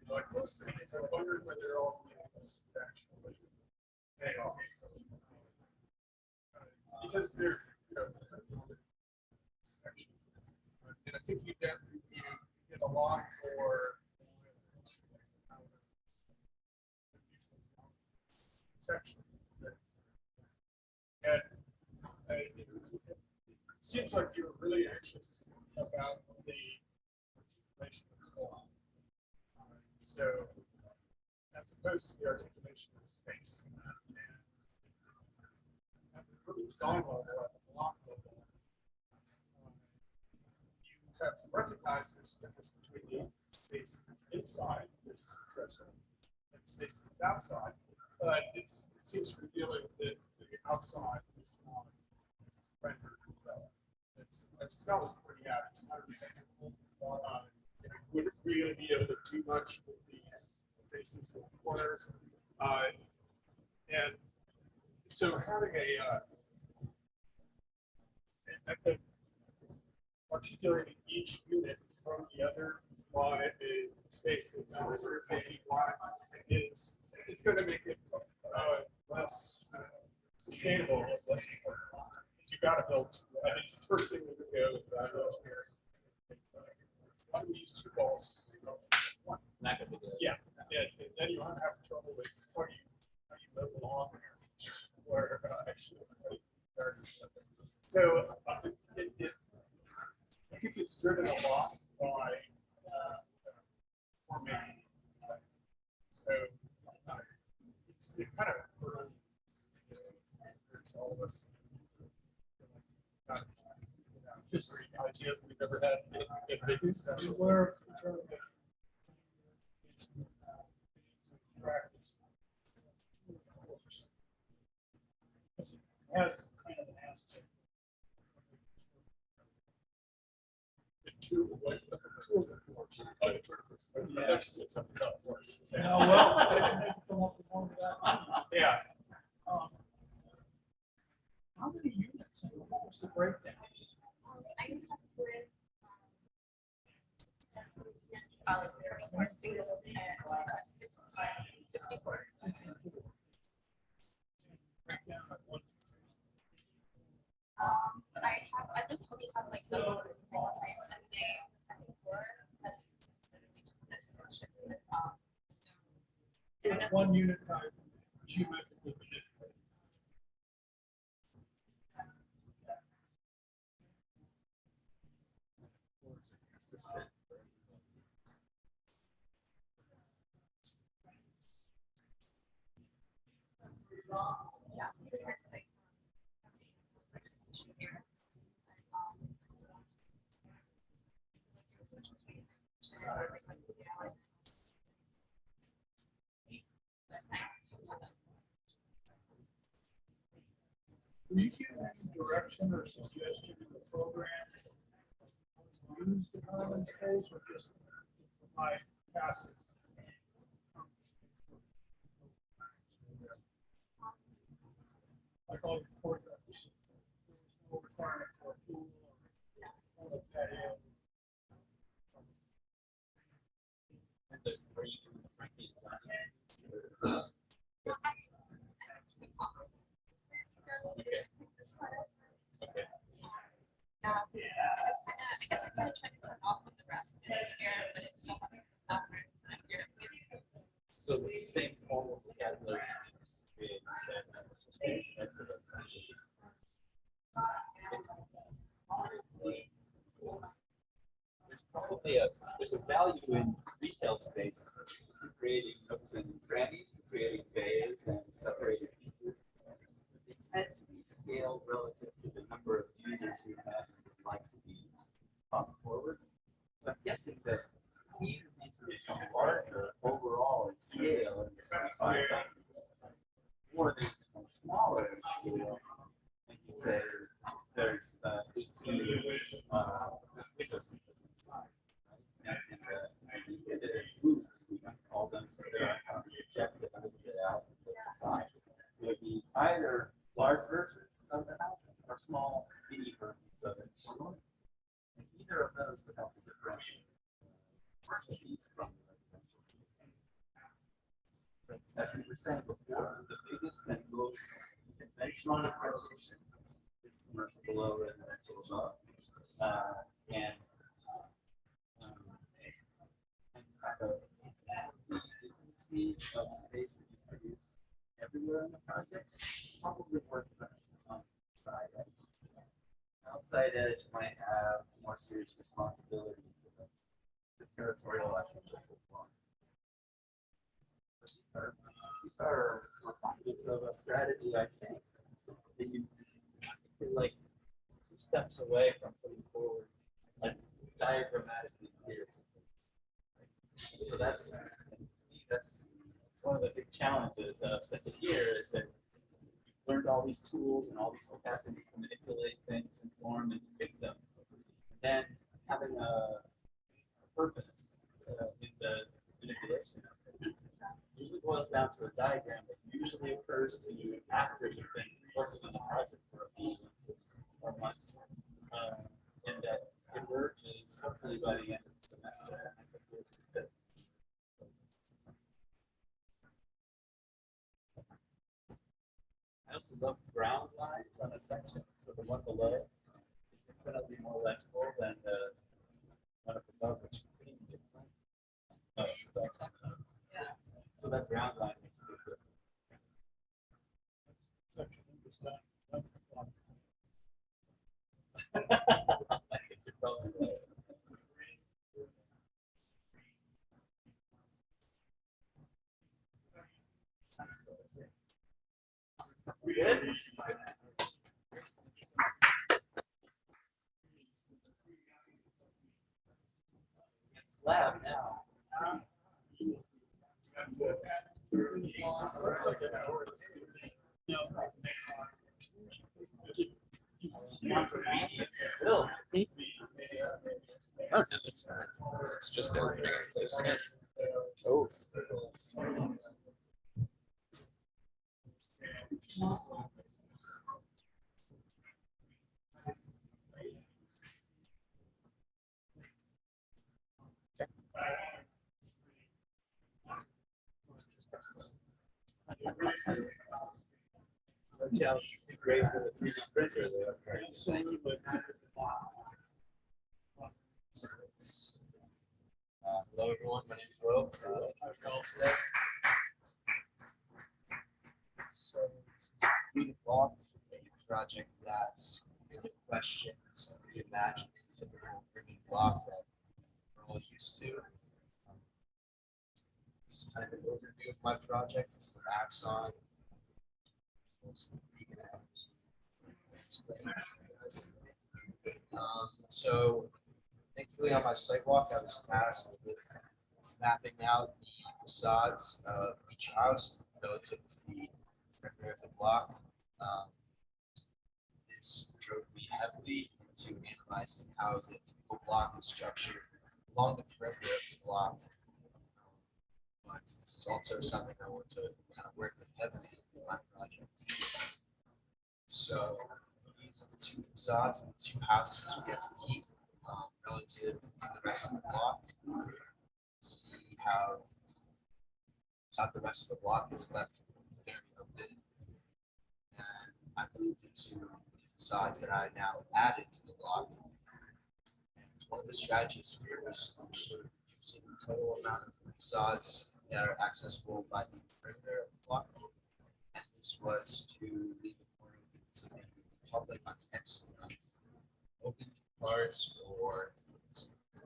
Like most cities, I wonder whether all of these actually pay off. Because they're, section. And I think you get a lot for section. And it seems like you're really anxious about the articulation of the form. So, as opposed to the articulation of the space. And at the early design level, at the block level, you have recognized there's a difference between the space that's inside this threshold and the space that's outside. But it seems revealing that the outside is not rendered well. The smell is pretty out. It's 100%. Wouldn't really be able to do much with these spaces and corners. And so having articulating each unit from the other by a space that's over 50 wide is it's going to make it less sustainable and less important. So you got to build. I mean, it's the first thing we would go with engineers. Why do we use two balls? It's not going to be good. Yeah, and then you won't have trouble with how you move along or so I think it's driven a lot by formatting. So it's kind of early. There's all of us. Just ideas we've never had in big special. Where practice has kind of an aspect. The two of the force. Yeah, just said something about force. No, well, I didn't make it come up with one of that. Yeah. How many units and what was the breakdown? I ended up with 24 singles and 64. I really only have like the single types and the second floor, but we just missed the ship. It's one unit type, geometrically manipulated. Consistent. Yeah, there's like Do you give any direction or suggestion in the program? Use the common space or just provide passive? Like all the courtyards. There's no requirement for a pool or a patio. And are you doing the Frankie design? Okay. Okay. I guess I kind of tried to turn off with the rest of the air, but it still has that here. So the same form of vocabulary used to create that space next to the there's a value in retail space creating nooks and crannies, creating bays and separated pieces. They tend to be scaled relative to the number of users you have and would like to be forward. So I'm guessing that even these will become larger overall in scale and or they become smaller in scale. And you say there's 18 window seats. And it moves, we can call them for their objective and get out and decide. So it'd be either large versions of the house or small mini versions of it. And either of those would help to differentiate these from the residential piece. as we were saying before, the biggest and most conventional differentiation is commercial below, residential above. And kind of the efficiency of space that you produce everywhere in the project probably work best on the side edge. Outside edge might have more serious responsibility to the territorial essence of the law. These are refinements of a strategy, I think, that you're like 2 steps away from putting forward like diagrammatically clear. So that's one of the big challenges of such a year is that you've learned all these tools and all these capacities to manipulate things and form and pick them. And then having a purpose in the manipulation usually boils down to a diagram that usually occurs to you after you've been working on the project for a few months or months, and that emerges hopefully by the end of the semester. I also love ground lines on a section, so the one below is infinitely more legible than the one up above, which is pretty different. So that ground line makes a big difference. I think you're probably right. We good? It's slab now. Oh, no, it's fine. It's just opening and closing it. Oh. Yeah, it's great for the 3D printer there. Hello, everyone. My name is Lo. I'm calling today. So this is the block project that's really questions and reimagines the typical ribbon block that we're all used to. This is kind of an overview of my project. This is the axon. So thankfully on my site walk, I was tasked with mapping out the facades of each house relative to the perimeter of the block. This drove me heavily into analyzing how the typical block is structured along the perimeter of the block. But this is also something I want to kind of work with heavily in my project. So these are the 2 facades of the 2 houses we get to keep relative to the rest of the block. See how the rest of the block is left very open. And I moved into the facades that I now added to the block. And one of the strategies here was sort of using the total amount of facades that are accessible by the perimeter of the block. And this was to leave it more open to the public on the open parts or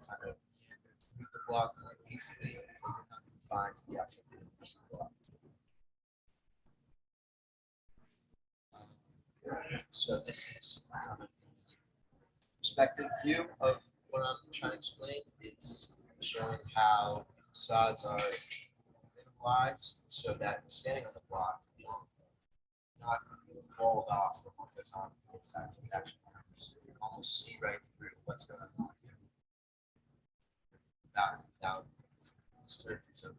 kind of through the block more easily, not confined to the actual block. So this is kind of the perspective view of what I'm trying to explain. It's showing how facades are minimalized so that standing on the block, you know, not walled off from what goes on inside. You can actually almost see right through what's going on without disturbance of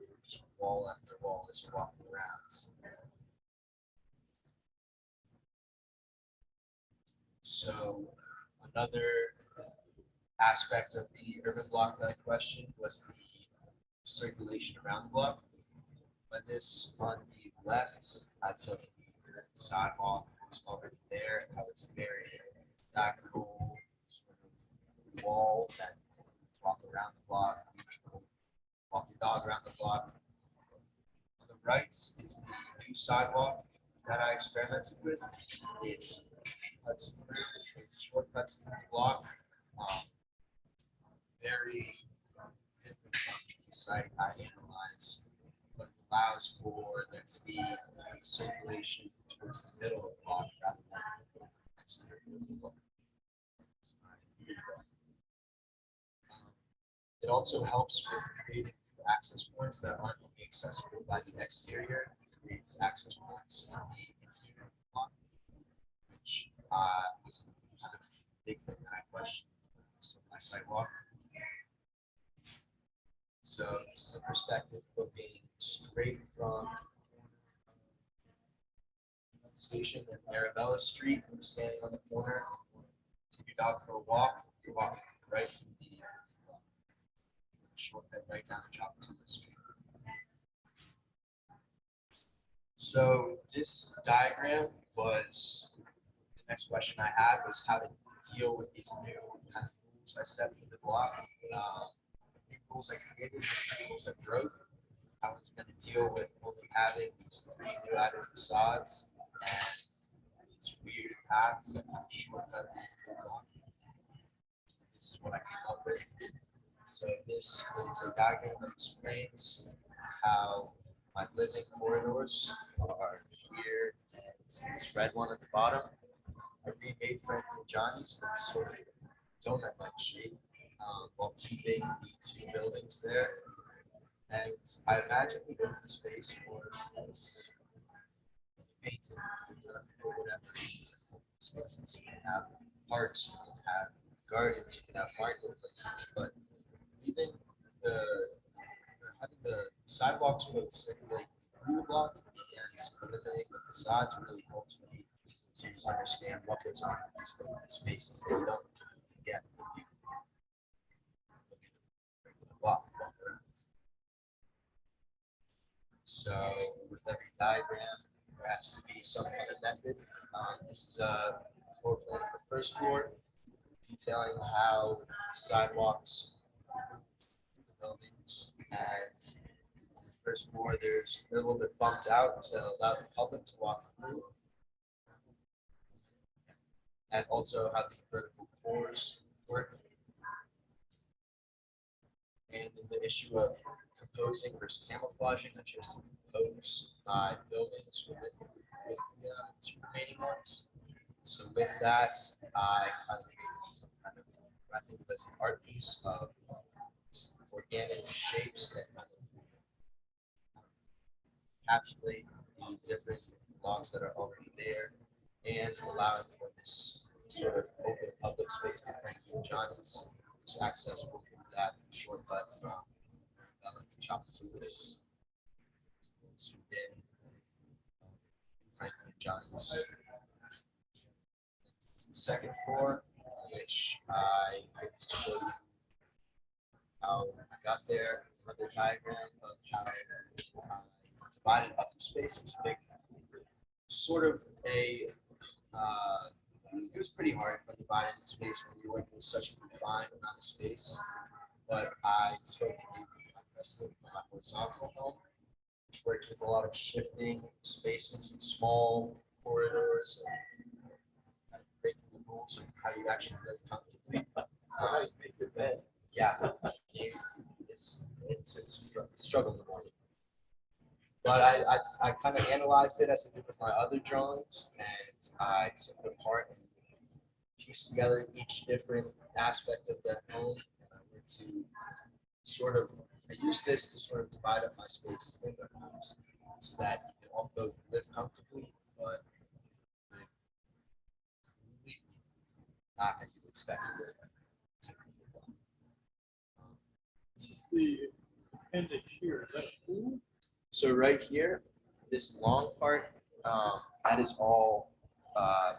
wall after wall as you're walking around. So another aspect of the urban block that I questioned was the circulation around the block. But this on the left, I took the sidewalk was already there, how it's a very diagonal sort of wall that you can walk around the block, you can walk your dog around the block. On the right is the new sidewalk that I experimented with. It's cuts through, it's shortcuts through the block. Very different from the site I analyzed, but it allows for there to be a circulation towards the middle of the block rather than next to the block. It also helps with creating new access points that aren't only accessible by the exterior. It creates access points in the interior of the block, which was a kind of big thing that I questioned on my sidewalk. So this is a perspective looking straight from the station and Arabella Street, standing on the corner. Take your dog for a walk. You're walking right from the shortcut right down the top to the street. So this diagram was the next question I had was how to deal with these new kind of rules I set for the block. New rules I created, new rules I broke. I was going to deal with only having these 3 new outer facades and these weird paths that kind of shortcut the block. This is what I came up with. So this is a diagram that explains how my living corridors are here and this red one at the bottom. I remade Frankie and Johnny's in sort of donut-like shape while keeping the 2 buildings there. And I imagine the open space for this painting or whatever spaces. You can have parks, you can have gardens, you can have marketplaces, but leaving having the sidewalks both circulate through the block and eliminating the facades really helps me to understand what goes on in these open spaces that you don't get when you look at the block. So with every diagram, there has to be some kind of method. This is a floor plan for first floor, detailing how sidewalks through the buildings, and on the first floor there's a little bit bumped out to allow the public to walk through, and also how the vertical pours work, and then the issue of composing versus camouflaging. I chose to compose buildings with the 2 remaining ones. So with that, I kind of created some kind of, I think that's an art piece of organic shapes that kind of encapsulate the different blocks that are already there and allowing for this sort of open public space that Frankie and Johnny's is accessible through that shortcut from to Chopped Service. Frankie and Johnny's. The second floor, which I showed you how I got there, another diagram of how I divided up the space. It was a big, sort of a, it was pretty hard when dividing the space when you're working with such a confined amount of space. But I took a precedent from my horizontal home, which worked with a lot of shifting spaces and small corridors and kind of breaking the rules of how you actually live comfortably. How you make your bed. Yeah, it's a struggle in the morning. But I kind of analyzed it as I did with my other drawings, and I took it apart and pieced together each different aspect of that home. And I went to sort of, I used this to sort of divide up my space in the homes so that you can all both live comfortably, but not how you expect to live. The appendix here, is that a pool? So right here, this long part, that is all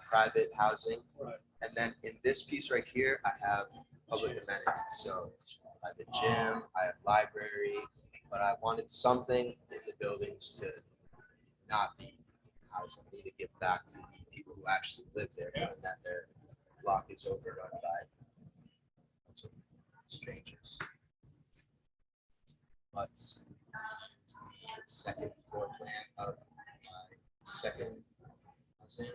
private housing. Right. And then in this piece right here, I have public amenities. So I have a gym, I have library, but I wanted something in the buildings to not be housing. I need to give back to the people who actually live there, and that their block is overrun by strangers. But it's the second floor plan of my second housing.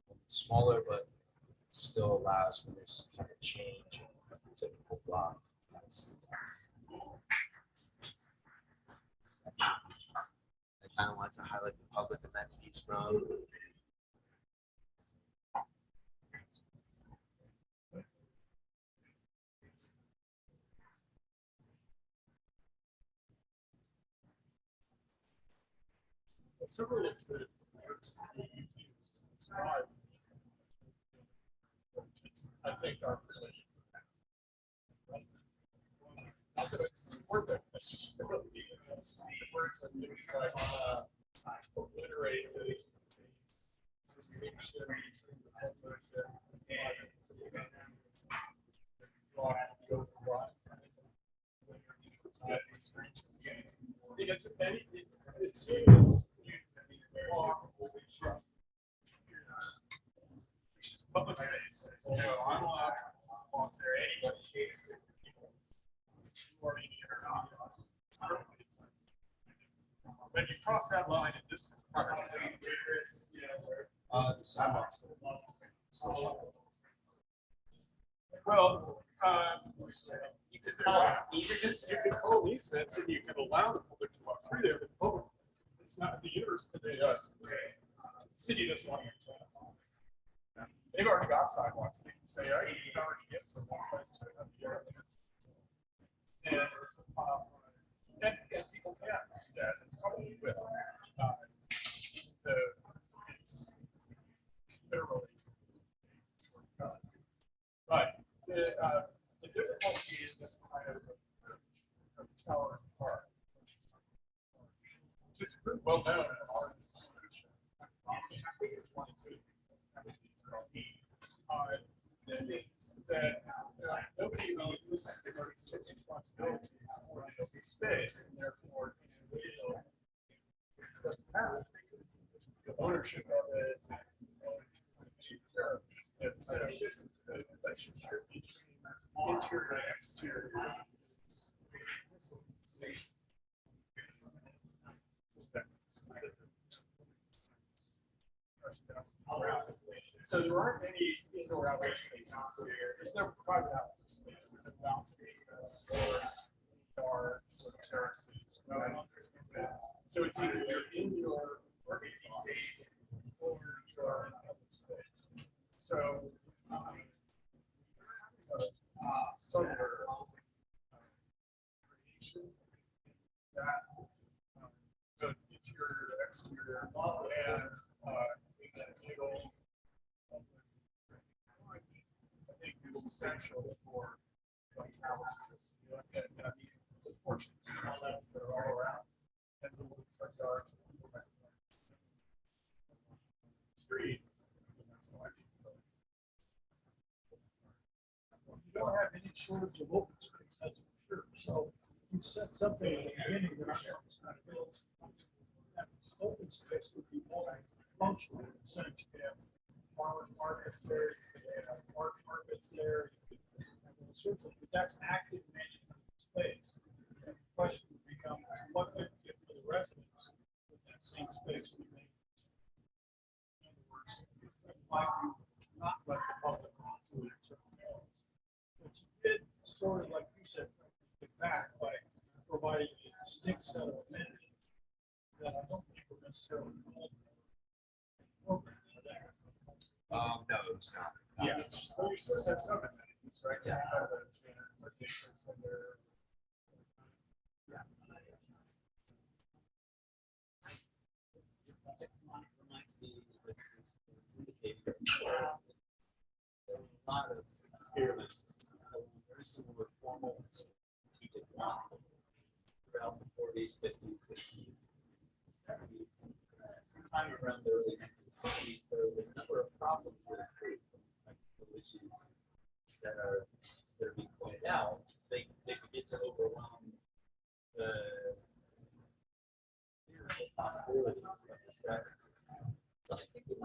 It's smaller, but still allows for this kind of change in a typical block. I kind of wanted to highlight the public amenities from several of the words that you've used to describe, I think are really not that I support them necessarily, because the words are things like obliterate the distinction between the public and private. It seems walk, which is public space. You know, I'm allowed to walk there. Anybody who are in here. When you cross that line, and this is part of the sidewalks. Well, you could call easements and you can allow the public to walk through there, but the public, it's not the universe, but the city doesn't want to use that. They've already got sidewalks. They can say, oh, you can already get from one place to another. And people can do that, and probably will. It's literally shortcut. But the difficulty in this kind of tower park, which is well known in our institution, is that nobody really uses the responsibility for the open space, and therefore doesn't have the ownership of it. And so the relationship between interior and exterior so there aren't any indoor outdoor spaces here. There's no private outdoor space. There's a balconies or yards or terraces. So it's either you're in your working space or you're in public space. So solar creation that the interior, exterior, and single. I think is essential for houses and the portions and outlets that are all around and the front yards street. That's why you don't have any shortage of open space, that's for sure. So you said something at the beginning that I was not built. Open space would be more functional in the sense you have farmers markets there, you could have markets there, you could have all sorts of, but that's active management space. And the question would become, what benefit for the residents with that same space we make? In other words, why would you not let the public onto it something else? But you did sort of, like you said, get back by providing a distinct set of amenities that I don't think were necessarily called program for that. No, it's not. Yeah, well, you're supposed to have some amenities, right? So you have the locations and their. Reminds me of it's indicated there are a lot of experiments, very similar formal and strategic models throughout the 40s, 50s, 60s, 70s. Sometime around the early 1960s, there were a number of problems that occurred from technical issues that are being pointed out. They could get to overwhelm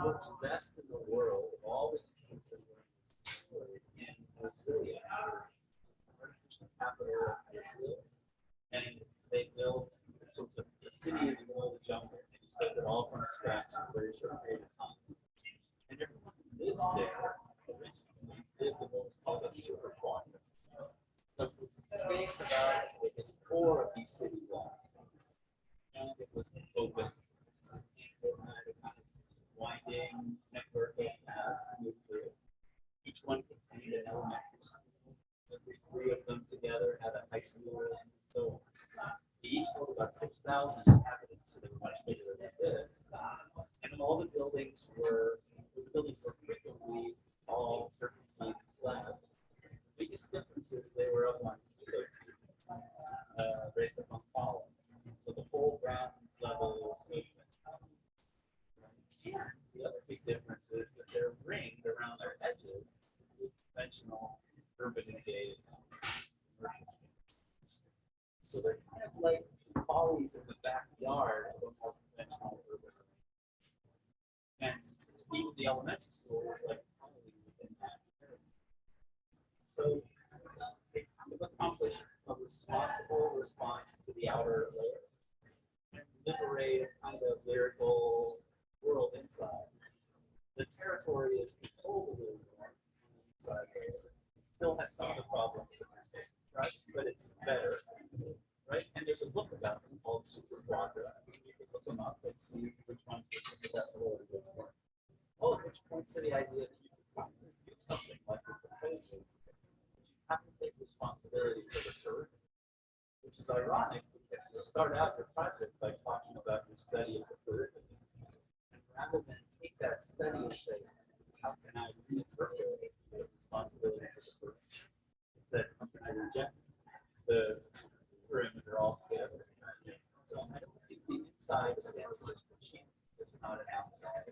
works best in the world of all the instances where it's in Brasilia, the capital of Brazil. And they built, so it's a city in the middle of the jungle. They just built it all from scratch in a very short period of time. And everyone who lives there originally lived in what was called a super quadrant. So it was a space about as 4 of these city walls. And it was open. And it had a kind of winding network of paths to move through. Each one contained an elementary school. Every 3 of them together had a high school and so on. They each held about 6,000 inhabitants, so they were much bigger than this. And all the buildings were frequently all serpentine slabs. The biggest difference is they were up on raised up on columns. So the whole ground level was open. And the other big difference is that they're ringed around their edges with conventional urban-engaged commercial space. So they're kind of like follies in the backyard of a more conventional urban area. And even the elementary school is like probably within that area. So they kind of accomplish a responsible response to the outer layers and liberate a kind of lyrical world inside. The territory is controlled a little more inside there. It still has some of the problems that are described, but it's better, right? And there's a book about them called Super Quadra. You can look them up and see which one fits the best a little bit more. All of which points to the idea that you can do something like the proposal, but you have to take responsibility for the curve, which is ironic because you start out your project by talking about your study of the curve. And rather than take that study and say, how can I reinterpret the responsibility for the curve? Instead, how can I reject the perimeter altogether? So I don't think the inside stands much of a chance. There's not an outside.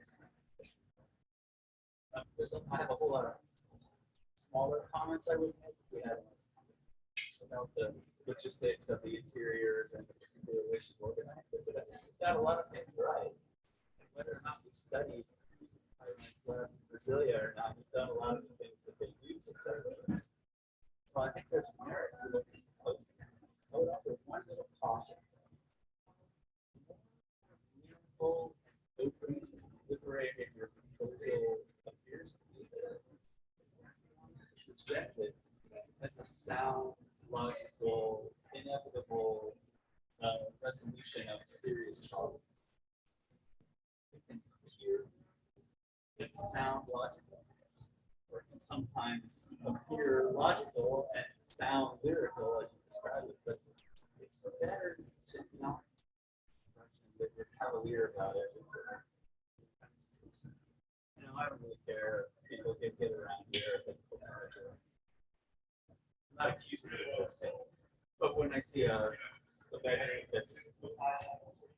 I have a whole lot of smaller comments I would make. We had about the logistics of the interiors and the particular way she organized it, but I think we've got a lot of things right. And whether or not we studied Brasilia or not, we've done a lot of the things that they do successfully. So I think there's merit to looking closely. I would offer one little caution. Meaningful and open and liberating your proposal appears to be presented as a sound, logical, inevitable resolution of serious problems. It can appear, it sound logical, or it can sometimes appear logical and sound lyrical as you describe it, but it's better to not that you're cavalier about it. You know, I don't really care if people get around here, but I'm not accusing you of those things. But when I see a bedroom that's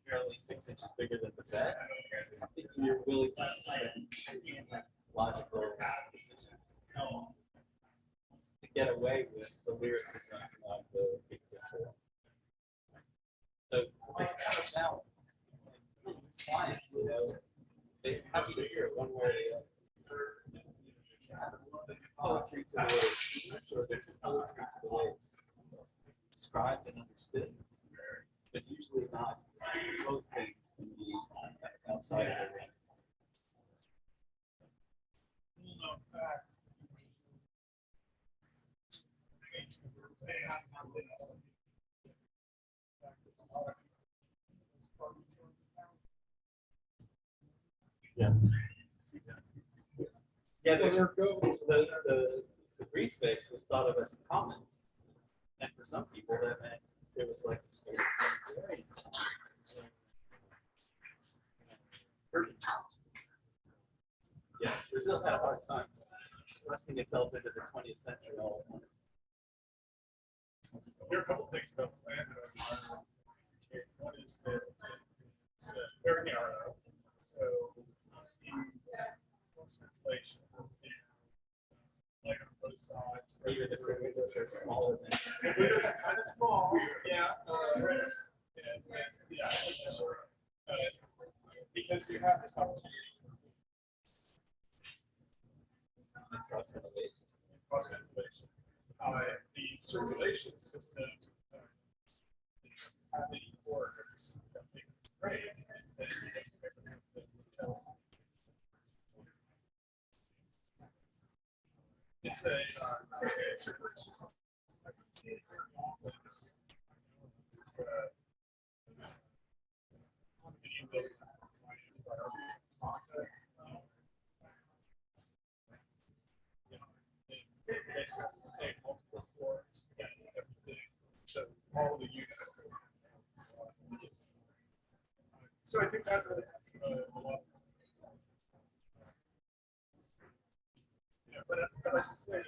barely 6 inches bigger than the bed, I think you're willing to suspend logical decisions to get away with the lyricism of the big picture. So it's kind of balance. Clients, you know, they have to hear it one way or the other. Poetry to the way it's seen, or there's just poetry to the way it's described and understood, but usually not. Both things can be outside of the range. Yeah. Yeah, the green space was thought of as a commons, and for some people that meant it was like yeah, Brazil had a hard time thrusting itself into the 20th century all at once. There are a couple things about the land that I admire. One is that it's very narrow, so it's inflation and light on both sides. Even if the windows are smaller than the windows are kind of small, yeah. And that's, yeah, because you have this opportunity And cross ventilation. Cross ventilation. The circulation system, having corridors, I think is great. It's that you don't have the hotels. It's a circulation system. I can see it very often. It's condominium building. It has the same multiple floors and everything, so all the units. So I think that really has a lot. Yeah, but as I say, it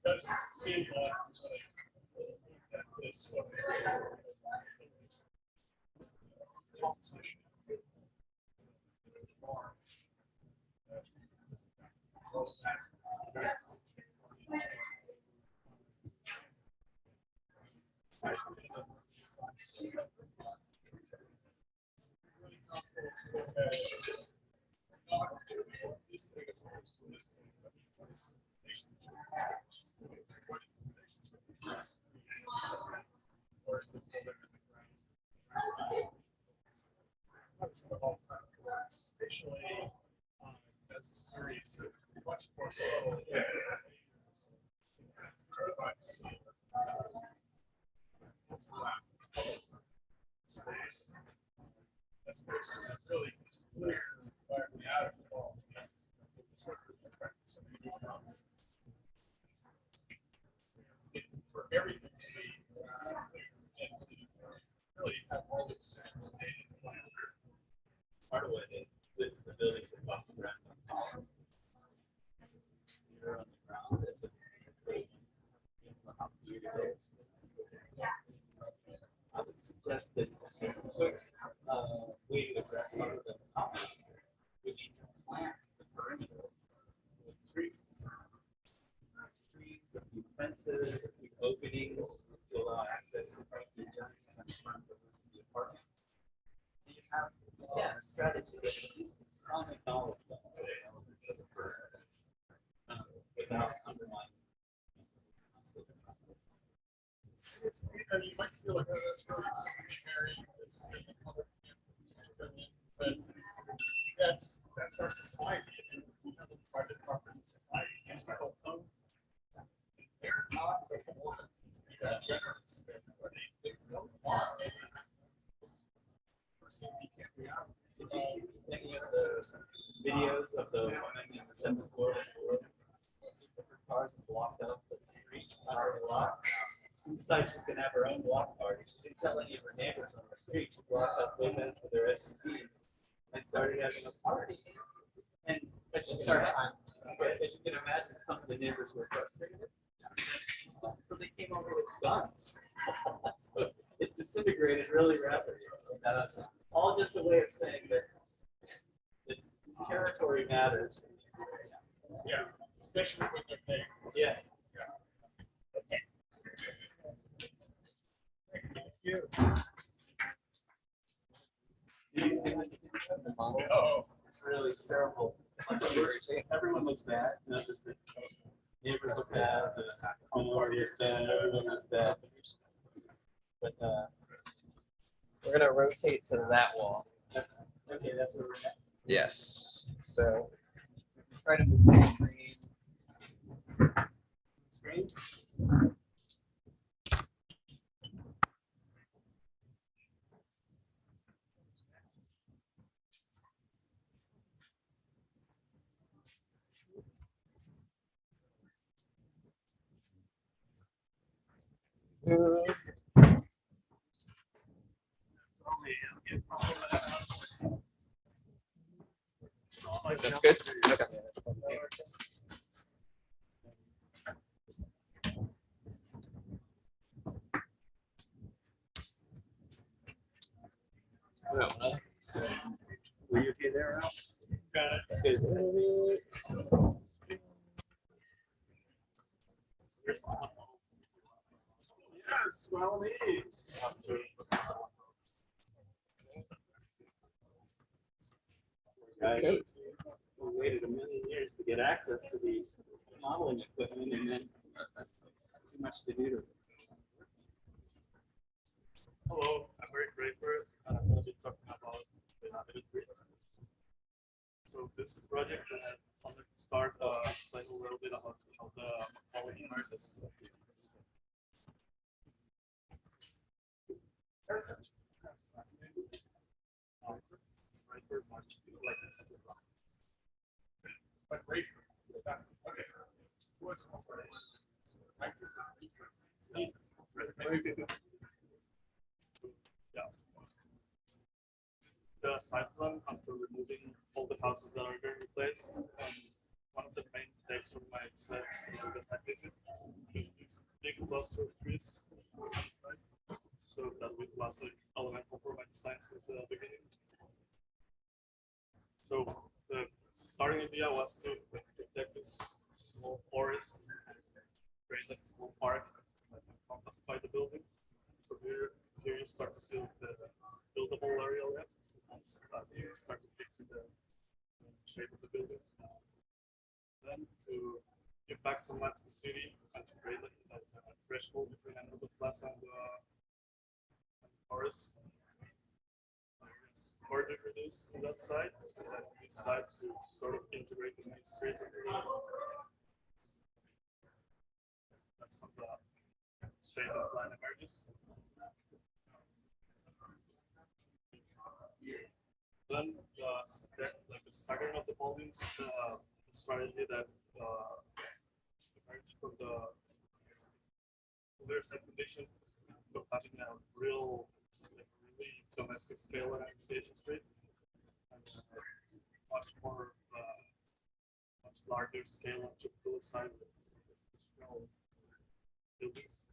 does seem like that this competition. Spatially, as a series of much more subtle space as opposed to really clear environment out of the walls. For everything to be and to really have all the decisions made in the plan. Part of it is with the buildings above the ground. You're on the ground, it's a I would suggest that a quick way to address some of the comments, we need to plant the perimeter with trees. Trees, a few fences, a few openings to allow access to the giants and front of the apartments. So you have, a strategy that at least some acknowledgement of the elements of the perimeter without undermining. It's, and you might feel like, oh, that's really exclusionary, this thing that color but that's our society. And we have a private property society, it's my whole home. They're not capable to be that generous, they don't want any person to be camping out. Did you see any of the videos of the women in the 7th floor? Cars blocked up the street under the block. She decided she can have her own block party. She didn't tell any of her neighbors on the street. She blocked up women with their SUVs and started having a party. And as you can imagine, some of the neighbors were frustrated. So they came over with guns. So it disintegrated really rapidly. All just a way of saying that the territory matters. Yeah, especially when they're there. Yeah. Okay. Thank you. Oh, it's really terrible. Everyone looks bad, not just the neighbors look bad, the homeowner looks bad, everyone looks bad. But We're gonna rotate to that wall. that's okay. That's where we're next. Yes. So try to move the screen. That's good. Okay. Were you okay there, Al? Got it. Yes, well, it is. Guys, we waited a million years to get access to these modeling equipment, and then too much to do to. Hello, I'm Eric Draper, and I'm going to be talking about the inhabited grid. So this project is I'm going to start explain a little bit about how the quality emerges. Yeah. The site plan after removing all the houses that are being replaced. One of the main takes from my site visit is this big cluster of trees on the side. So that we was like elemental for my design since the beginning. So the starting idea was to protect this small forest and create like a small park that encompassed by the building. So here you start to see the buildable area left, and you start to picture the shape of the buildings. Then to give back some land to the city and to create like a threshold between an urban plaza and the forest. It's further reduced on that side, and then this side to sort of integrate the main street. That's how the shape of plan emerges. Then the staggering of the volumes is the strategy that emerged from the side condition of having a really domestic scale on Station Street, and much more much larger scale on Chapula side with traditional buildings.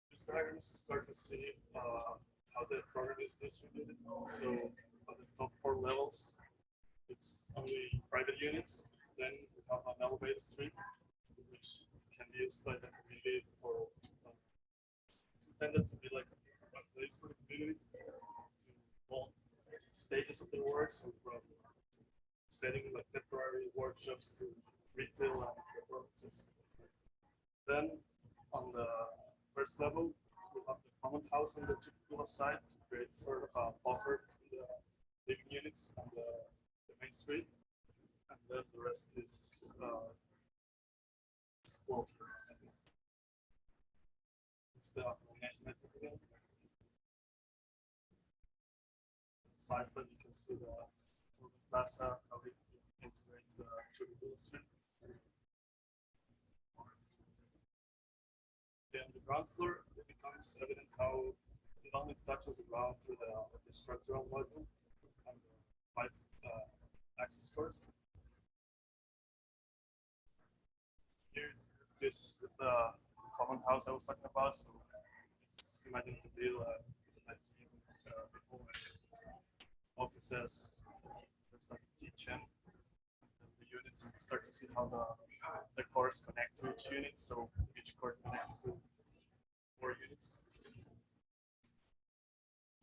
These diagrams you start to see how the program is distributed. So on the top 4 levels, it's only private units. Then we have an elevated street, which can be used by the community for. It's intended to be like a place for the community to all stages of the work, so from setting like temporary workshops to retail and performances. Then on the first level, we have the common house on the Chapula side to create sort of a buffer between the living units and the main street, and then the rest is school units. It's the organized method again. Side plan, you can see the urban plaza, how it integrates the Chapula street. On the ground floor, it becomes evident how it only touches the ground through the structural module and the 5 access course. Here, this is the common house I was talking about. So it's imagined to be like people offices. It's like a kitchen. The units, and you start to see how the cores connect to each unit. So each core connects to 4 units.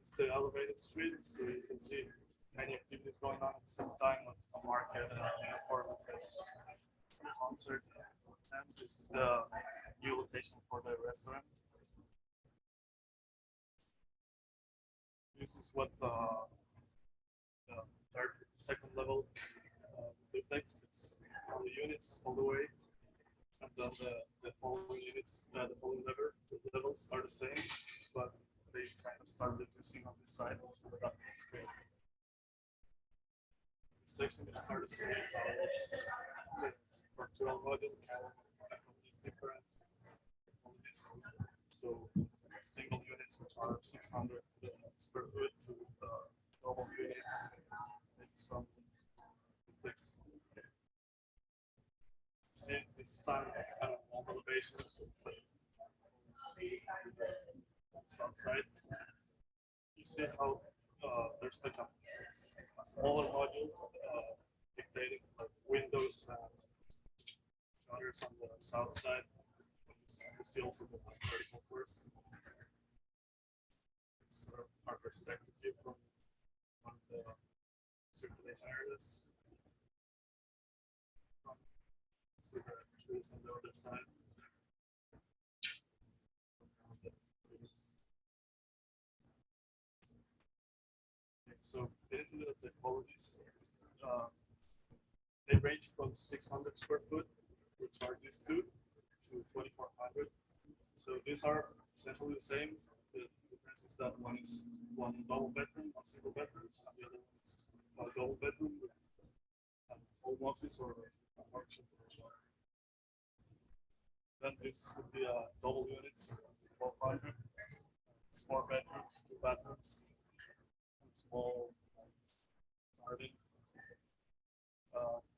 It's the elevated street, so you can see many activities going on at the same time, like a market and performances, concert. And this is the new location for the restaurant. This is what the second level look like. It's all the units all the way, and then the following units, the following levels are the same, but they kind of start reducing on this side to the left scale. This section you start to see the structural model can accommodate different technologies. So single units which are 600 square foot to double units and some complex. See, this is some kind of home elevation, so it's like on the south side. You see how there's like a smaller module dictating like windows and shutters on the south side. You see also the vertical course. It's our perspective view from one of the circulation areas. See the trees on the other side. Okay, so getting to the qualities, they range from 600 square foot, which are these two, to 2,400. So these are essentially the same. The difference is that one is one double bedroom, one single bedroom, and the other one is a double bedroom with an home office or a workshop. Then this would be a double units, 1,200. It's 4 bedrooms, 2 bathrooms, and small garden.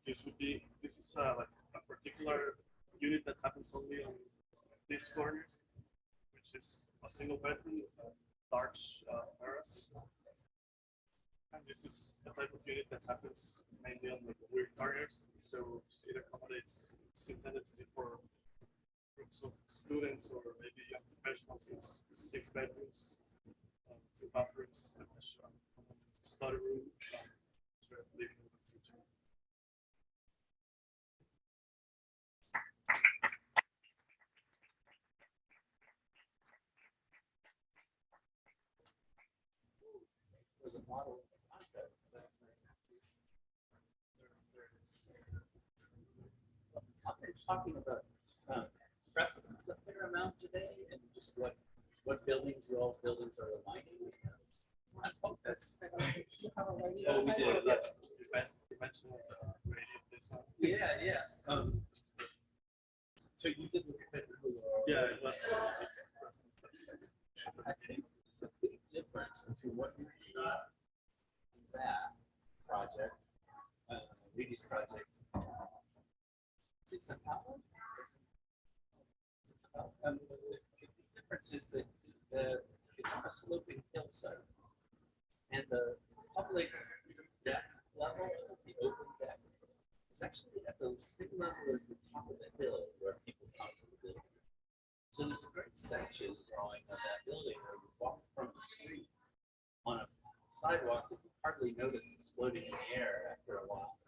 This is like a particular unit that happens only on these corners, which is a single bedroom with a large terrace. And this is a type of unit that happens mainly on the weird corners. So it accommodates, it's intended to be for groups of students or maybe young professionals. It's 6 bedrooms, 2 bathrooms, a study room, living room, kitchen. As a model of the context, that's I've been talking about precedents a fair amount today, and just what buildings, y'all's buildings are reminding me of. I hope that's. Oh, we did. You mentioned this one. Yeah, yeah. So you did look at it. Yeah, it was. I think there's a big difference between what you're doing in that project, Reedy's project. Is it Sao? The big difference is that it's on a sloping hillside, and the public deck level, the open deck, is actually at the same level as the top of the hill where people come to the building. So there's a great section drawing of that building where you walk from the street on a sidewalk that you hardly notice is floating in the air after a while.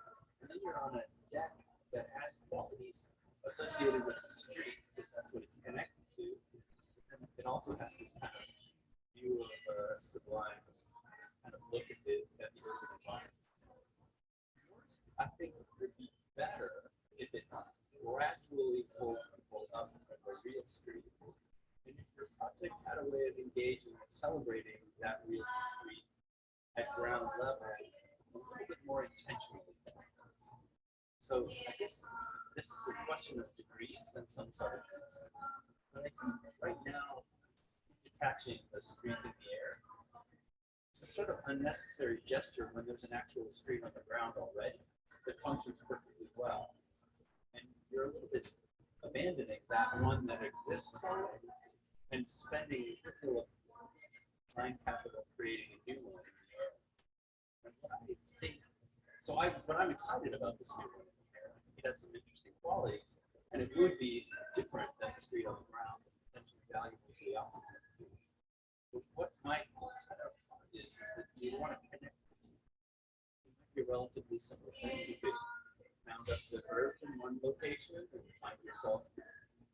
And then you're on a deck that has qualities associated with the street because that's what it's connected to. And it also has this kind of view of sublime kind of look at the urban environment. I think it would be better if it gradually pulled people up from the real street. And if your project had a way of engaging and celebrating that real street at ground level a little bit more intentionally. So I guess this is a question of degrees and some subtleties. But I think right now, detaching the street in the air, it's a sort of unnecessary gesture when there's an actual street on the ground already that functions perfectly well. And you're a little bit abandoning that one that exists already and spending a good deal of time capital creating a new one. And what I think, what I'm excited about this new one here, I think it has some interesting qualities, and it would be different than the street on the ground, potentially valuable to the occupants. But what my kind of thought is that you want to connect it. It might be a relatively simple thing. You could mount up the earth in one location and find yourself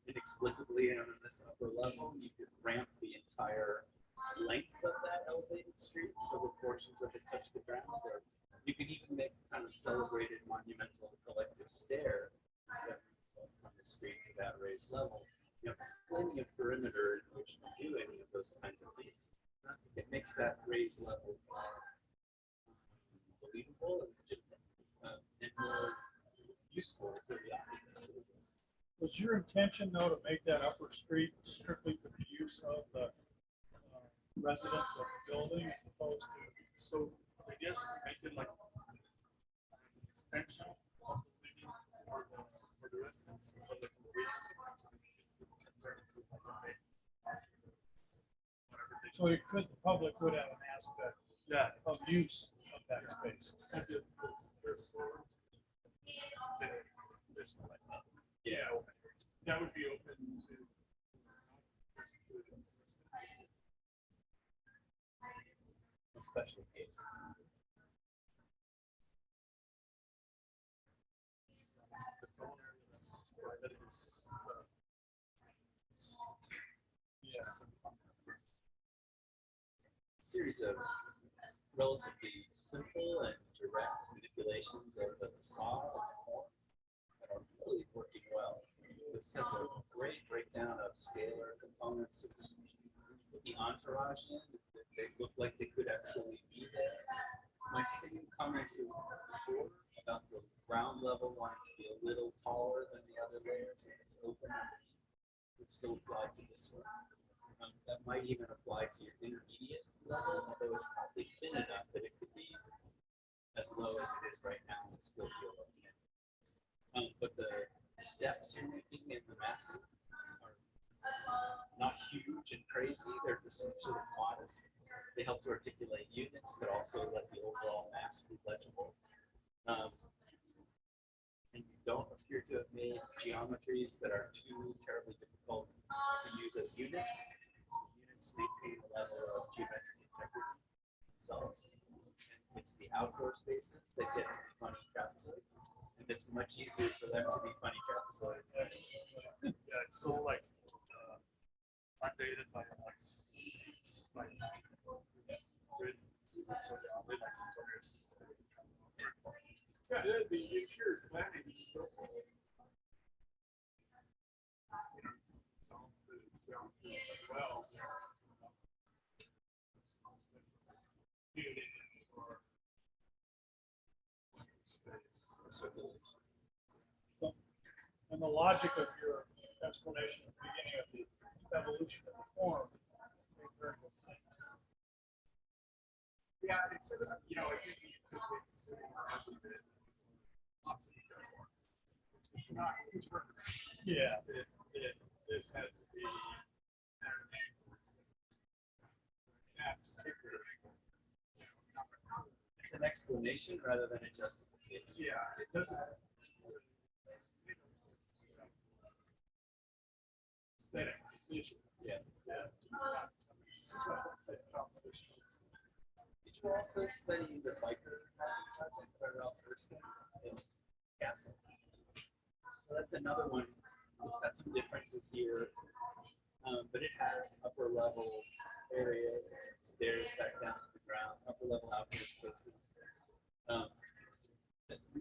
inexplicably on this upper level. You could ramp the entire length of that elevated street so the portions of it touch the ground. Or you could even make kind of celebrated monumental collective stair from the street to that raised level. You have plenty of perimeter in which to do any of those kinds of things. I think it makes that raised level believable and legitimate and more useful to the occupants. Was your intention though to make that upper street strictly to the use of the residents of the building as opposed to? So I guess to make it like an extension of the living for the residents, but like the vacancy can turn into like a big whatever they. So it could, the public would have an aspect of use of that space. This one like that. Yeah, that would be open to. Especially cases. units, that is, yes. Series of relatively simple and direct manipulations of the facade and the form that are really working well. This has a great breakdown of scalar components. It's put the entourage in, they look like they could actually be there. My same comments is before about the ground level wanting to be a little taller than the other layers, and it's open underneath. Would still apply to this one. That might even apply to your intermediate level, although it's probably thin enough that it could be as low as it is right now and still be okay. But the steps you're making in the massing are not huge and crazy. They're just sort of modest. They help to articulate units, but also let the overall mass be legible. And you don't appear to have made geometries that are too terribly difficult to use as units. Units maintain a level of geometric integrity themselves. It's the outdoor spaces that get to be funny trapezoids, and it's much easier for them to be funny trapezoids than yeah, it's so like undated by like 6 by 9 grid. So yeah, they like notorious. Yeah, the interior planning is still. Well, and the logic of your explanation at the beginning of the evolution of the form made very good sense. Yeah, it's you know, I think you could say considering lots of different forms. It's not. Yeah, this had to be. it's an explanation rather than a justification. Yeah, it doesn't. Aesthetic decision. Yeah. Yeah. Did you also study the biker housing project by Ralph Erskine in Castle? So that's another one. It's got some differences here, but it has upper level areas and stairs back down to the ground, upper level outdoor spaces.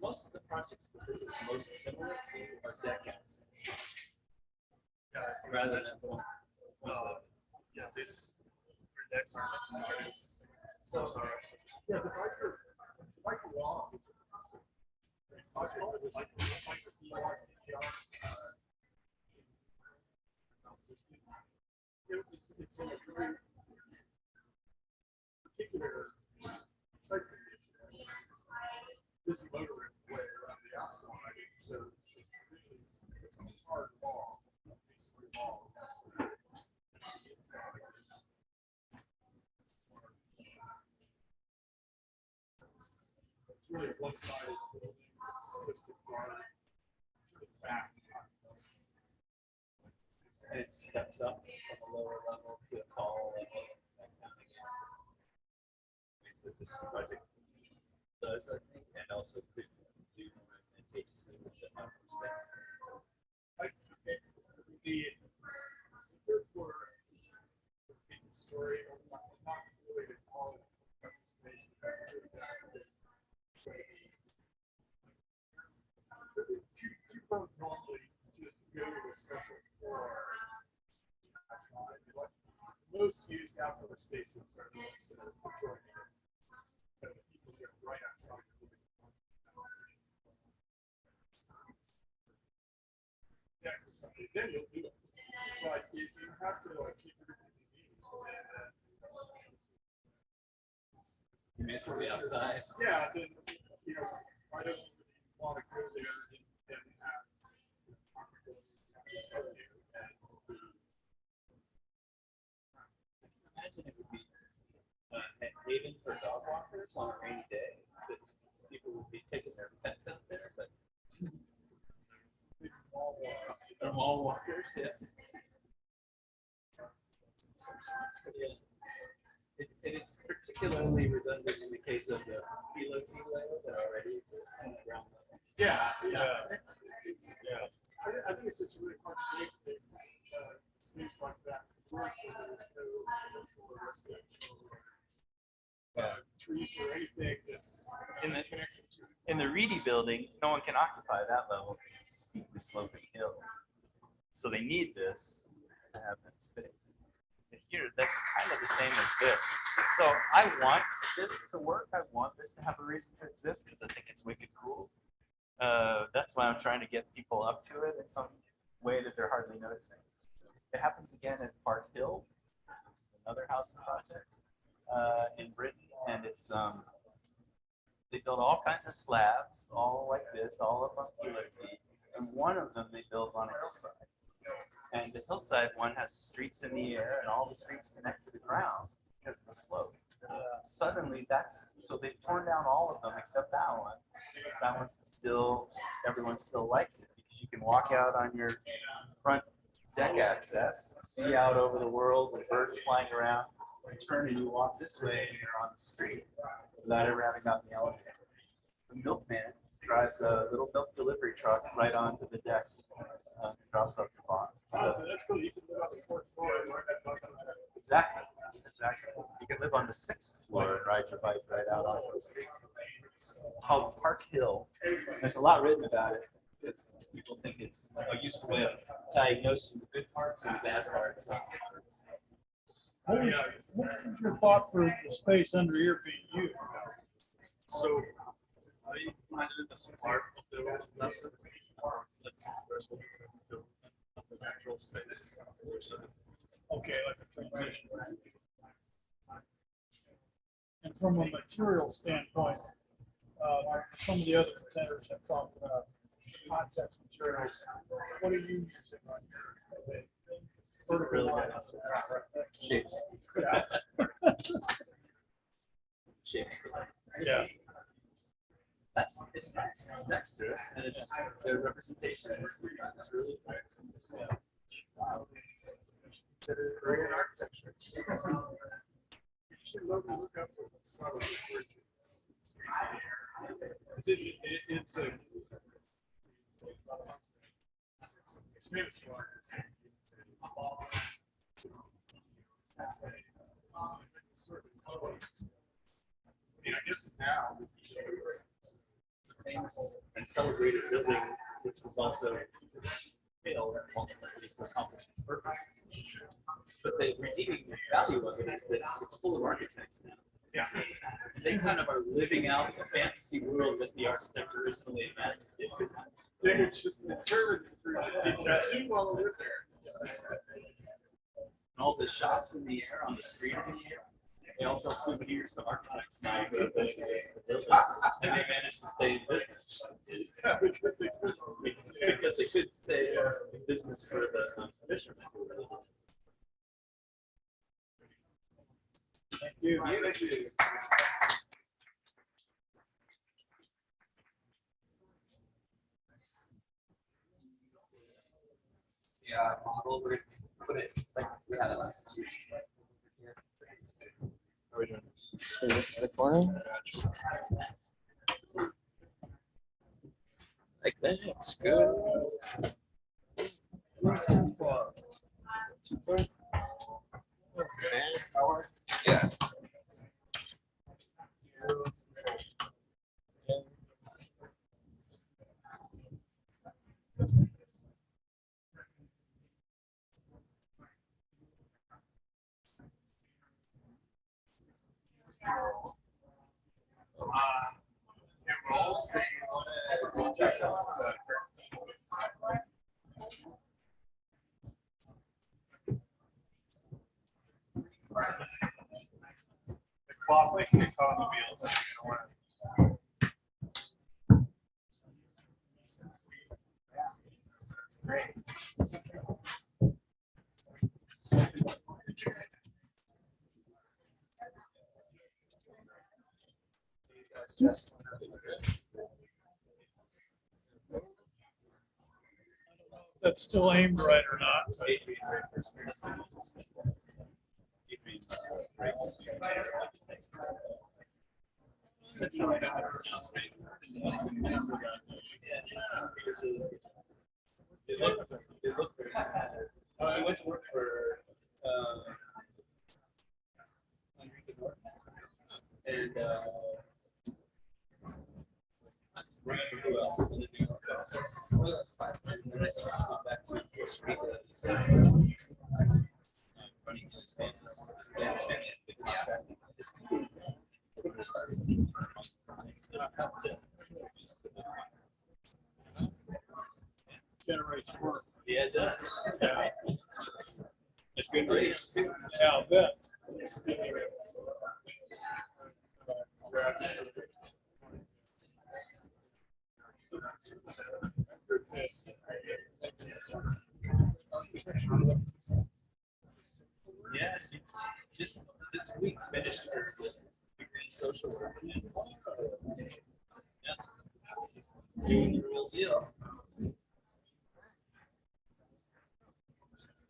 Most of the projects that this is most similar to are deck access. Rather than yeah, this decks are like so yeah, the biker wall. It's in a very particular site condition. This motor is way around the outside, so it's a hard wall, basically wall. It's really a one-sided building. It's twisted guard to the back. and it steps up from a lower level to a tall level and down again. It's that this project does, I think, and also could do more advantageously with the outdoor space. Therefore, in the story, not really to call it space, you don't normally just go to a special floor outside. Like, most used outdoor spaces are the ones that are adjoining it. So people get right outside. Yeah, then you'll do it. But if you have to like keep everything you need, You may as well be outside. yeah, then you know, why don't you want to go there and have Imagine it would be a haven for dog walkers on a rainy day. That people would be taking their pets out there, but they're mall walkers, yeah. It's particularly redundant in the case of the piloti layer that already exists in the ground level. yeah. It's guess it's really hard to make space like that work when there's no commercial or residential trees or anything that's In the- connected to it. In the Reedy building, no one can occupy that level because it's a steeply sloping hill. So they need this to have that space. And here, that's kind of the same as this. So I want this to work. I want this to have a reason to exist because I think it's wicked cool. That's why I'm trying to get people up to it in some way that they're hardly noticing. It happens again at Park Hill, which is another housing project in Britain, and it's they build all kinds of slabs, all like this, all up on T, and one of them they build on a hillside. And the hillside one has streets in the air, and all the streets connect to the ground because of the slope. Suddenly, so they've torn down all of them except that one. That one's still, everyone still likes it because you can walk out on your front deck access, see out over the world with birds flying around. You turn and you walk this way, and you're on the street without ever having gotten the elevator. The milkman drives a little milk delivery truck right onto the deck and drops off the farm. So that's cool. You can live on the fourth floor and ride that bike on that. Exactly. You can live on the 6th floor and ride your bike right out onto the street. It's called Park Hill. There's a lot written about it because people think it's a useful way of diagnosing the good parts and the bad parts. What was your thought for the space under here being used? So I find it as a part of the lesson. There's the natural space. Okay, like a transition. And from a material standpoint, some of the other presenters have talked about concept materials. What are you using on your vertical line? Shapes. Yeah. Shapes. Yeah. It's nice. It's dexterous, and it's the representation is really nice. Consider a career in architecture. You should love to look up with it's not a big word. It's a it's famous for it. That's a sort of I mean, I guess now It's a famous and celebrated building, which was also failed ultimately to accomplish its purpose. But the redeeming value of it is that it's full of architects now. Yeah. They kind of are living out the fantasy world that the architect originally imagined it could have. they could just determine the tattoo while they're there. And all the shops in the air, on the street in the air, they also sell souvenirs to architects now. The building, and they managed to stay in business. Yeah, because Because they couldn't stay in business for the fishermen. Thank you. Thank you. Yeah, model, we're gonna put it like we had it last week. How are we doing this? Spin this to the corner. Like that, it's good. Too far. Too far? Yeah. The cloth likes to get caught on the wheels. So you're gonna want That's great. That's still aimed right or not. That's how I got They look very similar. I went to work for Enrique North, and right for who else in the New York office. And then I think just went back to Costa Rica. So running his family's family is the contracting business. Generates work. Yeah, it does. Yeah. At good rates too. Yeah, I'll bet. Speaking of, congrats. Yes, it's just this week finished her degree in social work. Yeah, she's doing the real deal.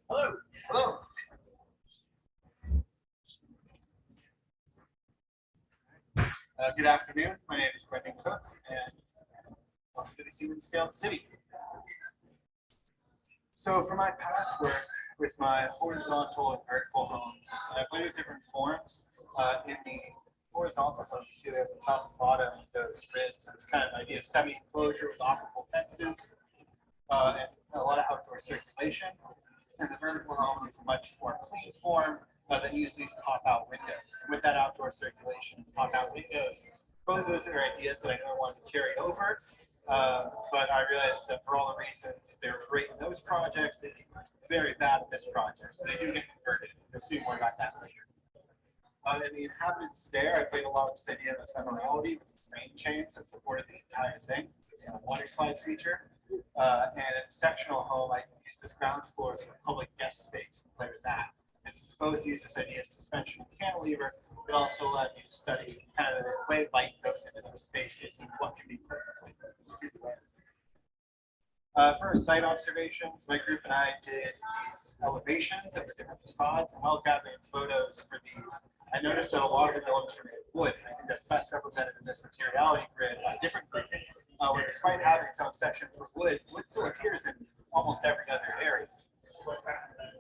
Hello. Hello. Good afternoon. My name is Brendan Cook, and welcome to the Human Scale City. So, for my past work with my horizontal and vertical homes, I played with different forms. In the horizontal home, you see there at the top and bottom, those ribs, this kind of idea of semi-enclosure with operable fences, and a lot of outdoor circulation. And the vertical home is a much more clean form that uses these pop-out windows. And with that outdoor circulation and pop-out windows, both of those are ideas that I know I wanted to carry over, but I realized that for all the reasons they were great in those projects, they're very bad in this project. So they do get converted. You'll see more about that later. In the inhabited stair, I played a lot with this idea of ephemerality with rain chains that supported the entire thing. It's a water slide feature. And in a sectional home, I use this ground floor as a public guest space and play with that. It's both use this idea of suspension and cantilever, but also allows you to study kind of the way light goes into those spaces and what can be put for our site observations, my group and I did these elevations of the different facades, and while gathering photos for these, I noticed that a lot of the buildings were made of wood. I think that's best represented in this materiality grid by a different group, where despite having its own section for wood, wood still appears in almost every other area.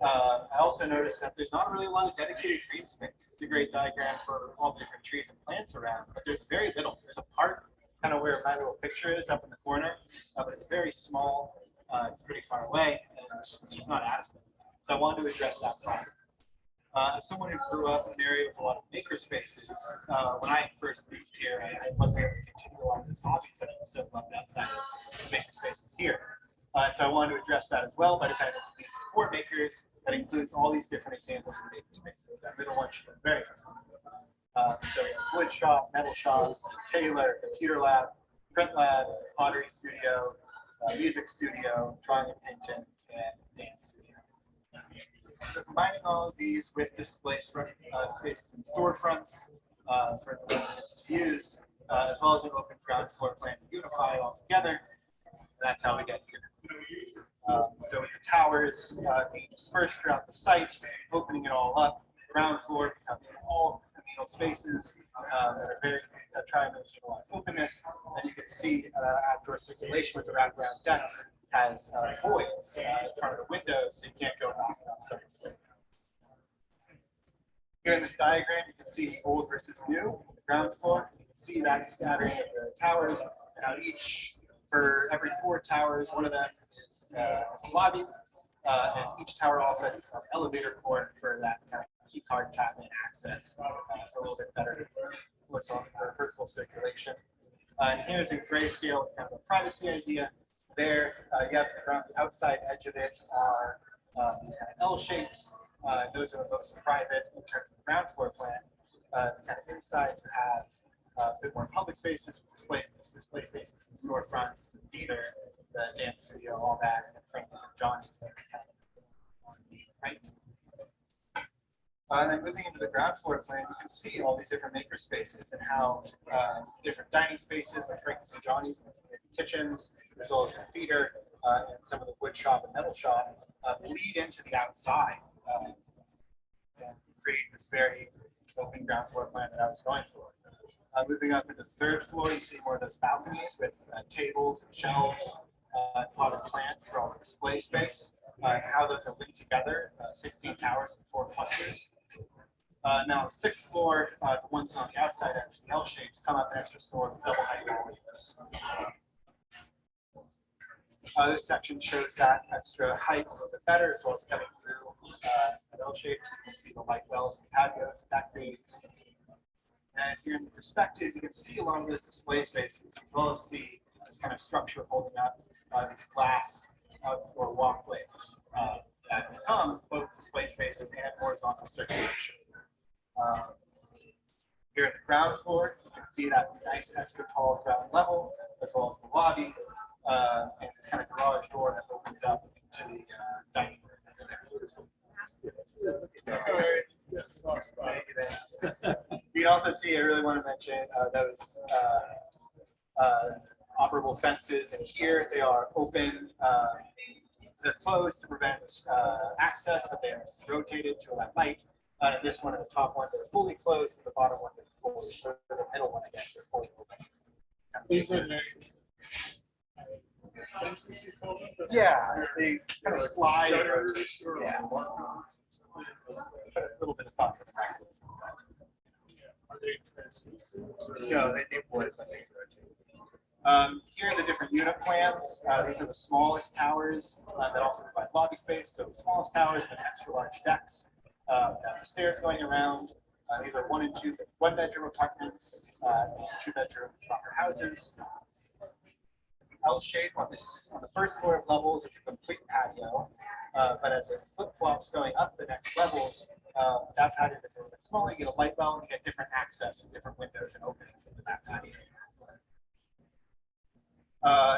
I also noticed that there's not really a lot of dedicated green space. It's a great diagram for all the different trees and plants around, but there's very little. There's a park, kind of where my little picture is up in the corner, but it's very small. It's pretty far away, and it's just not adequate. So I wanted to address that problem. As someone who grew up in an area with a lot of maker spaces, when I first moved here, I wasn't able to continue a lot of those hobbies that I was so loved outside of maker spaces here. So I wanted to address that as well by designing for makers that includes all these different examples of maker spaces. That middle one should be very familiar. So wood shop, metal shop, tailor, computer lab, print lab, pottery studio, music studio, drawing and painting, and dance studio. So combining all of these with display spaces and storefronts for the residents to use, as well as an open ground floor plan to unify it all together, that's how we get here. So with the towers being dispersed throughout the site, opening it all up, the ground floor becomes all communal spaces that are very try to maintain a lot of openness, and you can see outdoor circulation with the wraparound decks has voids in front of the windows, so you can't go knocking on someone's window. Here in this diagram, you can see the old versus new, the ground floor. You can see that scattering of the towers, and for every 4 towers, one of them is a lobby, and each tower also has its own elevator port for that kind of key card cabinet access for a little bit better what's on for vertical circulation. And here's a grayscale, it's kind of a privacy idea. There, you have around the outside edge of it are these kind of L shapes. Those are the most private in terms of the ground floor plan. Kind of inside, you have a bit more public spaces, display spaces, and storefronts, and theater, the dance studio, all that, and Frankie's and Johnny's there, on the right. And then moving into the ground floor plan, you can see all these different maker spaces and how different dining spaces like Frankie's and Johnny's, and the kitchens, as well as the theater and some of the wood shop and metal shop lead into the outside and create this very open ground floor plan that I was going for. Moving up into the 3rd floor, you see more of those balconies with tables and shelves potted plants for all the display space, and how those are linked together, 16 towers and 4 clusters. And then on the 6th floor, the ones on the outside, actually L shapes, come up an extra story with double height windows. This section shows that extra height a little bit better, as well as cutting through at L shapes. You can see the light wells and patios that creates. And here in the perspective, you can see a lot of those display spaces, as well as see this kind of structure holding up these glass outdoor walkways that become both display spaces and horizontal circulation. Here at the ground floor, you can see that nice extra tall ground level, as well as the lobby, and this kind of garage door that opens up into the dining room. You can also see, I really want to mention those operable fences, and here they are open. They're closed to prevent access, but they are rotated to allow light. And this one and the top one, they're fully closed, and the bottom one, they're fully, or the middle one, I guess, they're fully open. These are fences you call them? Yeah, they kind of slide. Shutters or Yeah. Put a little bit of thought to the practice. Are they translucent? No, they would, but they rotate. Here are the different unit plans. These are the smallest towers that also provide lobby space. So the smallest towers with extra large decks. Down the stairs going around. These are 1 and 2 one-bedroom apartments, and 2-bedroom proper houses. L shape on the first floor of levels, it's a complete patio. But as it flip-flops going up the next levels, that patio gets a little bit smaller. You get a light well, and you get different access with different windows and openings into that patio.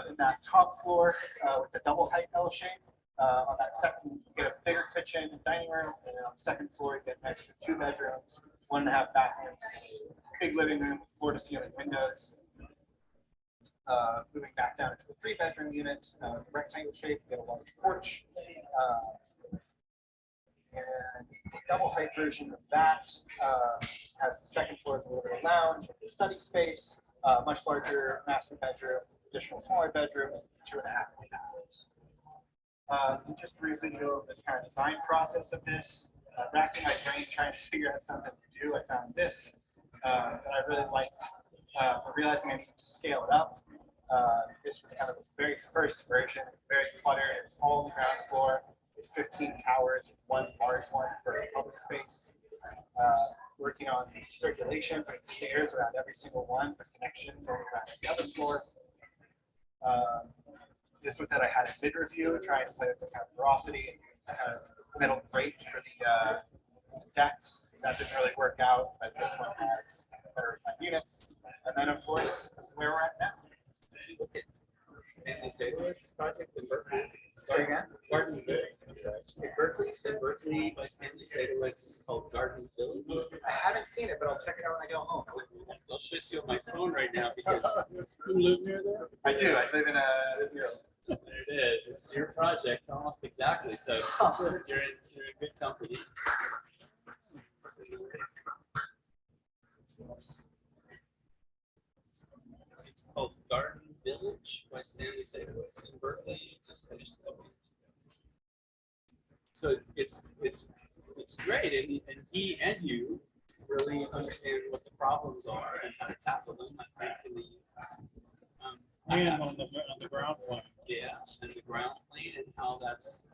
In that top floor with the double height L shape, on that second, you get a bigger kitchen and dining room, and then on the second floor, you get an extra 2 bedrooms, 1.5 bathrooms, big living room with floor to ceiling windows. Moving back down into a 3-bedroom unit, rectangle shape, you get a large porch. And the double height version of that has the second floor as a little bit of lounge, study space, much larger master bedroom, additional smaller bedroom, and 2.5 bathrooms. Just briefly to go over the kind of design process of this, racking my brain trying to figure out something to do, I found this that I really liked, but realizing I needed to scale it up. This was kind of the very first version, very cluttered. It's all on the ground floor. There's 15 towers, with 1 large one for public space. Working on the circulation, putting stairs around every single one, but connections all around the other floor. This was that I had a bid review, trying to play with the kind of veracity. It's kind of metal grate for the decks. That didn't really work out, but this one has better refined units. And then, of course, this is where we're at now. Look at Stanley Sadowitz project in Berkeley. Say again? Garden Village. In Berkeley, you said Berkeley by Stanley Sadowitz called Garden Village. I haven't seen it, but I'll check it out when I go home. I'll shoot you on my phone right now because you live near there. I do. I live in a. There it is. It's your project, almost exactly. So you're in good company. It's called Garden Village by Stanley Sadowitz in Berkeley. Just finished a couple years ago. So it's great, and he and you really understand what the problems are and how to tackle them. I think in the And on the ground plan. yeah, and the ground plane and how that's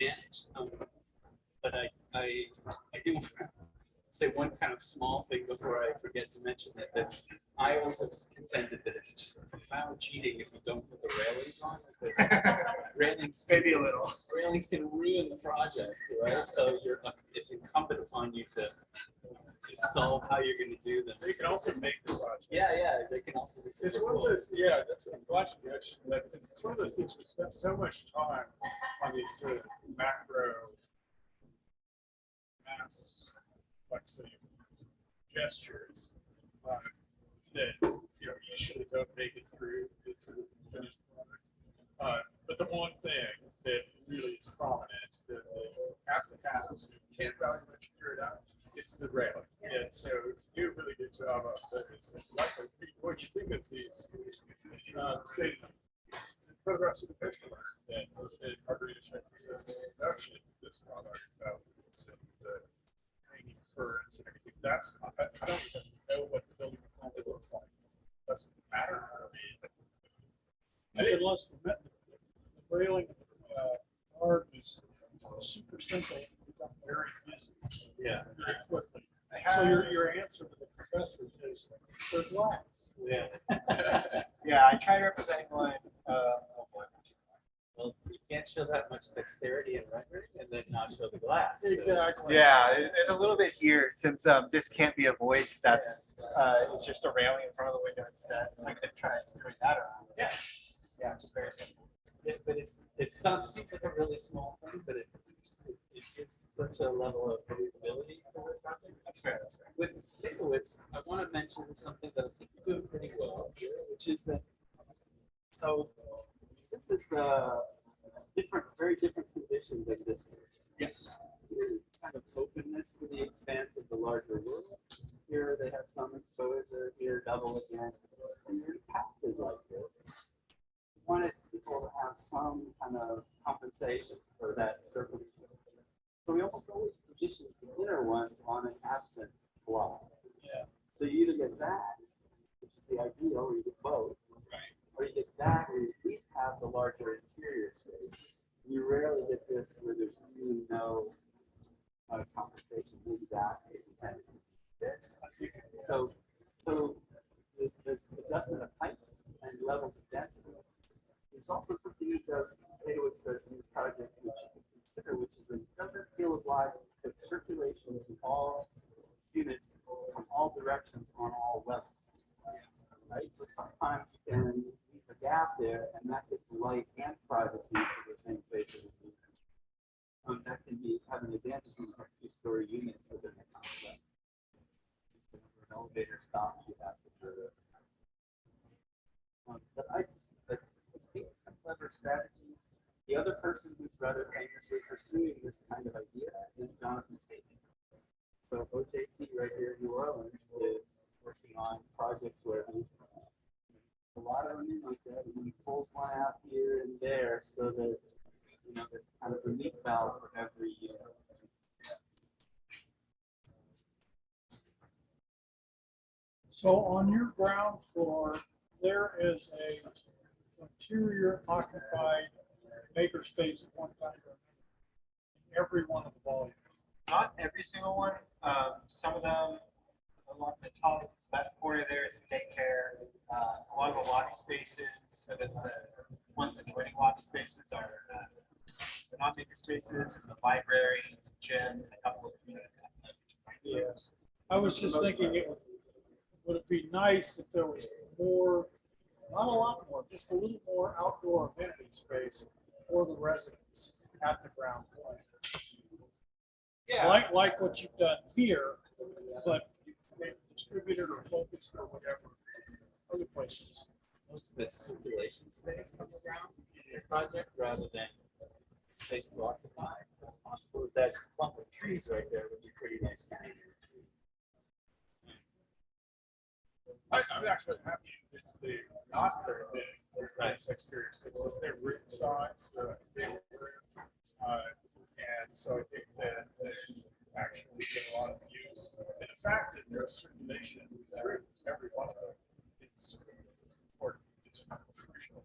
managed. But I do want to say one kind of small thing before I forget to mention it, that I always have contended that it's just profound cheating if you don't put the railings on, because railings maybe a little railings can ruin the project, right? So it's incumbent upon you to solve how you're going to do them. They can also make the project. Yeah, they can also do some It's one of cool- those, yeah, that's what I'm watching actually. Like, it's one of those things we spend so much time on these sort of macro mass, like say, gestures that usually don't make it through to the finished product. But the one thing that really is prominent that they have to have, so you can't very much figure it out, it's the railing. And so you do a really good job of that. It's likely when you think of these, say, photographs of simple, become very busy. Yeah. Very quickly. So your answer to the professors is they're glass. Yeah. Yeah, I tried representing one. Well, you can't show that much dexterity in rendering and then not show the glass. So- Exactly. Yeah, there's a little bit here since this can't be a void because that's it's just a railing in front of the window instead. I could try doing that around. Yeah. Yeah, just very simple. Yeah, but it seems like a really small thing, but it gives such a level of believability for the project. That's fair. That's fair. With Sadowitz, I want to mention something that I think you're doing pretty well here, which is that, so this is the very different conditions of this. Yes. Kind of openness to the expanse of the larger world. Here they have some exposure, here double again, and you're impacted like this. You wanted people to have some kind of compensation for that circumstance. So we almost always position the inner ones on an absent block. Yeah. So you either get that, which is the ideal, or you get both. Right. Or you get that, or you at least have the larger interior space. You rarely get this where there's really no compensation in that case. So this adjustment of heights and levels of density. There's also something that Sadowitz does in this project, which you can consider, which is that it doesn't feel obliged to put circulation in all units from all directions on all levels. Right? So sometimes you can leave a gap there, and that gets light and privacy to the same place as a unit. That can have an advantage when you have two-story units within the complex. If an elevator stops, you have to do it. But I think it's a clever strategy. The other person who's rather famously pursuing this kind of idea is Jonathan Satan. So OJT right here in New Orleans is working on projects where he a lot of them in like that, and he pulls one out here and there so that there's kind of a leak valve for every unit. So on your ground floor, there is a interior occupied makerspace at one time in every one of the volumes. Not every single one. Some of them along the top left corner there is daycare. A lot of the lobby spaces, so that the ones adjoining lobby spaces are the non-maker spaces. There's a library, there's a gym, a couple of community. Yes. I was just thinking, would it be nice if there was more, not a lot more, just a little more outdoor amenity space for the residents at the ground floor. Yeah. Like what you've done here, but maybe distributed or focused or whatever other places. Most of it's circulation space on the ground in your project rather than space to occupy. It's possible that clump of trees right there would be pretty nice to hang. I'm actually happy it's the not very big, nice exterior spaces. They're room size, and so I think that they actually get a lot of views. And the fact that there's circulation through every one of them is important. It's crucial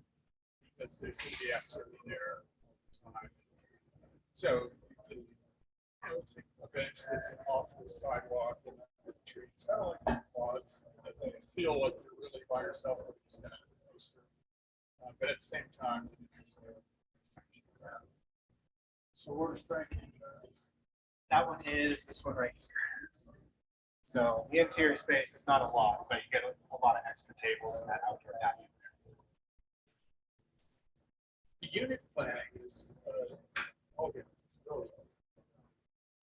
because there's going to be activity there all the time. So a bench that's off the sidewalk and the trees, kind of like quads, that they feel like you're really by yourself with this kind of poster. But at the same time, it's So where's Frankie? That one is this one right here. So the interior space is not a lot, but you get a lot of extra tables and that outdoor patio. the unit planning is, okay, really.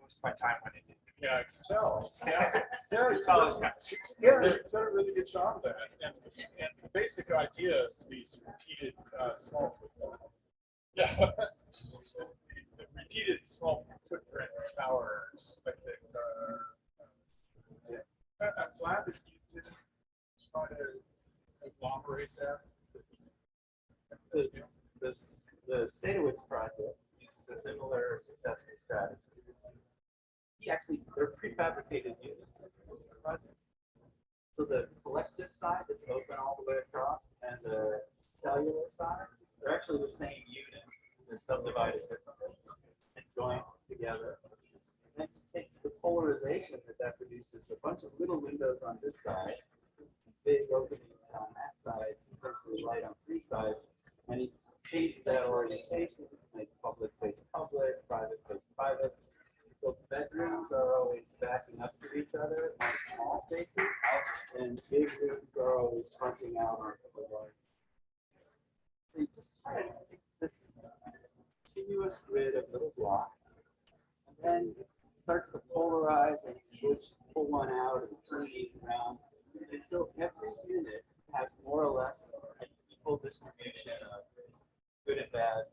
Most of my time went into. Yeah, I can tell. Yeah, It's always nice. Yeah, you've done a really good job of that. And the basic idea of these repeated small footprint. Yeah. The repeated small footprint towers, I think, I'm glad that you didn't try to agglomerate that. The Sadowitz project uses a similar successful strategy. They're prefabricated units in the project. So the collective side that's open all the way across and the cellular side, they're actually the same units. they're subdivided differently and joined together. And then it takes the polarization that produces a bunch of little windows on this side, big openings on that side, potentially light on three sides, and he changes that orientation, like public face public, private face private. So bedrooms are always backing up to each other on small spaces, and big rooms are always fronting out onto the large. So you just try to fix this continuous grid of little blocks, and then it starts to polarize and switch, pull one out and turn these around until every unit has more or less an equal distribution of good and bad,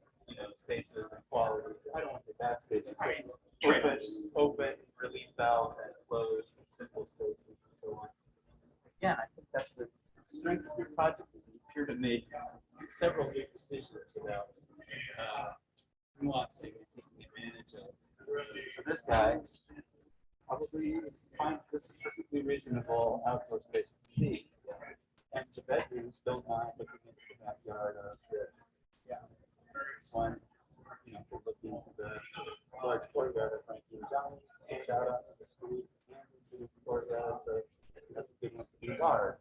spaces and qualities. I don't want to say bad spaces, but open relief valves and closed and simple spaces and so on. Again, I think that's the strength of your project is you appear to make several big decisions about nuancing and taking advantage of. So this guy probably finds this perfectly reasonable outdoor space to see. And the bedrooms don't mind looking into the backyard of the, this one, could look into the large courtyard of Frankie and Johnny's, and out onto the street and into the courtyard. So that's a good one to do large.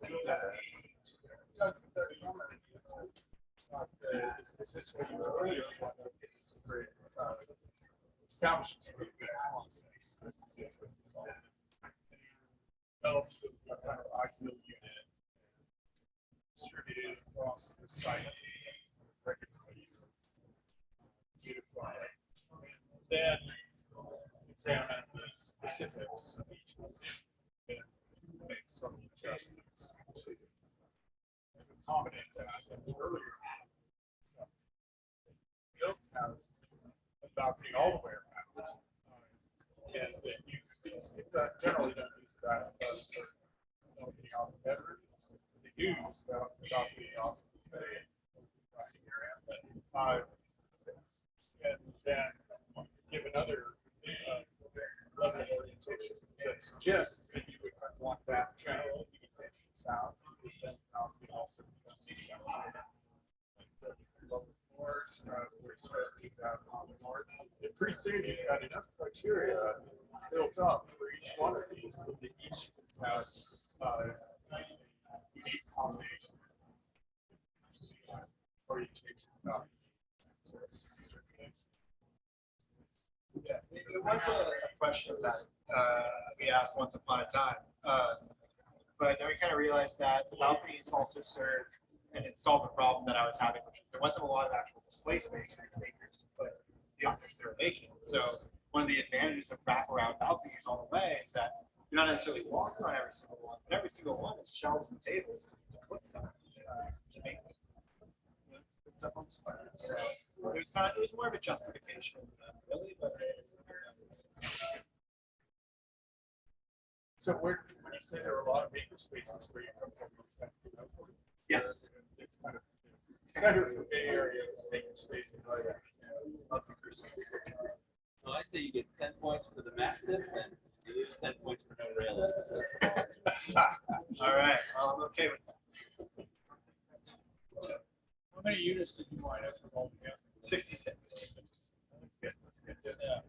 It's just what you were earlier, it's great. Establishes great concepts. This is it. Develops a kind of ideal unit distributed across the site. Beautify it. Then examine the specifics of each one and make some adjustments to accommodate that. And earlier, we don't have adopting all the way around. And then you generally don't use that for adopting off the bedroom. They do use that adopting off the right here. And then give another level of orientation that suggests that you would want that channel to be facing south, because then it also becomes the south. Lower floors, we're supposed to have on the north. And pretty soon you've got enough criteria built up for each one of these that they each have unique combination orientation. Yeah, there was a question that we asked once upon a time, but then we kind of realized that the balconies also serve, and it solved the problem that I was having, which is there wasn't a lot of actual display space for the makers to put the objects they were making. So one of the advantages of wraparound balconies all the way is that you're not necessarily walking on every single one, but every single one is shelves and tables to put stuff to make stuff on display. So it was more of a justification than really, but so when you say there are a lot of maker spaces where you come from, is that yes, it's kind of center for Bay Area maker spaces. Love the first one. Well, I say you get 10 points for the Mastiff and you lose 10 points for no railings. All right, well, I'm okay with that. How many units did you line up from all together? 66. Let's get this. Yeah.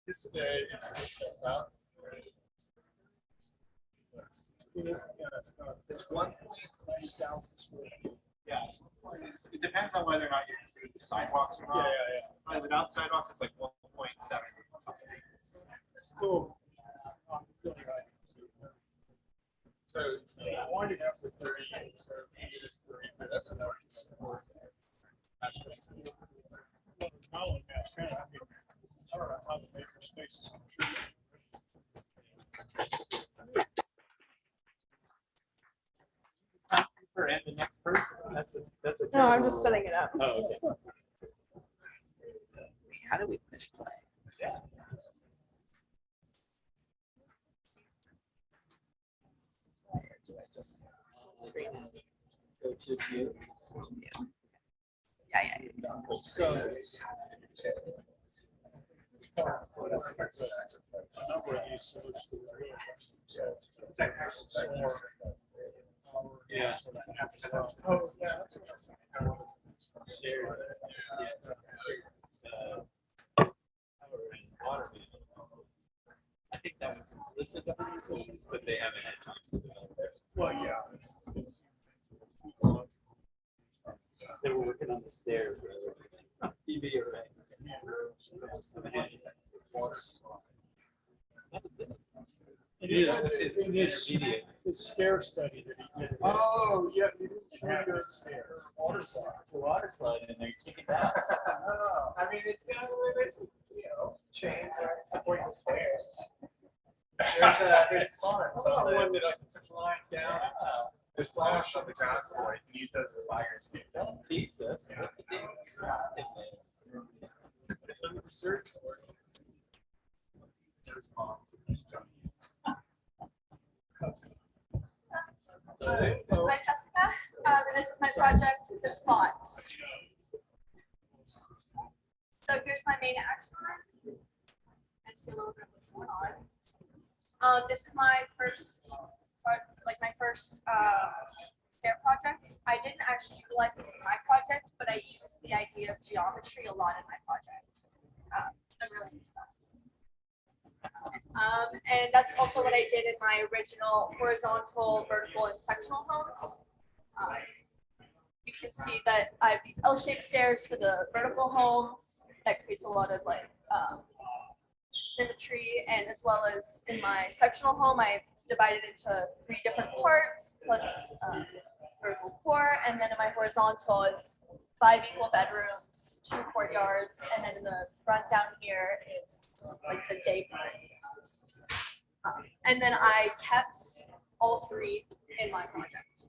This it's about. It's 190,000 square feet. Yeah, it depends on whether or not you're doing the sidewalks or not. Yeah. Without sidewalks, it's like 1.7 something. Still, So winding up with 30 units, so units per acre, that's enough to support. That's what it's. not only mass transit, I mean, I don't know how the maker spaces contribute. And the next person. That's a. No, I'm just setting it up. Oh, okay. How do we push play? Yeah. Do I just screen it? Go to view. Yeah. So, a number of these solutions are really Yeah. Oh, yeah, that's what I was saying. I think that was implicit of the resources, but they haven't had time to develop theirs. Well, yeah. They were working on the stairs. EV array. Water slide. What is this? It Yeah, is, this is it is intermediate. the stair study that he did. Oh, yeah, you didn't show your stairs. Water slide. It's a water slide in there. Kick it down. Oh, I mean, it's got a little bit, chains that support the stairs. There's plumbers on there. One that I can slide down. There's plumbers on the ground floor. You can use those as fire escape. Don't tease us. What the damn Research. There's moms. I'm Jessica, and this is my project, The Spot. So here's my main axon, and see a little bit of what's going on. This is my first, stair project. I didn't actually utilize this in my project, but I used the idea of geometry a lot in my project. I'm really into that. And that's also what I did in my original horizontal, vertical, and sectional homes. You can see that I have these L-shaped stairs for the vertical home that creates a lot of symmetry, and as well as in my sectional home, it's divided into 3 different parts plus vertical core, and then in my horizontal, it's 5 equal bedrooms, 2 courtyards, and then in the front down here is like the day part. And then I kept all 3 in my project.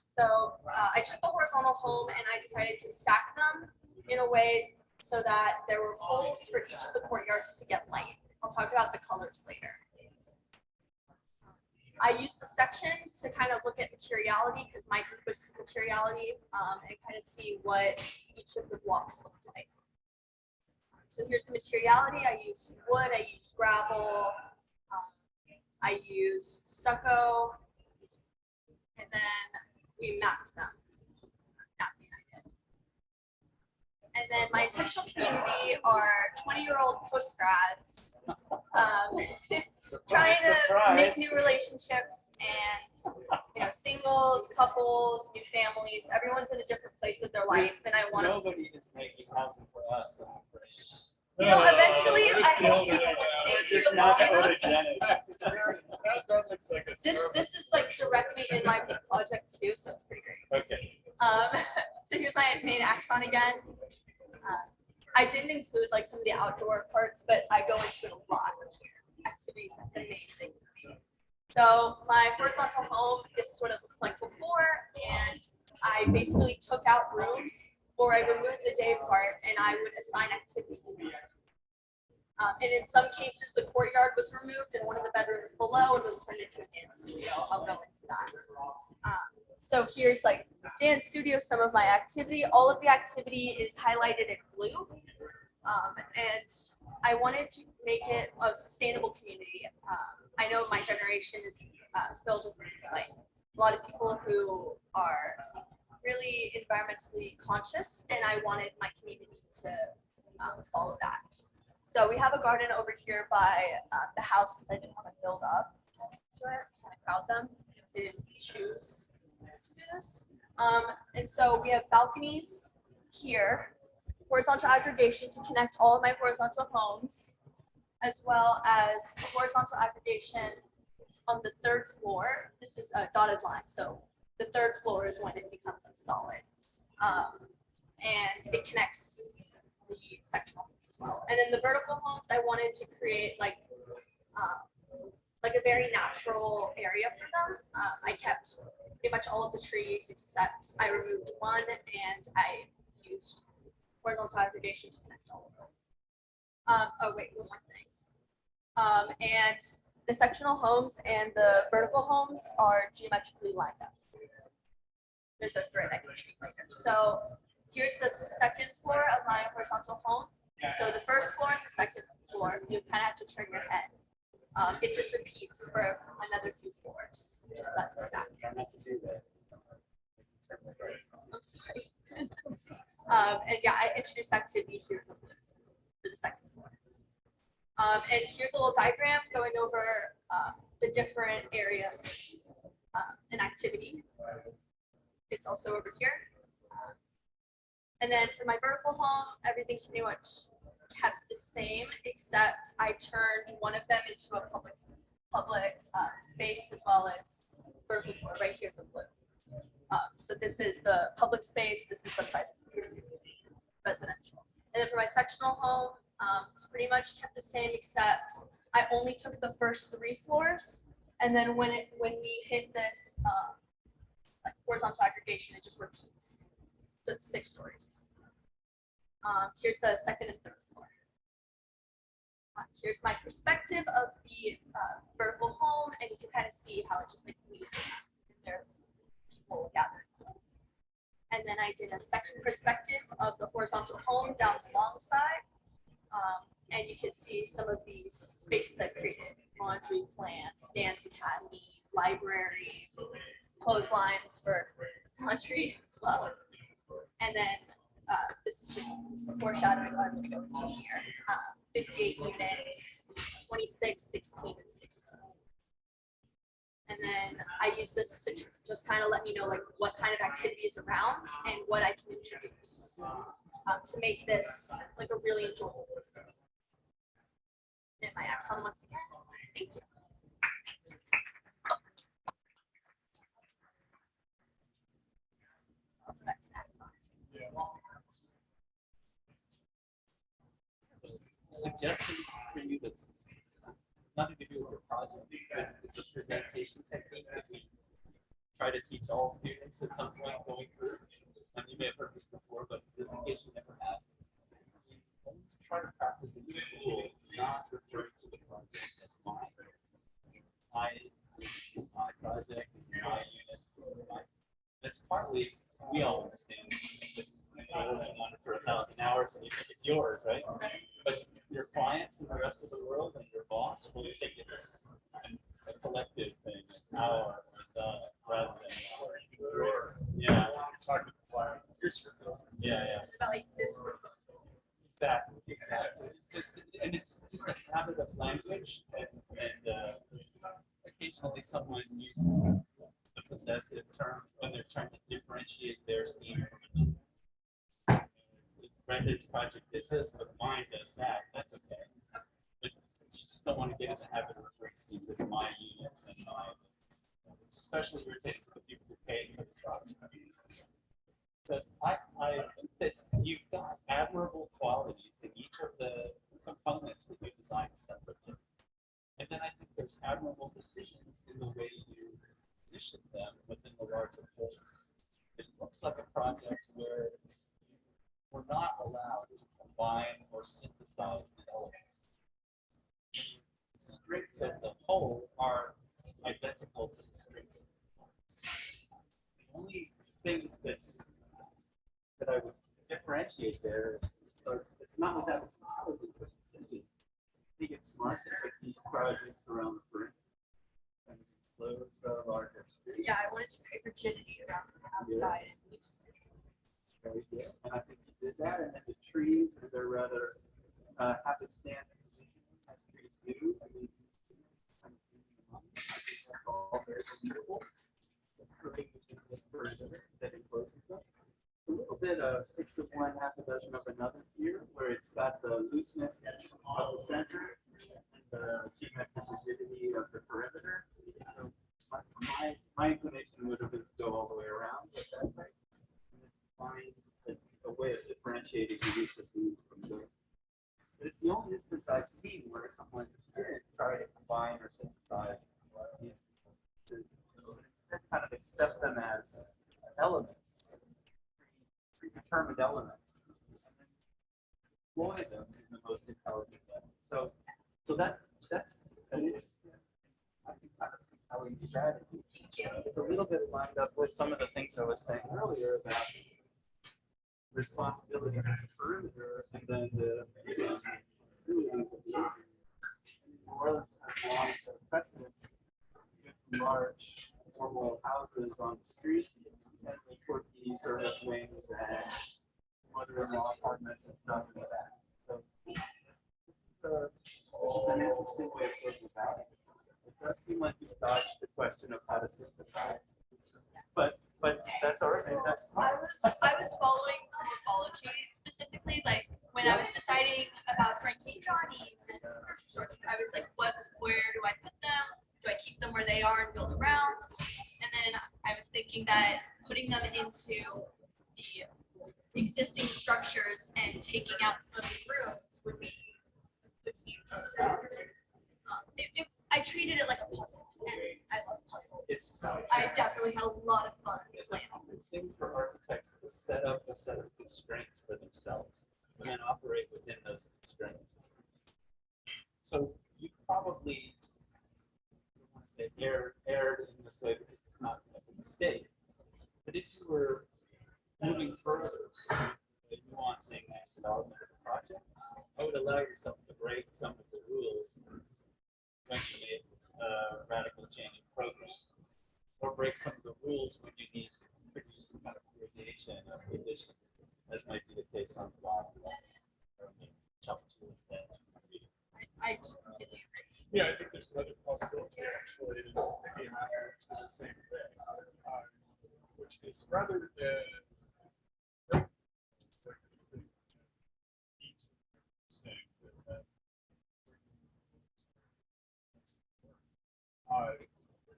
So I took the horizontal home and I decided to stack them in a way so that there were holes for each of the courtyards to get light. I'll talk about the colors later. I used the sections to kind of look at materiality, because my group was materiality, and kind of see what each of the blocks looked like. So here's the materiality. I used wood, I used gravel, I used stucco, and then we mapped them. And then my intentional community are 20-year-old postgrads trying to make new relationships, and singles, couples, new families. Everyone's in a different place of their life, and I want to. Nobody is making housing for us. Eventually, I hope people will stay here long enough. That looks like a This is like directly in my project too, so it's pretty great. Okay. So here's my main axon again. I didn't include some of the outdoor parts, but I go into it a lot here. Activities are the main thing for me. So my horizontal home, this is what it looks like before, and I basically took out rooms, or I removed the day part, and I would assign activity to them. And in some cases, the courtyard was removed and one of the bedrooms below and was turned into a dance studio. I'll go into that. So here's dance studio, some of my activity. All of the activity is highlighted in blue. And I wanted to make it a sustainable community. I know my generation is filled with a lot of people who are really environmentally conscious, and I wanted my community to follow that. So we have a garden over here by the house because I didn't want to build up next to it, kind of crowd them since they didn't choose to do this. And so we have balconies here, horizontal aggregation to connect all of my horizontal homes, as well as horizontal aggregation on the 3rd floor. This is a dotted line, so the 3rd floor is when it becomes solid. And it connects the sectional homes as well. And then the vertical homes, I wanted to create like a very natural area for them. I kept pretty much all of the trees except I removed one, and I used horizontal aggregation to connect all of them. Oh wait, one more thing. And the sectional homes and the vertical homes are geometrically lined up. There's a thread I can show you later. So here's the 2nd floor of my horizontal home. So the 1st floor and the 2nd floor, you kind of have to turn your head. It just repeats for another few floors. Just that stack. I'm sorry. And yeah, I introduced activity here in the blue for the second floor. And here's a little diagram going over the different areas and activity. It's also over here. And then for my vertical home, everything's pretty much kept the same, except I turned one of them into a public space as well as vertical floor right here in the blue. So this is the public space, this is the private space, residential. And then for my sectional home, it's pretty much kept the same, except I only took the first 3 floors, and then when we hit this like horizontal aggregation, it just repeats. So it's 6 stories. Here's the second and third floor. Here's my perspective of the vertical home, and you can kind of see how it just like weaves around, and there are people gathered. And then I did a section perspective of the horizontal home down the long side. And you can see some of these spaces I've created: laundry plants, dance academy, library, clotheslines for laundry as well. And then this is just foreshadowing what I'm going to go into here. 58 units, 26, 16, and 16. And then I use this to just kind of let me know like what kind of activity is around and what I can introduce to make this like a really enjoyable place to be. And my axon once again. Thank you. Suggestion for you that's nothing to do with your project, but it's a presentation technique that we try to teach all students at some point going through. And you may have heard this before, but just in case you never have, we always try to practice in school, not refer to the project as mine. This is my project, this is my unit, this is my. That's partly, we all understand that you're working on it for 1,000 hours and you think it's yours, right? But your clients and the rest of the world and your boss really think it's a collective thing. It's our, rather than our. Yeah. It's hard to apply. Yeah. It's not like this proposal. Exactly. It's just, and it's just a habit of language, and occasionally someone uses the possessive terms when they're trying to differentiate their scheme from another. Brendan's project did this, but mine does that. That's okay. But you just don't want to get in the habit of referring to these as my units and my. It's especially irritating to the people who pay for the trucks. But I think that you've got admirable qualities in each of the components that you designed separately. And then I think there's admirable decisions in the way you position them within the larger whole. It looks like a project where we're not allowed to combine or synthesize the elements. The strings of the whole are identical to the strings of the parts. The only thing that I would differentiate there is it's not without its intelligence of decision. I think it's smart to put these projects around the fringe and close the larger street. Yeah, I wanted to create rigidity around the outside and looseness. Very good. And I think you did that. And then the trees, and they're rather happenstance position as trees do. I mean, I think that's all very believable. This perimeter that encloses them. A little bit of 6 of one, half a dozen of another here, where it's got the looseness of the center and the geometric rigidity of the perimeter. So my inclination would have been to go all the way around with that way. Find a way of differentiating the use of these from those. But it's the only instance I've seen where someone did try to combine or synthesize these. Instead, kind of accept them as elements, predetermined elements, and then employ them in the most intelligent way. So that's I think kind of compelling strategy. It's a little bit lined up with some of the things I was saying earlier about responsibility for the perimeter and then the responsibilities of the area. New Orleans has long set precedents with large formal houses on the street, essentially quirky service wings and that. This is an interesting way of looking at it. It does seem like you dodged the question of how to synthesize. But that's all right. That's I was following morphology specifically, like when I was deciding about Frankie and Johnny's and I was like, where do I put them? Do I keep them where they are and build around? And then I was thinking that putting them into the existing structures and taking out some of the rooms would be good use. I treated it like a puzzle, and I love puzzles. So I definitely had a lot of fun playing on It's this. a thing for architects to set up a set of constraints for themselves and then operate within those constraints. So you probably, I want to say erred in this way because it's not a mistake. But if you were moving further, nuancing that development of the project, I would allow yourself to break some of the rules when you make a radical change in progress, or break some of the rules when you need to produce some kind of gradation of conditions, as might be the case on the block, or jump to instead. I completely agree. Yeah, I think there's another possibility actually, is maybe happening to the same thing, which is rather than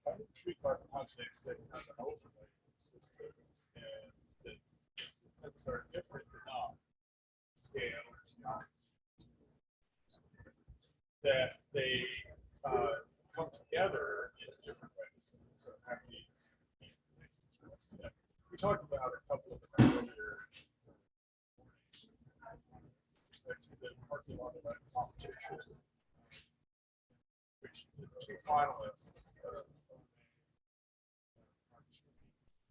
I would treat our projects that have an overlay systems and the systems are different enough scale or geometry that they come together in different ways. So have these relationships. We talked about a couple of them earlier. I see the parking lot of that competition, which the two finalists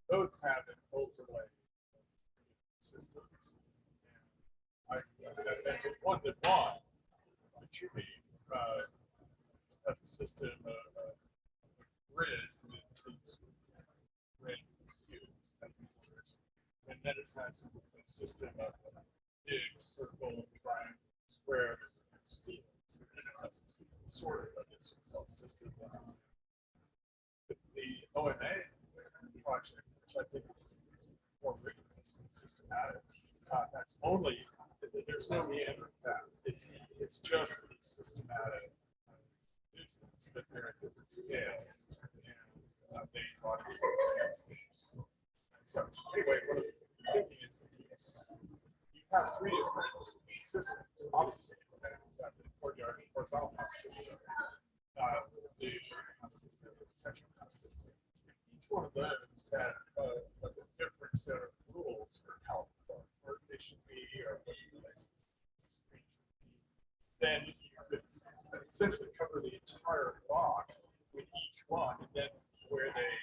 both have an overlay systems. And the one that won, the Chewy, has a system of a grid with these red cubes and then it has a system of a big circle, triangle, square, and fields. And it has a sort of a system. The OMA project, which I think is more rigorous and systematic, that's only, there's no meandering path. It's just a systematic movements, but they're at different scales. And they brought it different landscapes. So anyway, what I'm thinking is you have three different systems, obviously. You have the courtyard and horizontal house system, the house system, the section house system. Each one of those had a different set of rules for how work they should be or what the relationship should be. Then you could essentially cover the entire block with each one, and then where they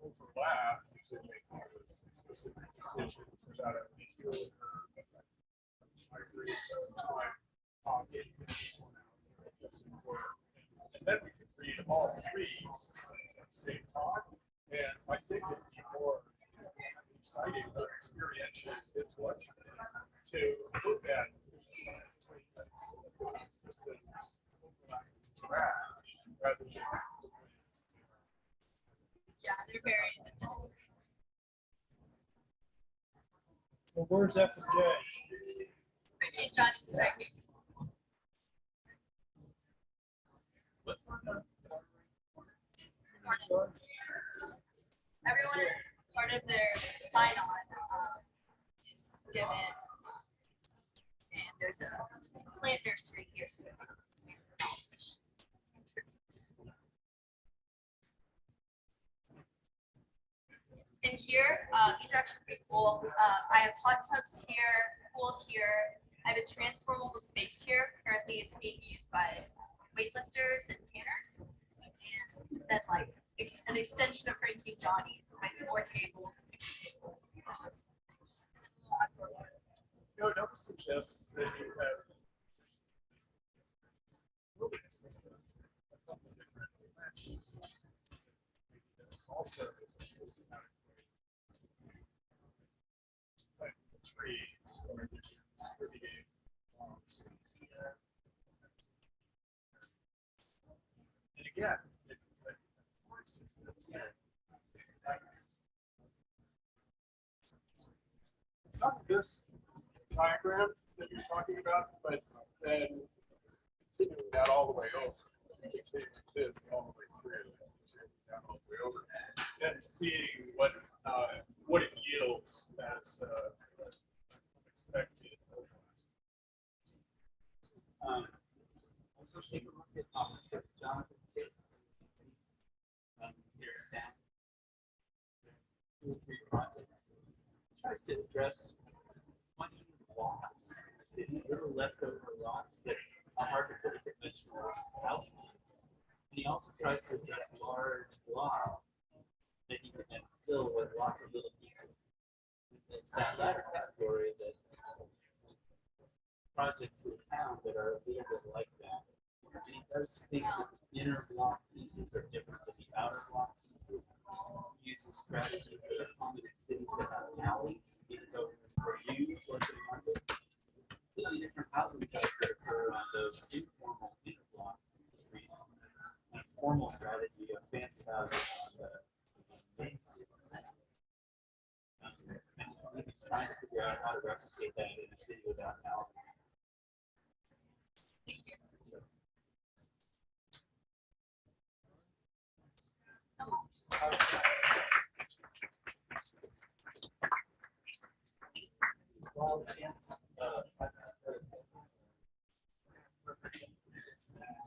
overlap, you can make those specific decisions about a particular time in each one else. And then we could read all three systems at the same time. And I think it'd be more exciting or experiential intellectual to look at systems rather than they're very intense. So where's that for Jay? Frankie and Johnny's is right here. What's on the Everyone is part of their sign-on is given, and there's a plant nursery here, so in here, these are actually pretty cool. I have hot tubs here, pool here. I have a transformable space here. Currently, it's being used by weightlifters and tanners. And then, like, an extension of Frankie and Johnny's, like more tables, tables. No, that would suggest that you have wilderness systems, a couple of different landscape systems. Also, is a systematic way, like trees, or distributing And again, it's not this diagram that you're talking about, but then continuing that all the way over. Continuing this all the way through, continuing that all the way over, and seeing what it yields as expected. Also take a look at Officer Jonathan Tate. Here, Sam. 2 or 3 projects. Tries to address money lots. I see little leftover lots that are hard to put a conventional houses. And he also tries to address large blocks that he can then fill with lots of little pieces. It's that latter category that projects in town that are a little bit like that. And he does think that the inner block pieces are different than the outer block pieces. He uses strategies that are common in cities that have alleys, even though they're used like in London. Completely different housing types that occur on those informal inner block streets. And a formal strategy of fancy housing on the main street. And he's trying to figure out how to replicate that in a city without alleys.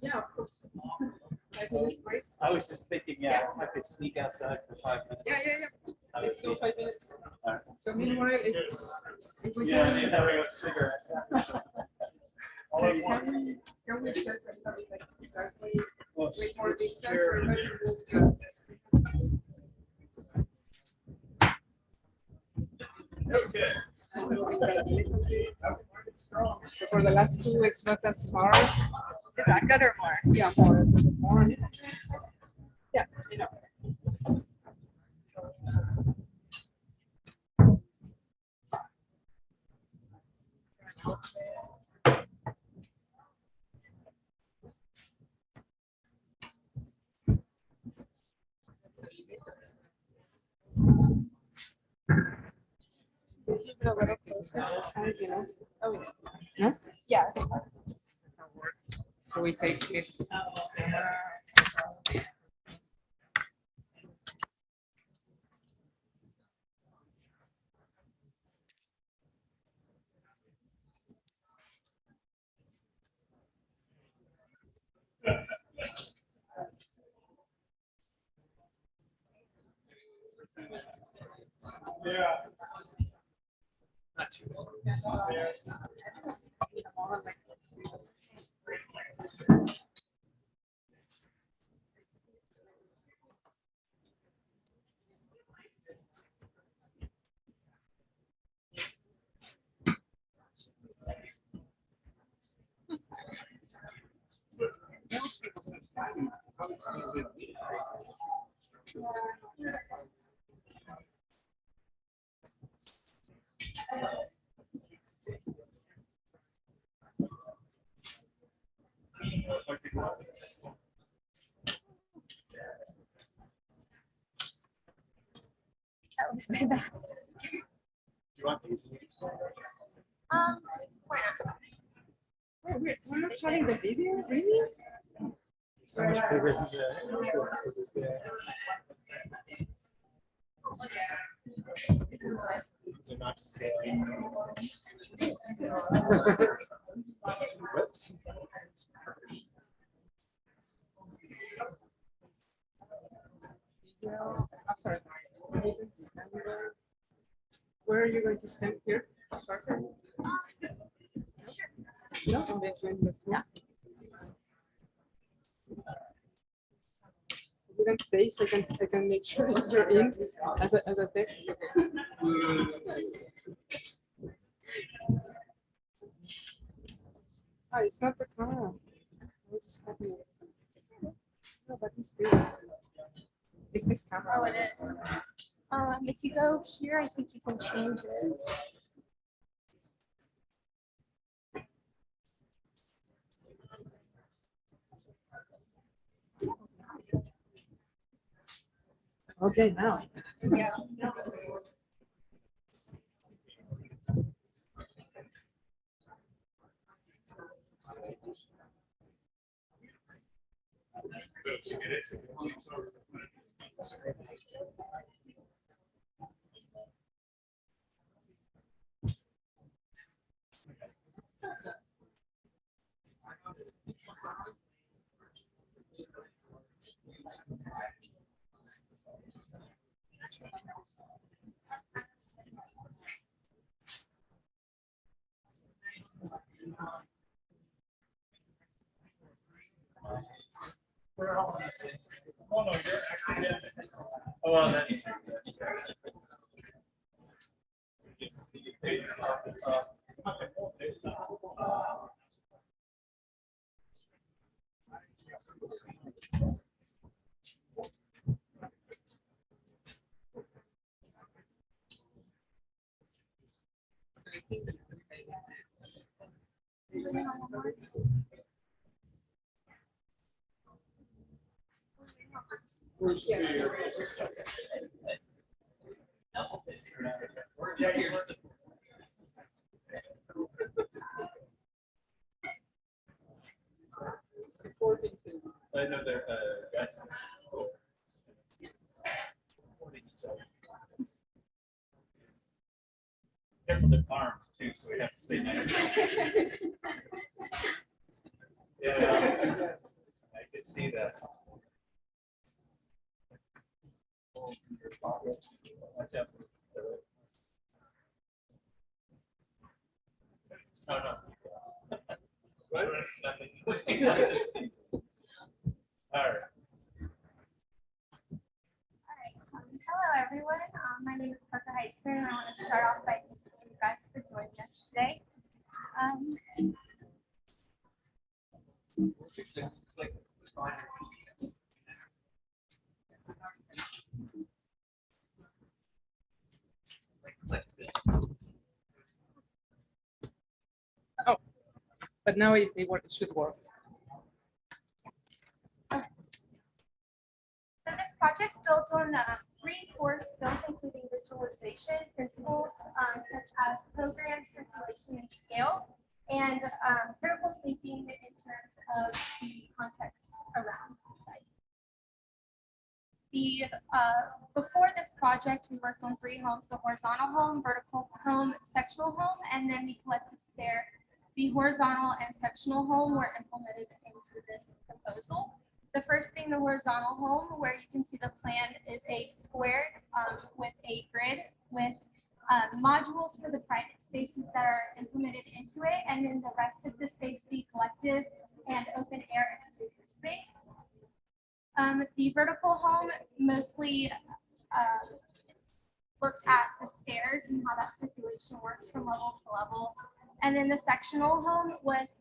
Yeah, of course. 5 minutes break. I was just thinking, yeah, I could sneak outside for 5 minutes. Yeah. Let's do 5 minutes. Alright. So meanwhile, if we Yeah, can, having a cigarette. can we set exactly with more distance or maybe move the Okay. So for the last 2, it's not as far. Is that good or more? Yeah, more. Yeah, you know. A little closer to the side, you know. Oh, yeah. No? Yeah. So we take this. Yeah. Not too long. That was my bad. You want these? Why not? Wait, we're not having the video, really? So much bigger than the. These are not to scale. Whoops. I'm sorry. Where are you going to stand here? Parker? No, in the two. You can stay so I can make sure that you're in as a text. Ah, it's not the camera. What is happening? No, but it's this. It's this camera. Oh, it is. If you go here, I think you can change it. Okay, now. Yeah. Oh, no, you're academic. Oh, well, that's true. I know they're guys. Supporting each other. Careful the arms too, so we have to stay nice. Yeah, I could see that. Watch out. No, no. What? Nothing. All right. Hello, everyone. My name is Parker Heitzman, and I want to start off by thanking you guys for joining us today. Oh, but now it should work. So this project built on 3 core skills, including visualization principles such as program, circulation, and scale, and critical thinking in terms of the context around the site. Before this project, we worked on 3 homes: the horizontal home, vertical home, sectional home, and then the collective stair. The horizontal and sectional home were implemented into this proposal. The first being the horizontal home, where you can see the plan is a square with a grid with modules for the private spaces that are implemented into it, and then the rest of the space be collective and open air exterior space. The vertical home mostly looked at the stairs and how that circulation works from level to level. And then the sectional home was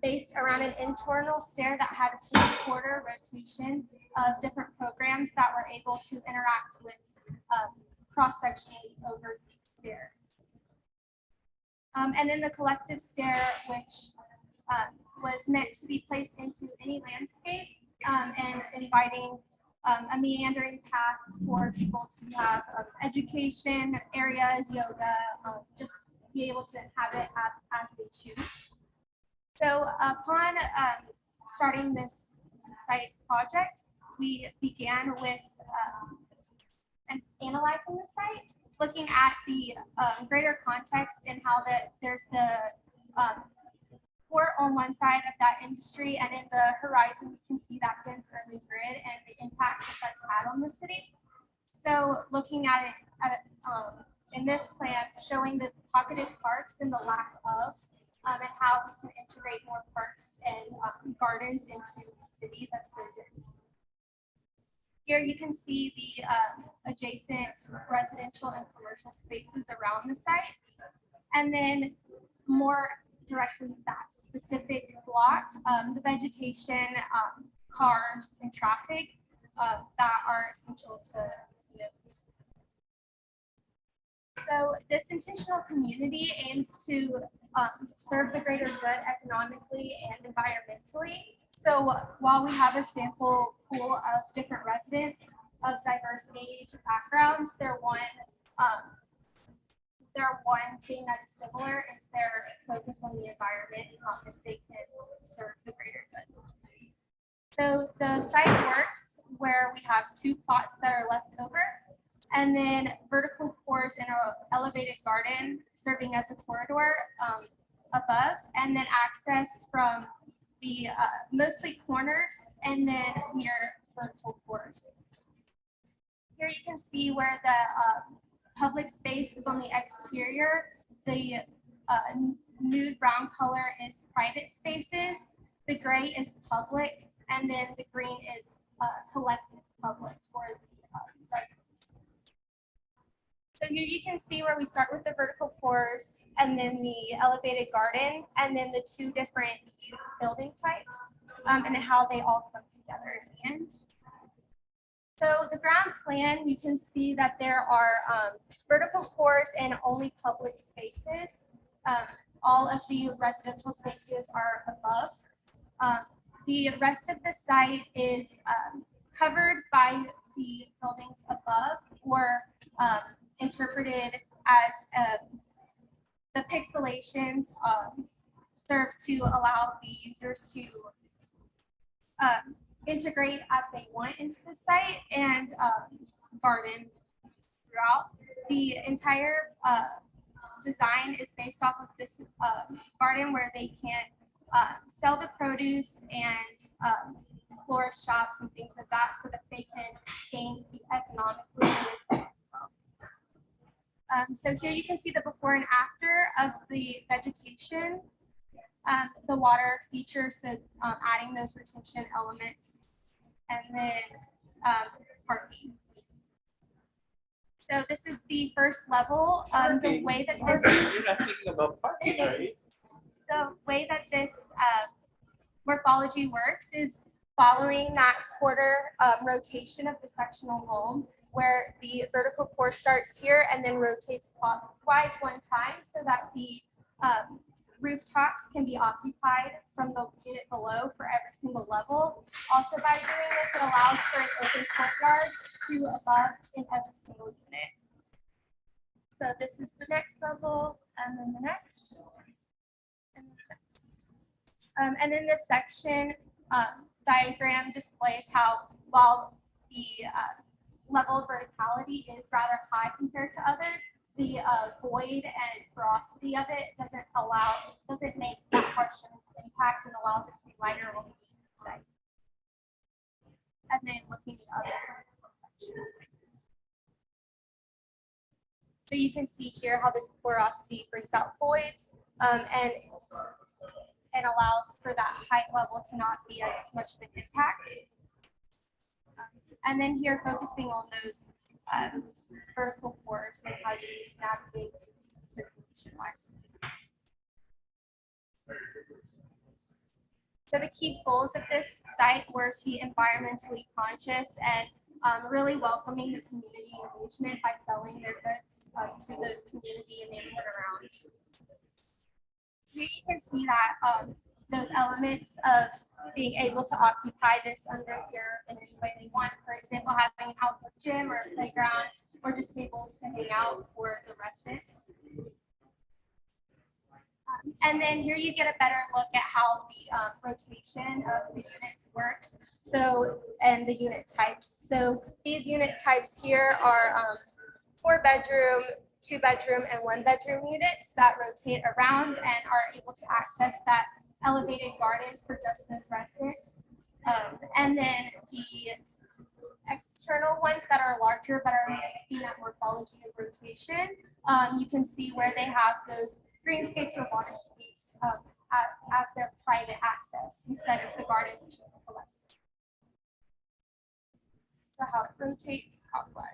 based around an internal stair that had a 3/4 rotation of different programs that were able to interact with cross-sectionally over the stair. And then the collective stair, which was meant to be placed into any landscape and inviting a meandering path for people to have education areas, yoga, just be able to inhabit as they choose. So upon starting this site project, we began with analyzing the site, looking at the greater context and how that there's the port on one side of that industry, and in the horizon we can see that dense urban grid and the impact that that's had on the city. So looking at it in this plan, showing the pocketed parks and the lack of, and how we can integrate more parks and gardens into the city that's so dense. Here you can see the adjacent residential and commercial spaces around the site. And then more directly that specific block, the vegetation, cars, and traffic that are essential to note. So this intentional community aims to serve the greater good economically and environmentally. So while we have a sample pool of different residents of diverse age backgrounds, their one thing that is similar is their focus on the environment and how they can serve the greater good. So the site works where we have 2 plots that are left over, and then vertical pours in an elevated garden serving as a corridor above, and then access from the mostly corners and then near vertical pours. Here you can see where the public space is on the exterior. The nude brown color is private spaces. The gray is public, and then the green is collective public for the residents. So here you can see where we start with the vertical pours, and then the elevated garden, and then the 2 different youth building types, and how they all come together in the end. So the ground plan, you can see that there are vertical pours in only public spaces. All of the residential spaces are above. The rest of the site is covered by the buildings above, or interpreted as the pixelations serve to allow the users to integrate as they want into the site and garden throughout. The entire design is based off of this garden where they can sell the produce and florist shops and things like that, so that they can gain economically in this site as well. So here you can see the before and after of the vegetation, the water features, so adding those retention elements, and then parking. So this is the first level. The way that this You're not thinking about parking, right? the way that this morphology works is following that quarter rotation of the sectional home, where the vertical pour starts here and then rotates clockwise 1 time, so that the rooftops can be occupied from the unit below for every single level. Also, by doing this, it allows for an open courtyard to above in every single unit. So this is the next level, and then the next, and the next. And then this section diagram displays how, while the level of verticality is rather high compared to others, the void and porosity of it doesn't make that harsh of an impact, and allows it to be lighter on the site. And then looking at other sections. So you can see here how this porosity brings out voids and allows for that height level to not be as much of an impact. And then here focusing on those vertical pours and how you navigate circulation-wise. So the key goals of this site were to be environmentally conscious and really welcoming the community engagement by selling their goods to the community and neighborhood around. Here you can see that those elements of being able to occupy this under here in any way they want. For example, having an outdoor gym or a playground, or just tables to hang out for the residents. And then here you get a better look at how the rotation of the units works. So, and the unit types. So these unit types here are 4-bedroom, 2-bedroom, and 1-bedroom units that rotate around and are able to access that elevated garden for just those residents. And then the external ones that are larger but are mimicking that morphology of rotation, you can see where they have those greenscapes or waterscapes as their private access instead of the garden, which is collective. So how it rotates clockwise.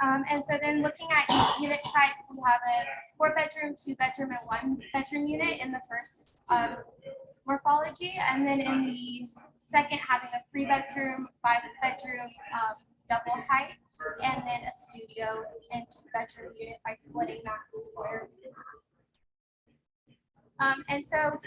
And so then looking at each unit type, we have a 4-bedroom, 2-bedroom, and 1-bedroom unit in the first morphology. And then in the second, having a 3-bedroom, 5-bedroom double height, and then a studio and 2-bedroom unit by splitting that square. And so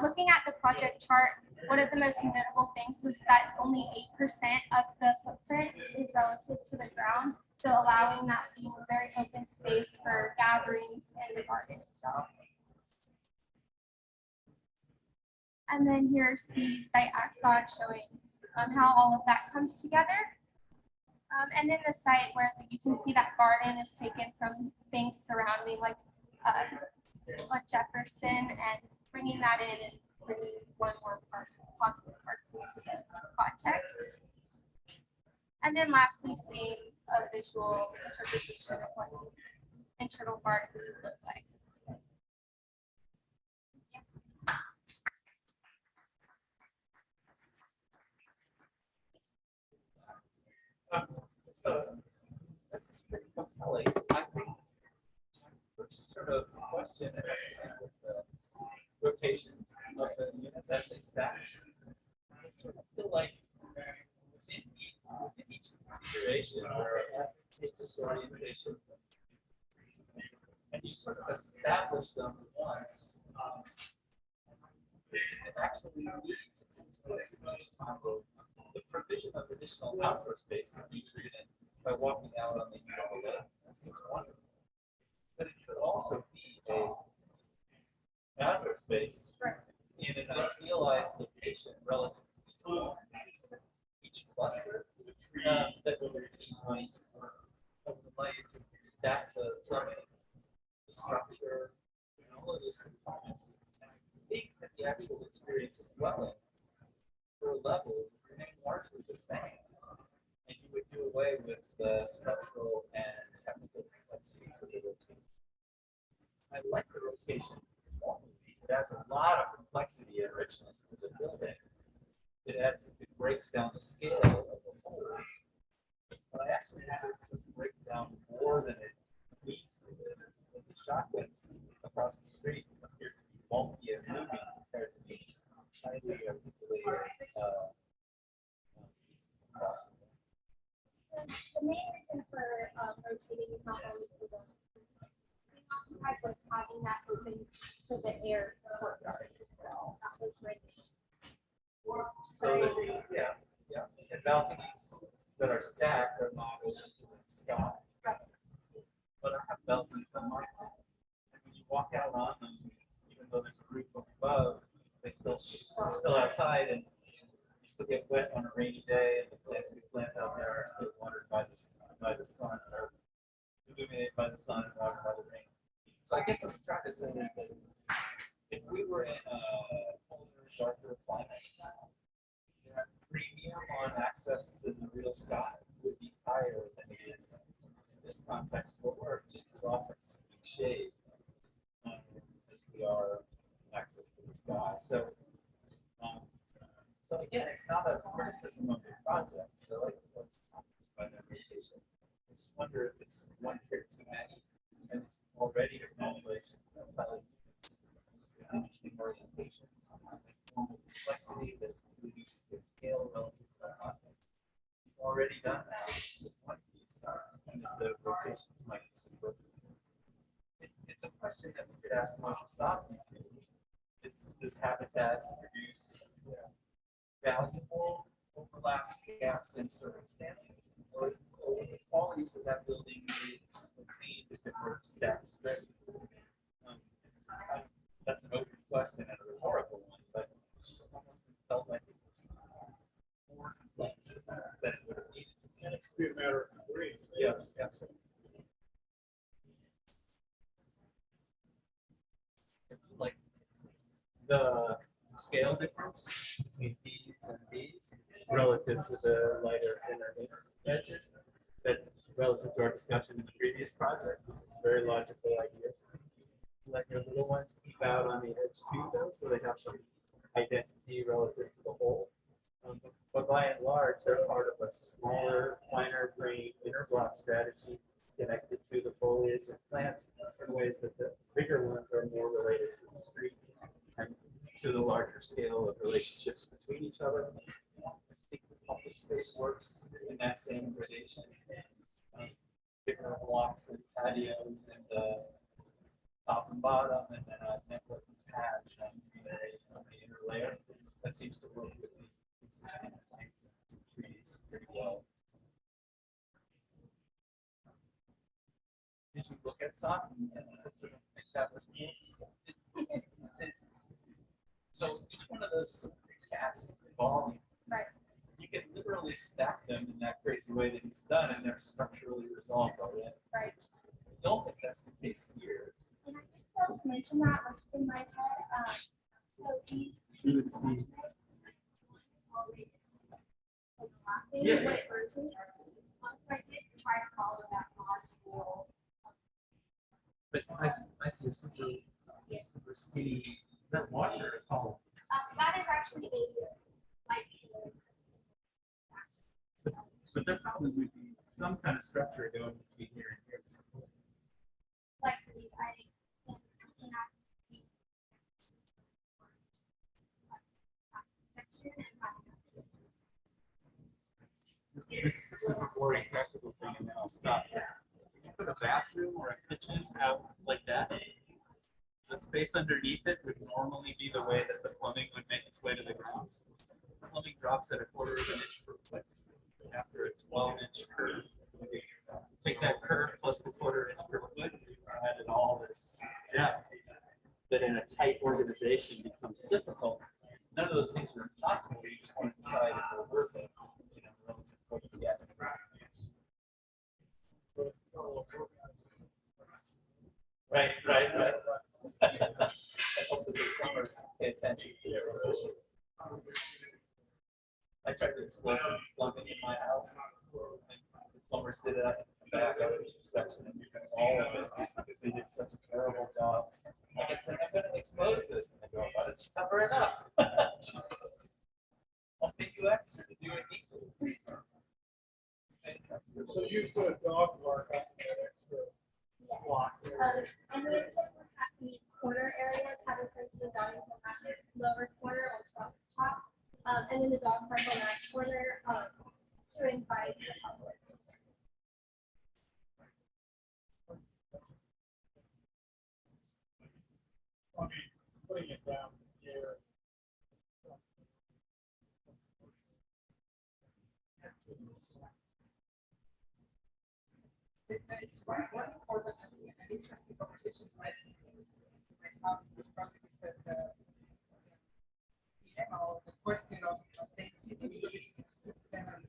looking at the project chart, one of the most notable things was that only 8% of the footprint is relative to the ground. So allowing that being a very open space for gatherings in the garden itself. And then here's the site axon showing how all of that comes together. And then the site where you can see that garden is taken from things surrounding like Jefferson and bringing that in and bringing one more popular park into the context. And then lastly, seeing a visual interpretation of what these internal gardens would look like. So this is pretty compelling. I think first sort of question has to do with the rotations of the units as they stack. I sort of feel like in each configuration there are advantageous orientations, and you sort of establish them once. It actually leads to each combo. The provision of additional outdoor space for each unit by walking out on the unit. That seems wonderful. But it could also be a outdoor space in an idealized location relative to each cluster that will repeat money of the money to stack the plumbing, the structure, and all of those components. I think that the actual experience of dwelling for a level remain largely the same, and you would do away with the structural and technical complexities of the rotation. I like the rotation. It adds a lot of complexity and richness to the building. It breaks down the scale of the whole. But I actually think it doesn't break down more than it needs to. The shotguns across the street appear to be bulky and moving compared to the highly articulated pieces across the board. The main reason for rotating is not only for the was having that open to the air courtyards as well. That was right. So and balconies that are stacked are not open to the sky. But I have balconies on my house, and when you walk out on them, even though there's a roof up above, they're still outside, and you still get wet on a rainy day, and the plants we plant out there are still watered by the sun, or illuminated by the sun and watered by the rain. So I guess what I'm trying to say is that if we were in a colder, darker climate, the premium on access to the real sky would be higher than it is in this context, where we're just as often seeking shade as we are access to the sky. So again, it's not a criticism of the project. So like what's accomplished by that rotation. I just wonder if it's one tier too many, and already accumulation of units, interesting orientations, formal complexity that reduces their scale relative to the context. You've already done that with one piece, and the rotations might be superfluous. It's a question that we could ask Moshe Safdie too. Does habitat produce valuable overlaps, gaps, and circumstances, or the qualities of that building be obtained if it were stacked straight? That's an open question and a rhetorical one, but I felt like it was more complex than it would have needed to be. And it could be a matter of degree. Yeah, absolutely. It's like the scale difference between these and these relative to the lighter inner edges, that relative to our discussion in the previous project, this is a very logical idea. Let your little ones peep out on the edge too, though, so they have some identity relative to the whole. But by and large, they're part of a smaller, finer grained inner block strategy connected to the foliage and plants in ways that the bigger ones are more related to the street and to the larger scale of relationships between each other. I think the public space works in that same gradation. Bigger blocks and patios and top and bottom, and then a networking pad that seems to work with the existing plants and trees pretty well. Did you look at soccer and sort of think that was neat? So each one of those is a precast volume. Right. You can literally stack them in that crazy way that he's done, and they're structurally resolved already. Right. I don't think that's the case here. And I just want to mention that, like in my head, so these. You would see. Always overlapping Yeah. when it rotates. So I did try to follow that module. But I see a super skinny, that washer is all. That is actually a, like, But there probably would be some kind of structure going between here and here. likely, I think, looking at the section and having this. This is a super boring practical thing, and then I'll stop. If you put a bathroom or a kitchen out like that, the space underneath it would normally be the way that the plumbing would make its way to the ground. The plumbing drops at 1/4 of an inch per foot after a 12-inch curve. Take that curve plus the 1/4 inch per foot, you added all this depth that in a tight organization becomes difficult. None of those things are impossible. You just want to decide if they're worth it, you know, relative to what you get. Right. I hope the big plumbers pay attention to their positions. I tried to explore some plumbing in my house. The plumbers did it at the back of the inspection and all of it just because they did such a terrible job. I kept saying, I'm going to expose this. And they go, why don't you cover it up? I'll pay you extra to do it equally. So you put a dog park on that extra block. And we have at the corner areas, having the dogs on that lower corner or top. And then the dog park on that corner, to invite the public. I mean, putting it down here. It's one important and interesting conversation I have in this project is that the dilemma or the question of density, because it's 67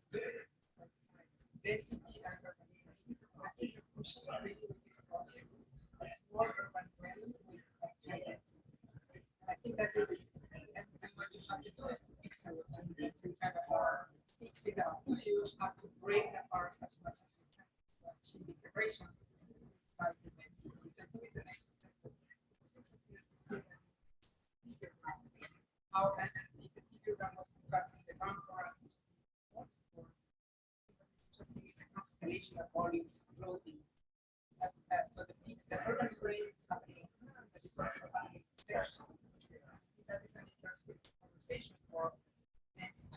density and urbanization. I think the pushing really with this project is more urban dwelling with high density. And I think that is, and what you have to do is to fix it and to kind of fix it up. You have to break the parts as much as you can. Achieve integration inside the density, which I think is an excellent how and if the figure that was in the ground for what's interesting is a constellation of volumes floating. So the peaks that urban brain is happening, but it's also happening section. That is an interesting conversation for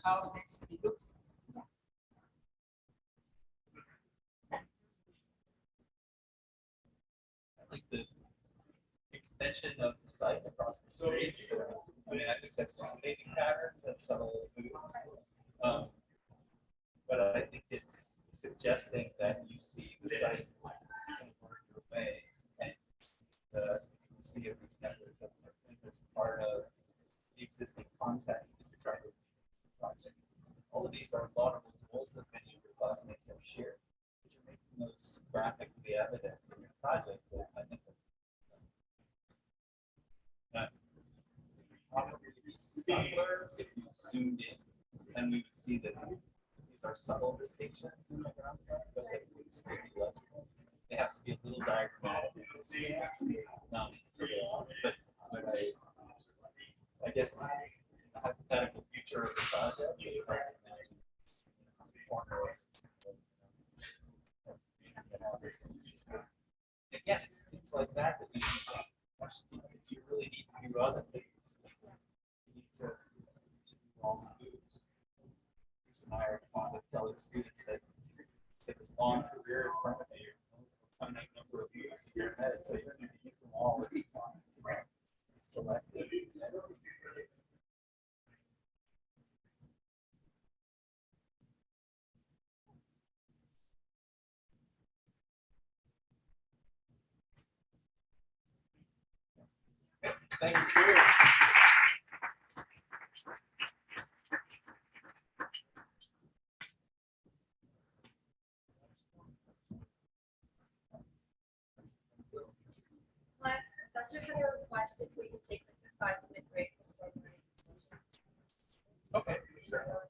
how density looks. Like the extension of the site across the street. I mean, I think that's just paving patterns and subtle moves. But I think it's suggesting that you see the site in a larger way and the see of these networks as part of the existing context that you're trying to project. All of these are laudable goals that many of your classmates have shared. But you're making those graphically evident in your project. But I think that's probably be subtler if you zoomed in, and we would see that these are subtle distinctions in the ground, but they would still be legible. They have to be a little diagrammatic. But I guess the hypothetical future of the project, you might imagine again, it's things like that that you do you really need to do other things. You need to do all the moves. Bruce and I are fond of telling students that this long career in front of you, a finite number of moves in your head, so you need to use them all at the time. Select it. Thank you. My professor had a request if we could take like a 5-minute break before the next session. Okay, sure.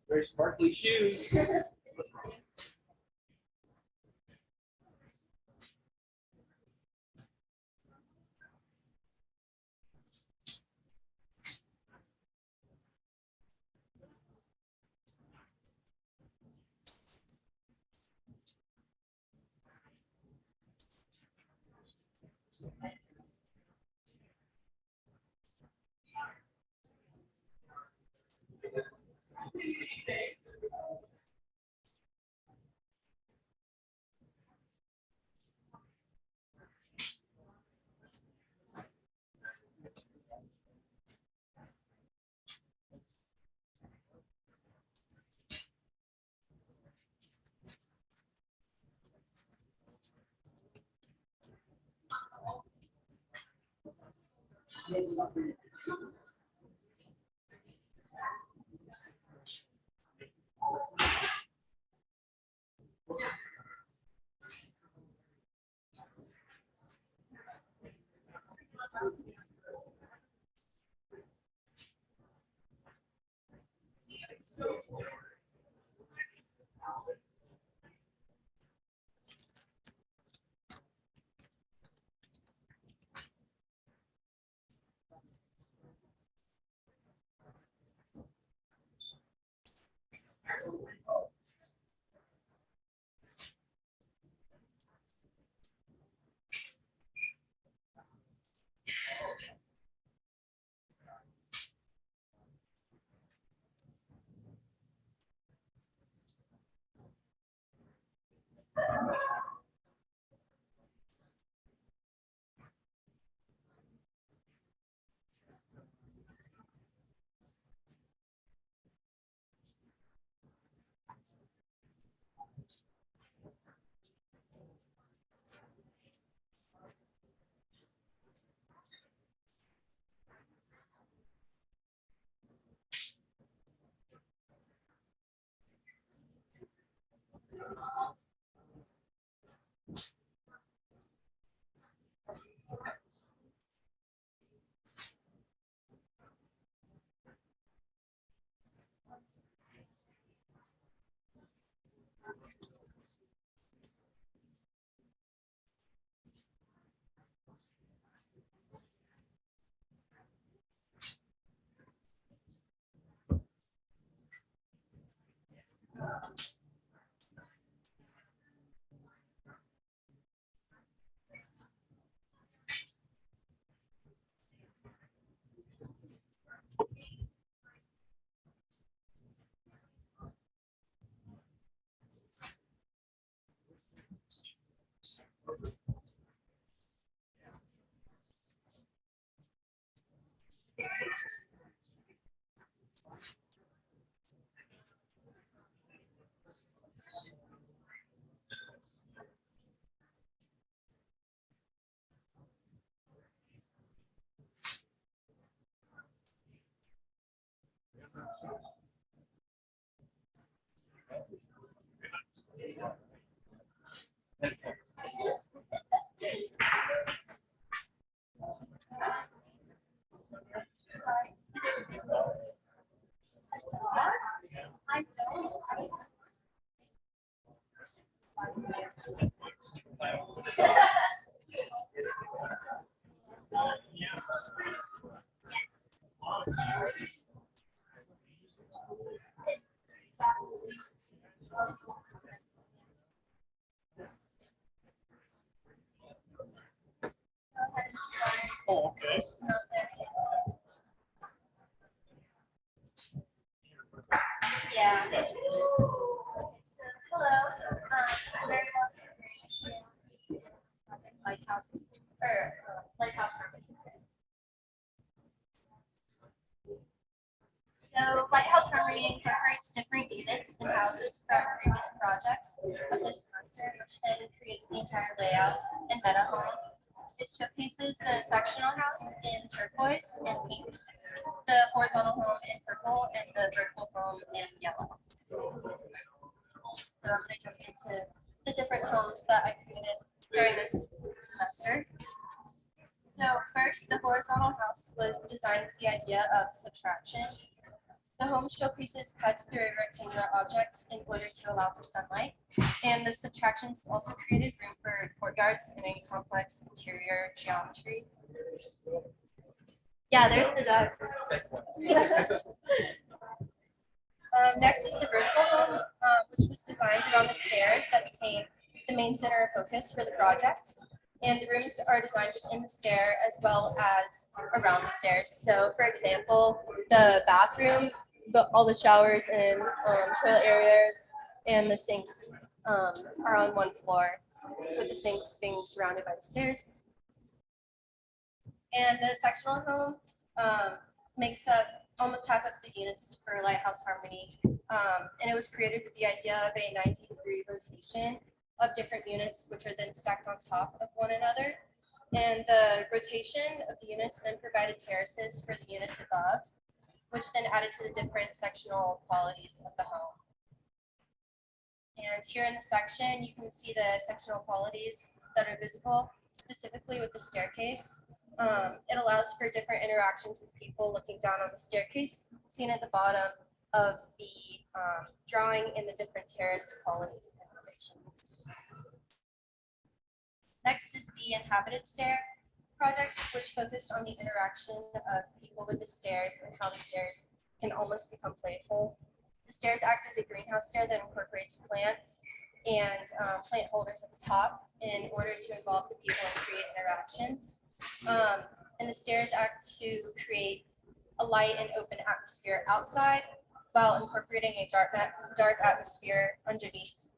Very sparkly shoes. I don't. Oh, okay. Yeah. So, hello. I'm very well experienced in Lighthouse Lighthouse Harmony. So Lighthouse Harmony incorporates different units and houses from previous projects of this semester, which then creates the entire layout and meta home. It showcases the sectional house in turquoise and pink, the horizontal home in purple, and the vertical home in yellow. So I'm going to jump into the different homes that I created during this semester. So first, the horizontal house was designed with the idea of subtraction. The home showcases cuts through a rectangular object in order to allow for sunlight, and the subtractions also created room for courtyards and a complex interior geometry. Yeah, there's the dog. Next is the vertical home, which was designed around the stairs that became the main center of focus for the project. And the rooms are designed within the stair as well as around the stairs. So for example, the bathroom, all the showers and toilet areas and the sinks are on one floor, with the sinks being surrounded by the stairs. And the sectional home makes up almost half of the units for Lighthouse Harmony. And it was created with the idea of a 90-degree rotation of different units, which are then stacked on top of one another. And the rotation of the units then provided terraces for the units above, which then added to the different sectional qualities of the home. And here in the section, you can see the sectional qualities that are visible, specifically with the staircase. It allows for different interactions with people looking down on the staircase, seen at the bottom of the drawing, in the different terrace qualities and relations. Next is the inhabited stair project, which focused on the interaction of people with the stairs and how the stairs can almost become playful. The stairs act as a greenhouse stair that incorporates plants and plant holders at the top in order to involve the people and create interactions. And the stairs act to create a light and open atmosphere outside while incorporating a dark atmosphere underneath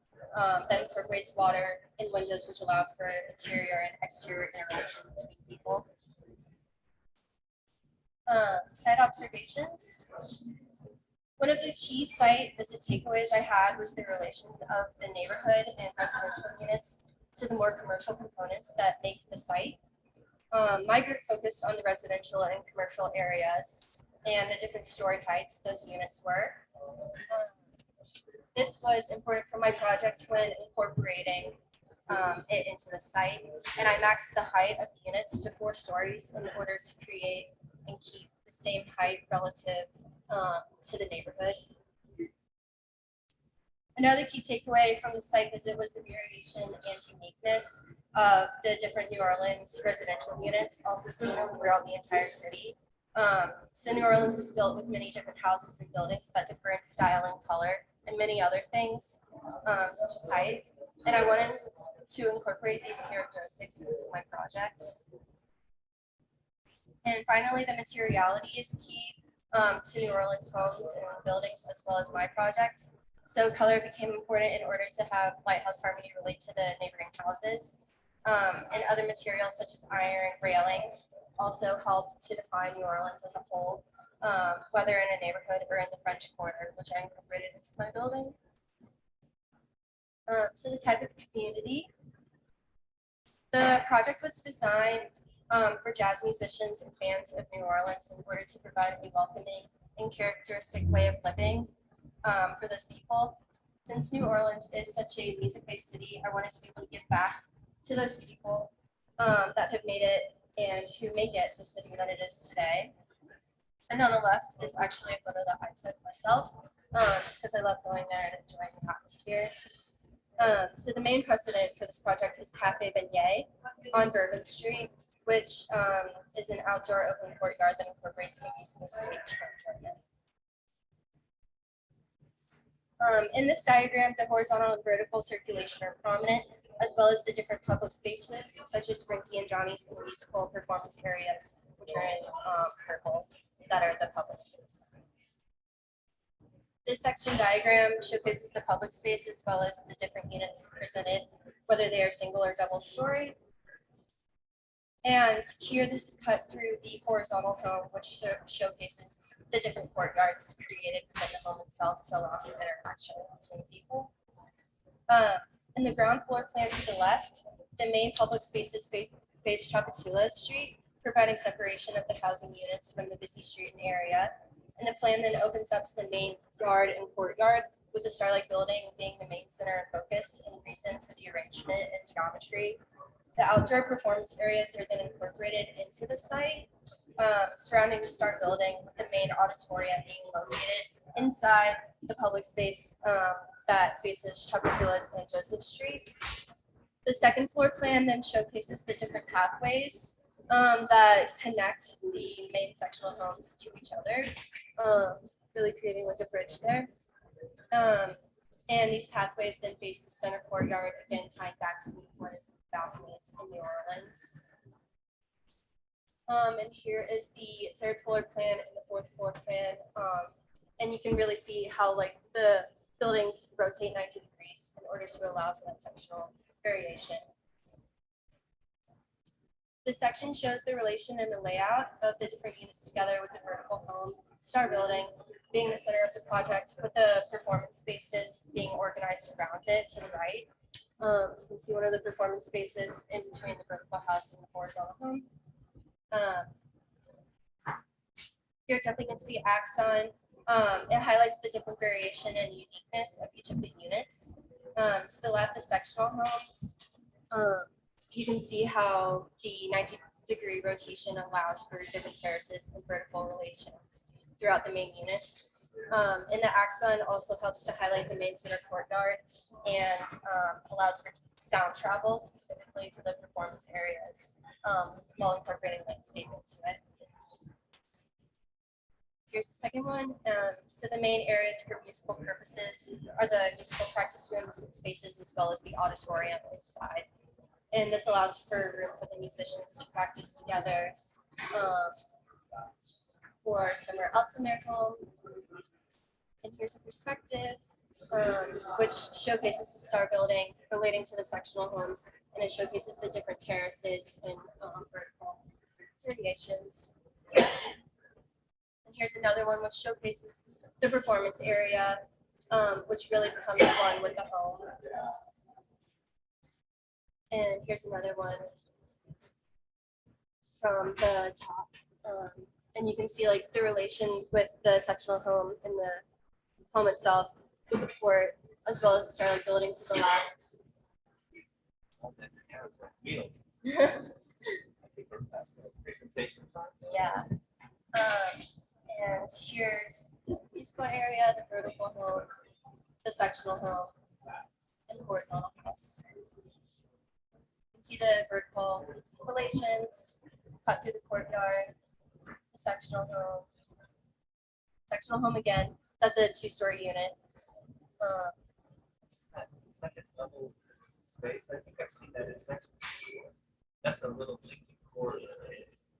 that incorporates water and windows, which allow for interior and exterior interaction between people. Site observations. One of the key site visit takeaways I had was the relation of the neighborhood and residential units to the more commercial components that make the site. My group focused on the residential and commercial areas and the different story heights those units were. This was important for my project when incorporating it into the site, and I maxed the height of the units to 4 stories in order to create and keep the same height relative to the neighborhood. Another key takeaway from the site visit was the variation and uniqueness of the different New Orleans residential units, also seen throughout the entire city. So New Orleans was built with many different houses and buildings that differ in style and color and many other things, such as height. And I wanted to incorporate these characteristics into my project. And finally, the materiality is key to New Orleans homes and buildings, as well as my project. So color became important in order to have Lighthouse Harmony relate to the neighboring houses. And other materials such as iron railings also help to define New Orleans as a whole, whether in a neighborhood or in the French Quarter, which I incorporated into my building. So the type of community. The project was designed for jazz musicians and fans of New Orleans in order to provide a welcoming and characteristic way of living for those people. Since New Orleans is such a music-based city, I wanted to be able to give back to those people that have made it and who make it the city that it is today. And on the left is actually a photo that I took myself, just because I love going there and enjoying the atmosphere. So the main precedent for this project is Cafe Beignet on Bourbon Street, which is an outdoor open courtyard that incorporates a musical stage from Jordan. In this diagram, the horizontal and vertical circulation are prominent, as well as the different public spaces, such as Frankie and Johnny's and musical performance areas, which are in purple, that are the public space. This section diagram showcases the public space as well as the different units presented, whether they are single or double story. And here this is cut through the horizontal home, which showcases the different courtyards created within the home itself to allow for interaction between people. In the ground floor plan to the left, the main public spaces face Tchoupitoulas Street, providing separation of the housing units from the busy street and area. And the plan then opens up to the main yard and courtyard, with the Starlight Building being the main center of focus and reason for the arrangement and geometry. The outdoor performance areas are then incorporated into the site, surrounding the Star Building, with the main auditorium being located inside the public space that faces Tchoupitoulas and Joseph Street. The second floor plan then showcases the different pathways that connect the main sectional homes to each other, really creating like a bridge there. And these pathways then face the center courtyard, again tying back to the importance of balconies in New Orleans. And here is the third floor plan and the fourth floor plan. And you can really see how like the buildings rotate 90 degrees in order to allow for that sectional variation. This section shows the relation and the layout of the different units together, with the vertical home, Star Building being the center of the project, with the performance spaces being organized around it to the right. You can see one of the performance spaces in between the vertical house and the horizontal home. Here, jumping into the axon, it highlights the different variation and uniqueness of each of the units. To the left, the sectional homes. You can see how the 90-degree rotation allows for different terraces and vertical relations throughout the main units. And the axon also helps to highlight the main center courtyard and allows for sound travel, specifically for the performance areas, while incorporating landscape into it. Here's the second one. So the main areas for musical purposes are the musical practice rooms and spaces, as well as the auditorium inside. And this allows for room for the musicians to practice together or somewhere else in their home. And here's a perspective, which showcases the Star Building relating to the sectional homes, and it showcases the different terraces and vertical variations. And here's another one which showcases the performance area, which really becomes one with the home. And here's another one from the top. And you can see like the relation with the sectional home and the home itself with the port, as well as the Starlight Building to the left. Wheels. I think we're past the presentation time. Yeah. And here's the musical area, the vertical home, the sectional home, and the horizontal house. You can see the vertical relations cut through the courtyard, the sectional home. Sectional home again, that's a 2-story unit. Second level space, I think I've seen that in section 4. That's a little blinking corridor.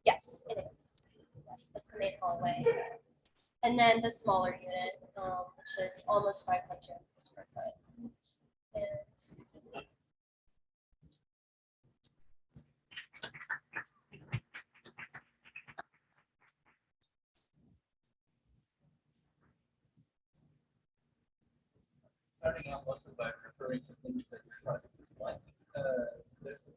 Yes, it is. Yes, that's the main hallway. And then the smaller unit, which is almost 500 square foot. And starting out mostly by referring to things that your project is like. There's a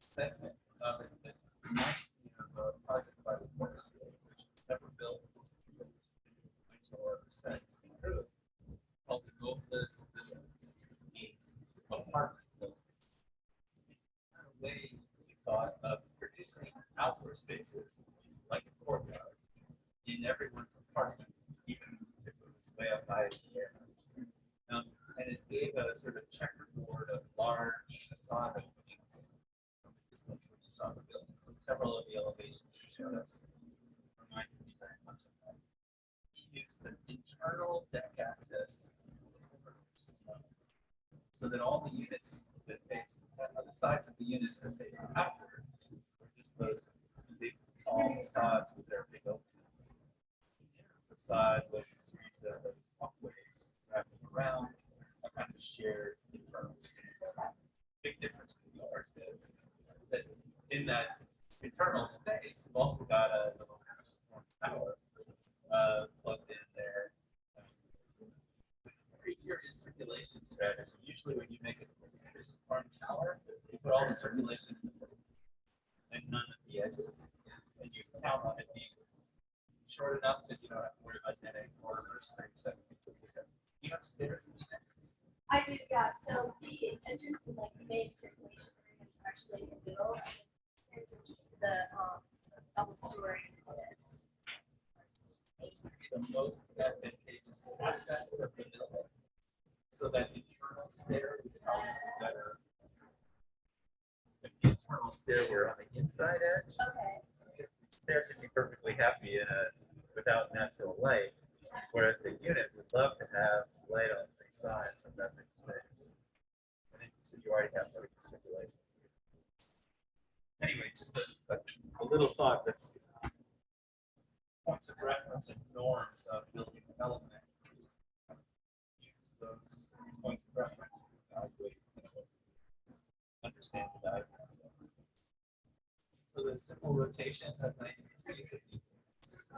segment of it that reminds me of a project by the Forest, which was never built or since, called the Goldlist outdoor spaces, like a courtyard, in everyone's apartment, even if it was way up high in the air. And it gave a sort of checkerboard of large facade openings from a distance when you saw the building. Several of the elevations you showed us reminded me very much of that. He used the internal deck access system so that all the units that face the sides of the units that face outward were just those big tall facades with their big openings. The facade was a series of walkways wrapping around a kind of shared internal space. Big difference between ours is that in that internal space, we've also got a little tower plugged in there. Very curious circulation strategy. Usually, when you make a farm tower, you put all the circulation in the middle and none at the edges, and you count on it being short enough that you don't have to worry about getting or strings that you have stairs in the end. I do, yeah. So the entrance and like the main circulation area is actually in the middle. And just the double story units. Those would be the most advantageous aspect of the building. So that internal stair would probably be better. If the internal stair were on the inside edge, the stair could be perfectly happy in without natural light. Whereas the unit would love to have light on three sides of that big space. I think so you already have pretty good circulation. Anyway, just a little thought that's points of reference and norms of building development. Use those points of reference to evaluate, understand the value. So the simple rotations at 90 degrees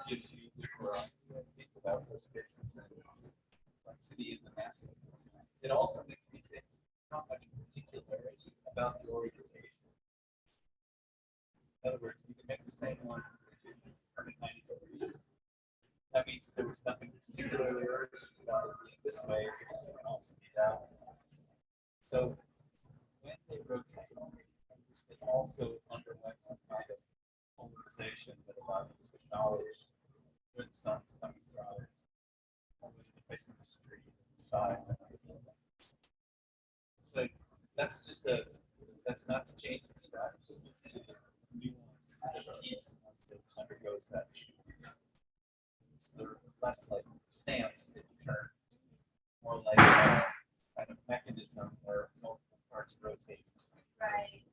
gives you the variety of outdoor spaces and complexity in the massive. It also makes me think not much particularity about the orientation. In other words, we can make the same one turn at 90 degrees. That means there was nothing particularly urgent about it being this way, because it can also be that way. So when they rotate, they also underwent some kind of polarization that allowed them to acknowledge when the sun's coming from it, or when they're facing the street, the side. So that's just that's not to change the strategy, it's a nuance that keeps once it undergoes that. It's less like stamps that you turn, more like a kind of mechanism where multiple parts rotate. Right.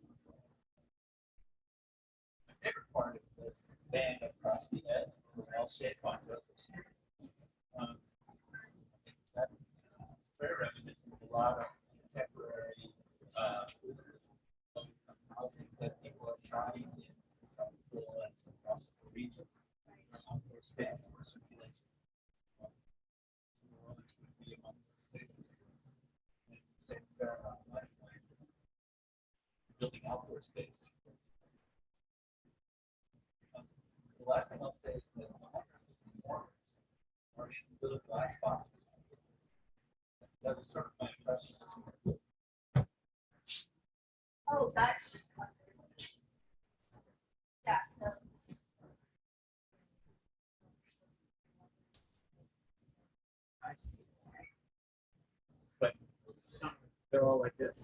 My favorite part is this band across the edge, the L shape on Joseph Street. That's very reminiscent of a lot of contemporary housing that people are trying in rural and some coastal regions. Outdoor space for circulation. New Orleans would be among those spaces. And save a fair amount of money building outdoor space. The last thing I'll say is that mortars are in little glass boxes. That was sort of my impression. Oh, that's just yeah. So. Nice. But they're all like this.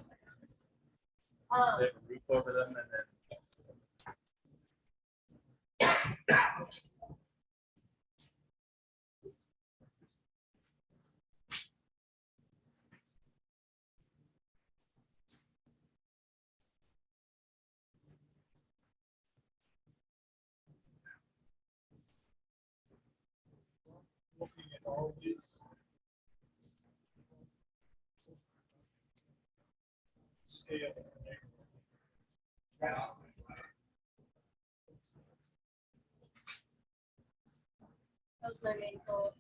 They have a roof over them, and then. Looking at all these. Scale. That was my main goal.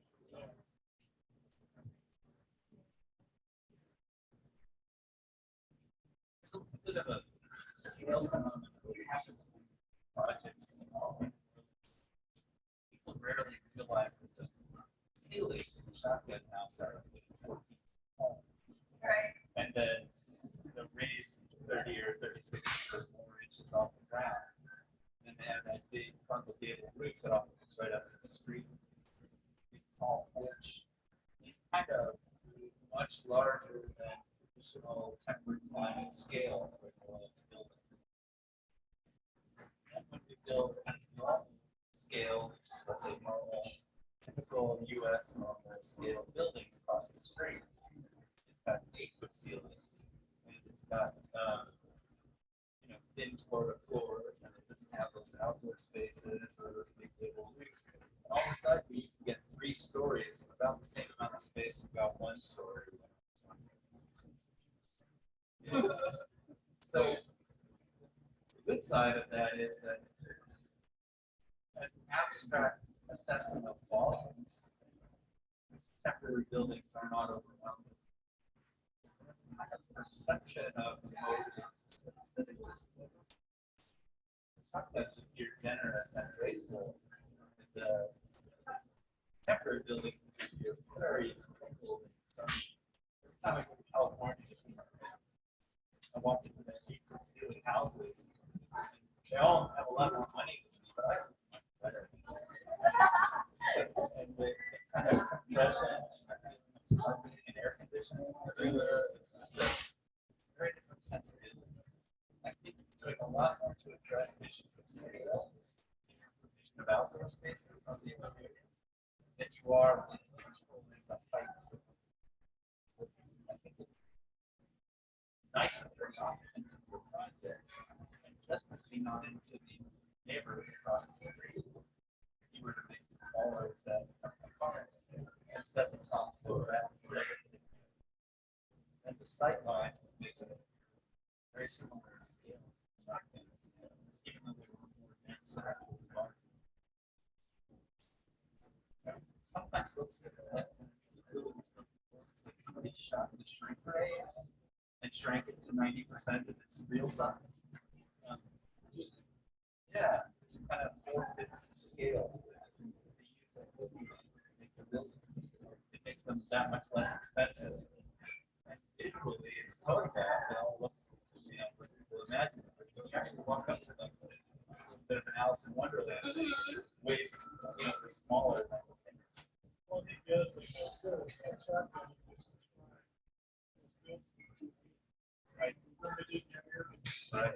There's a bit of a scale phenomenon that happens in projects. People rarely realize that the ceilings in the shotgun house are 14 tall. Right. And then the raised 30 or 36 or more inches off the ground. And they have building scale for the Orleans building. And when we build a normal scale, let's say normal, typical US normal scale building across the street, it's got 8-foot ceilings, and it's got thin floors, and it doesn't have those outdoor spaces or those big little roofs. And all of a sudden, we can get 3 stories of about the same amount of space. We've got 1 story. Yeah. So the good side of that is that as an abstract assessment of volumes, temporary buildings are not overwhelming. That's not a perception of the motives that exist. Sometimes if you're generous and graceful, the temporary buildings can be very cool. Every time I go to California to see I walk into the 8-foot ceiling houses, and they all have a lot more money than me, but I can much better. And the kind of compression and air conditioning everywhere, it's just a very different sense of it. I think it's doing a lot more to address issues of scale of outdoor spaces on the exterior than you are in controlling the height. I think it's nicer for the occupants of the project and just as being on into the neighbors across the street. You were to make smaller set apartments and set the top floor out. And the sight line would make it very similar in scale, even though they were more dense and actually larger. Sometimes looks like that somebody shot the shrink ray and shrank it to 90% of its real size. Yeah, it's kind of 4/5 scale. They use that Disney to make the buildings. It makes them that much less expensive. And visually, it's photographed, they all look, what people imagine. But when you actually walk up to them, it's a bit of an Alice in Wonderland. Way, they're smaller than Well, because right. Right.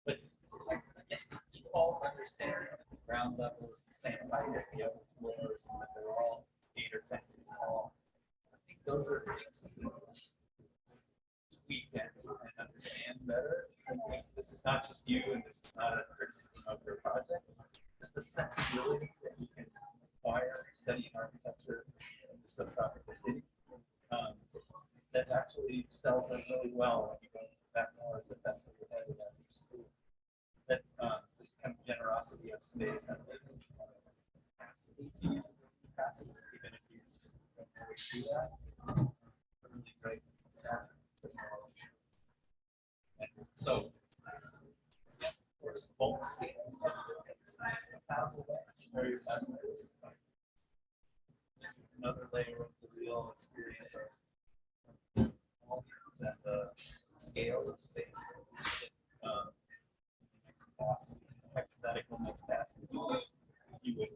But I guess the default understanding at the ground level is the same height as the upper floors, and that they're all 8 or 10 feet tall. I think those are things that tweak and understand better. This is not just you, and this is not a criticism of your project. It's the sensibility that you can acquire studying architecture in the subtropical city that actually sells them really well when you go back north, if that's what you're headed at school. That there's kind of generosity of space and capacity to use capacity, even if you don't always do that. Really great technology. And so, of course, bulk scale is very fascinating. This is another layer of the real experience of volumes and the scale of space. Hypothetical next task. You would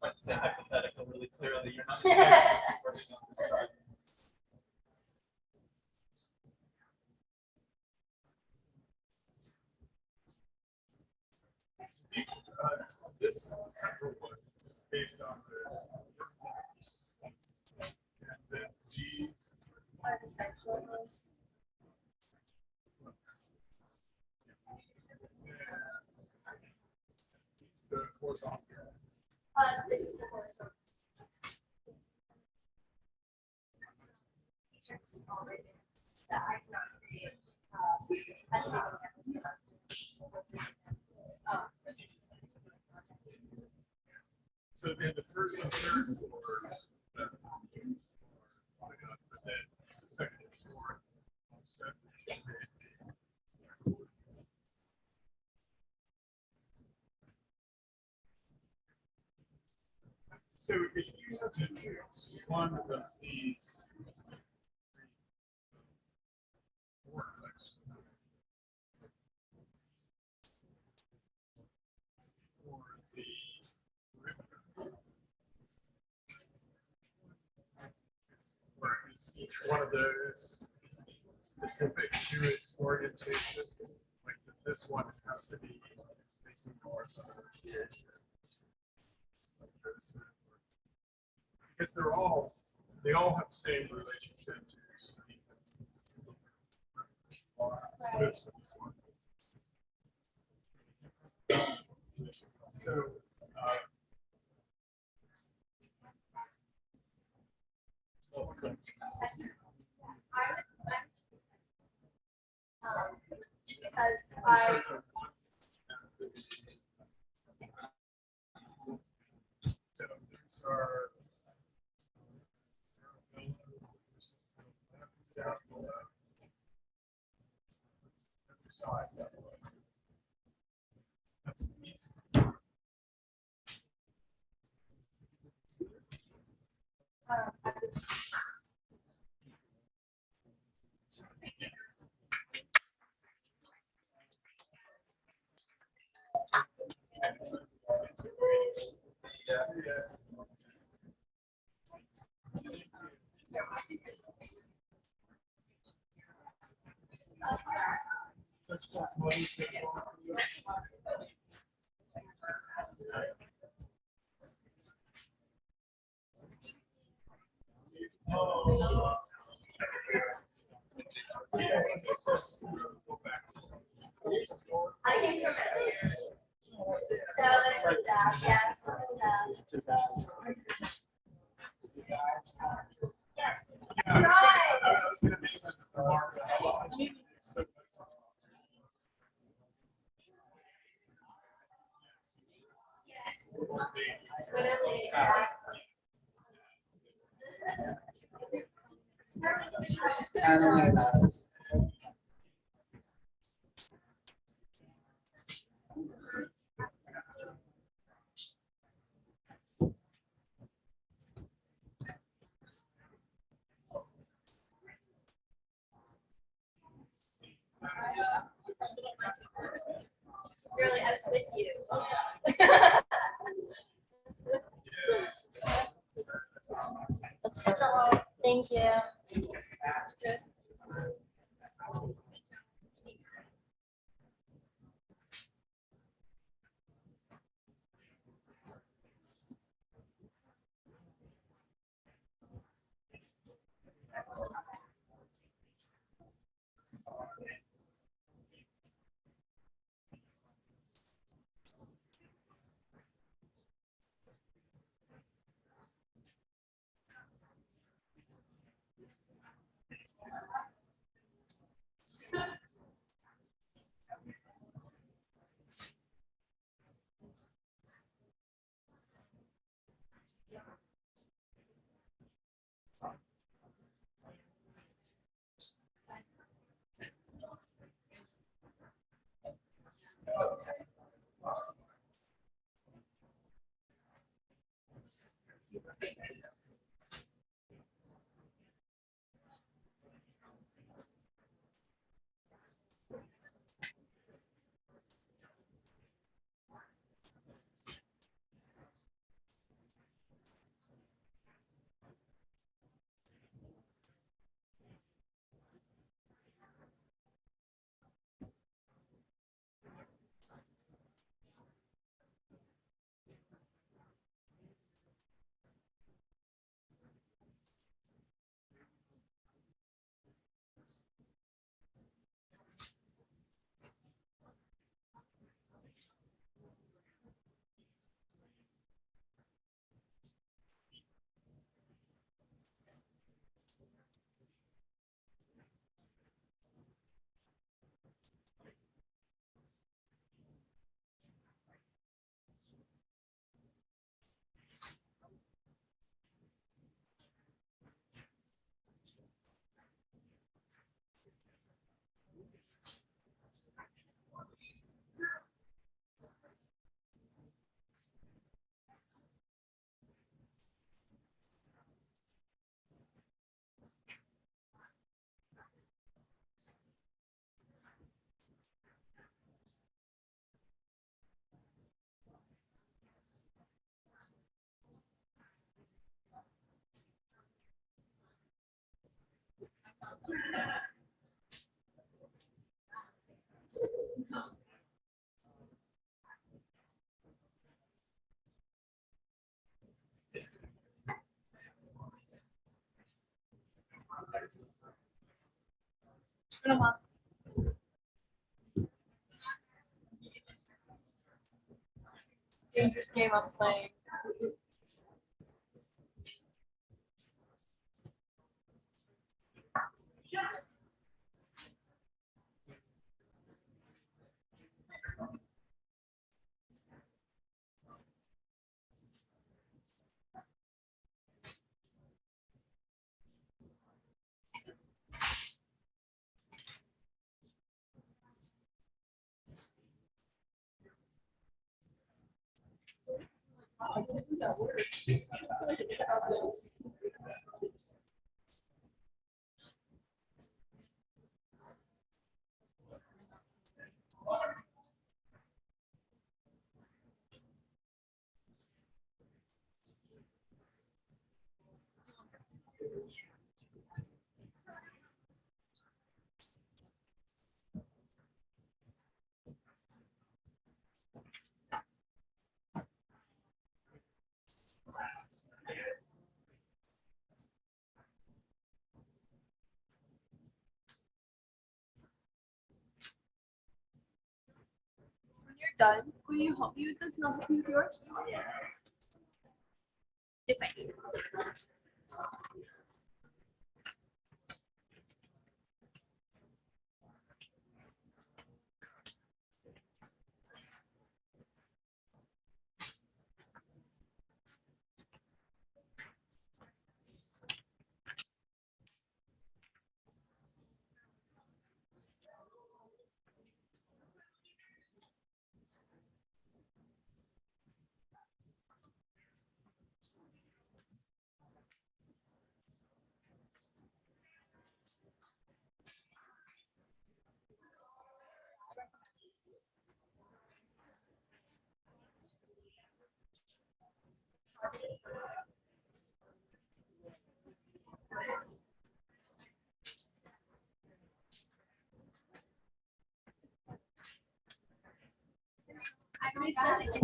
let's say hypothetical really clearly. You're not working on this project. This central one is based on the and then G's. Are the sexual ones? It's the horizontal. This is the horizontal. It's already that I cannot create at the beginning of the semester. So then the first and third floors, but then the second and fourth. So if you had to choose one of these is each one of those specific to its orientation? Like this one has to be facing north. Because they all have the same relationship to your street. Most of this one. So, Just because I. That's easy. I came from Atlanta. So it's the south, yes, the south. Yes. Right. Yes. Literally, really, I was with you. That's so cool. Thank you. Good. Dangerous game I'm playing. When you're done, will you help me with this notebook of yours? If I need. I said it.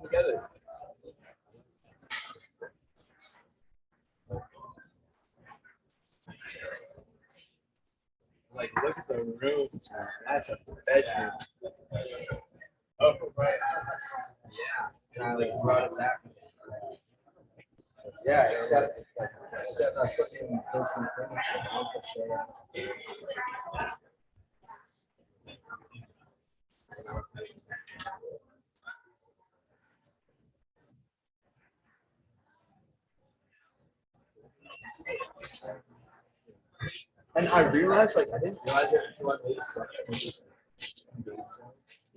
Together. Like, look at the rooms, man. That's a bedroom. Oh, right. Yeah. And I like brought it back. Yeah, except it's like, except I put in built-in furniture. I want to show that. And I realized, like, I didn't realize it until I made a section.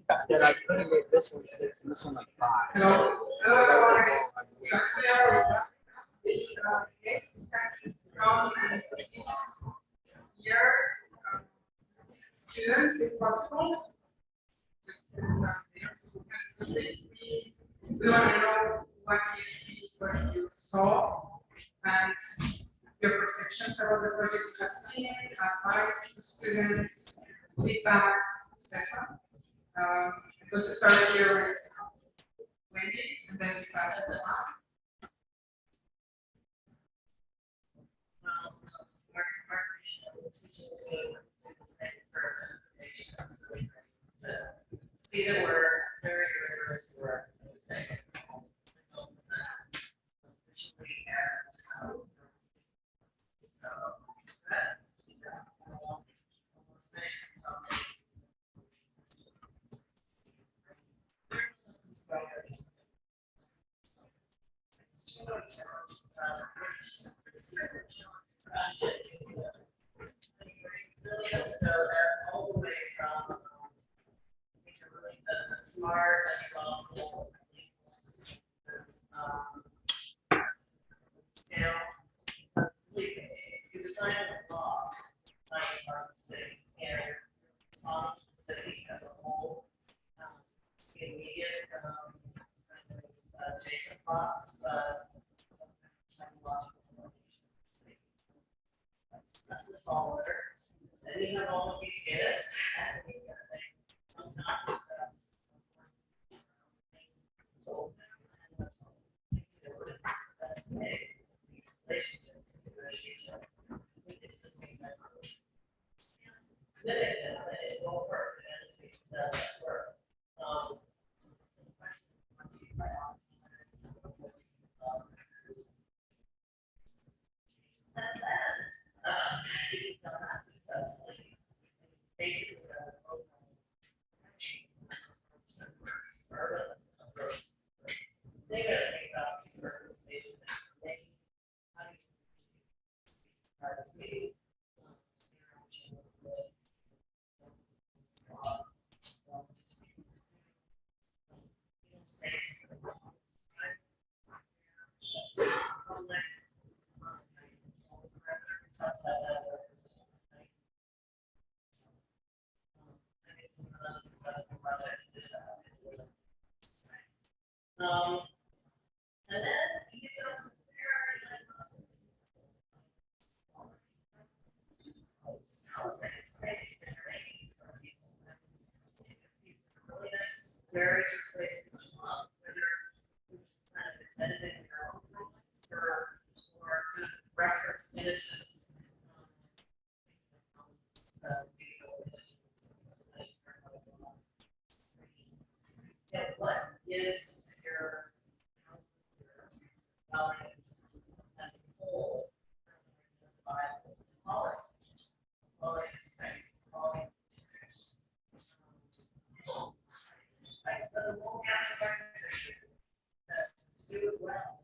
That I could have made this one 6 and this one like 5. And I was like, oh, This section comes and here, students, if possible. We want to know what you see, what you saw, and your perceptions about the project you have seen, advice to students, feedback, etc. I'm going to start here with Wendy, and then we pass it on. See that we're very rigorous work in the second. project. Really have to know that all the way from really the smart and thoughtful scale. To design a law, designing part of the city, and responding to the city as a whole. The immediate Jason Fox, that's all order. Then you have all of these kids. Sometimes these relationships, negotiations with existing members. Committing them, it won't work as it doesn't work. If you've done that successfully, basically, they gotta think about these urban spaces and making privacy, interaction with space. Successful projects did that. And then you get up to housing space and really nice, very space where there's kind of intended in your own rooms or kind of reference conditions. Yeah, what is your values as a whole? Quality of space, quality of experience. Like the whole architecture that do it well.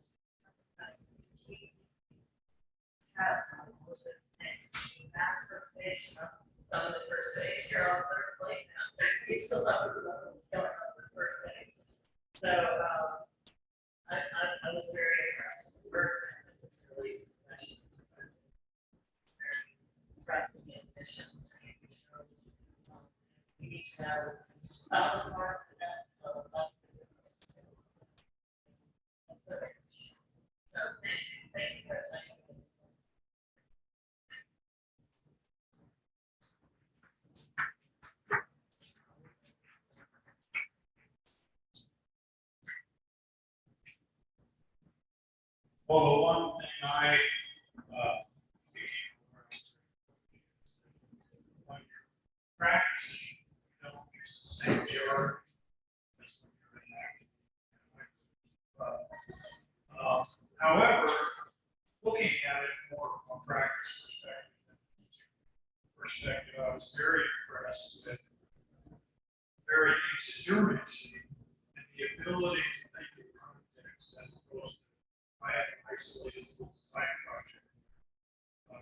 Have some of those things. Ask for space. On the first phase, you're on third plate now. You still have the first day. So I was very impressed with the work. It was really professional. Very impressive in addition. We need to know about the smarts of that. So that's the difference. So thank you for that. Well, the one thing I when you're practicing, you don't use the same jargon as when you're enacting. However, looking at it more from a practice perspective, I was very impressed with the very things that you're mentioning and the ability to think in context as opposed to I have an isolated design project.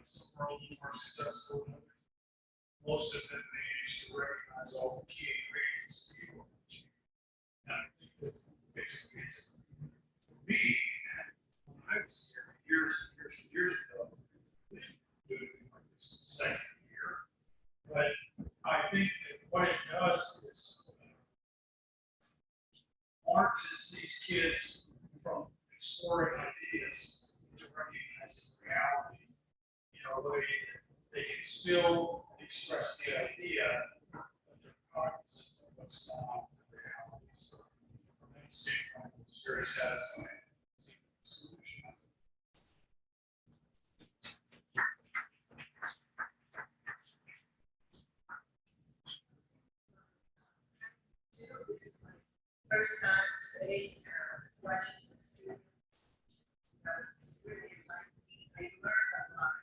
Some are a little more successful than others. Most of them manage to recognize all the key ingredients to your machine. And I think that basically it's for me, when I was here years and years and years ago, we didn't do anything like this in the second year. But I think that what it does is marches these kids from exploring ideas to recognizing reality. You know, they can still express the idea, but they're cognizant of what's going on in reality. So from that standpoint, it's very satisfying to see the solution. This is my first time today watching this. It's really like I learned a lot.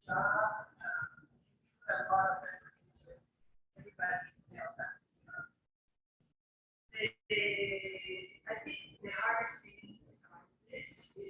Job, a lot of effort into everybody else that. I think the hardest thing is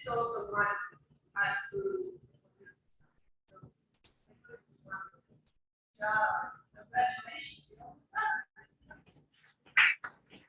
So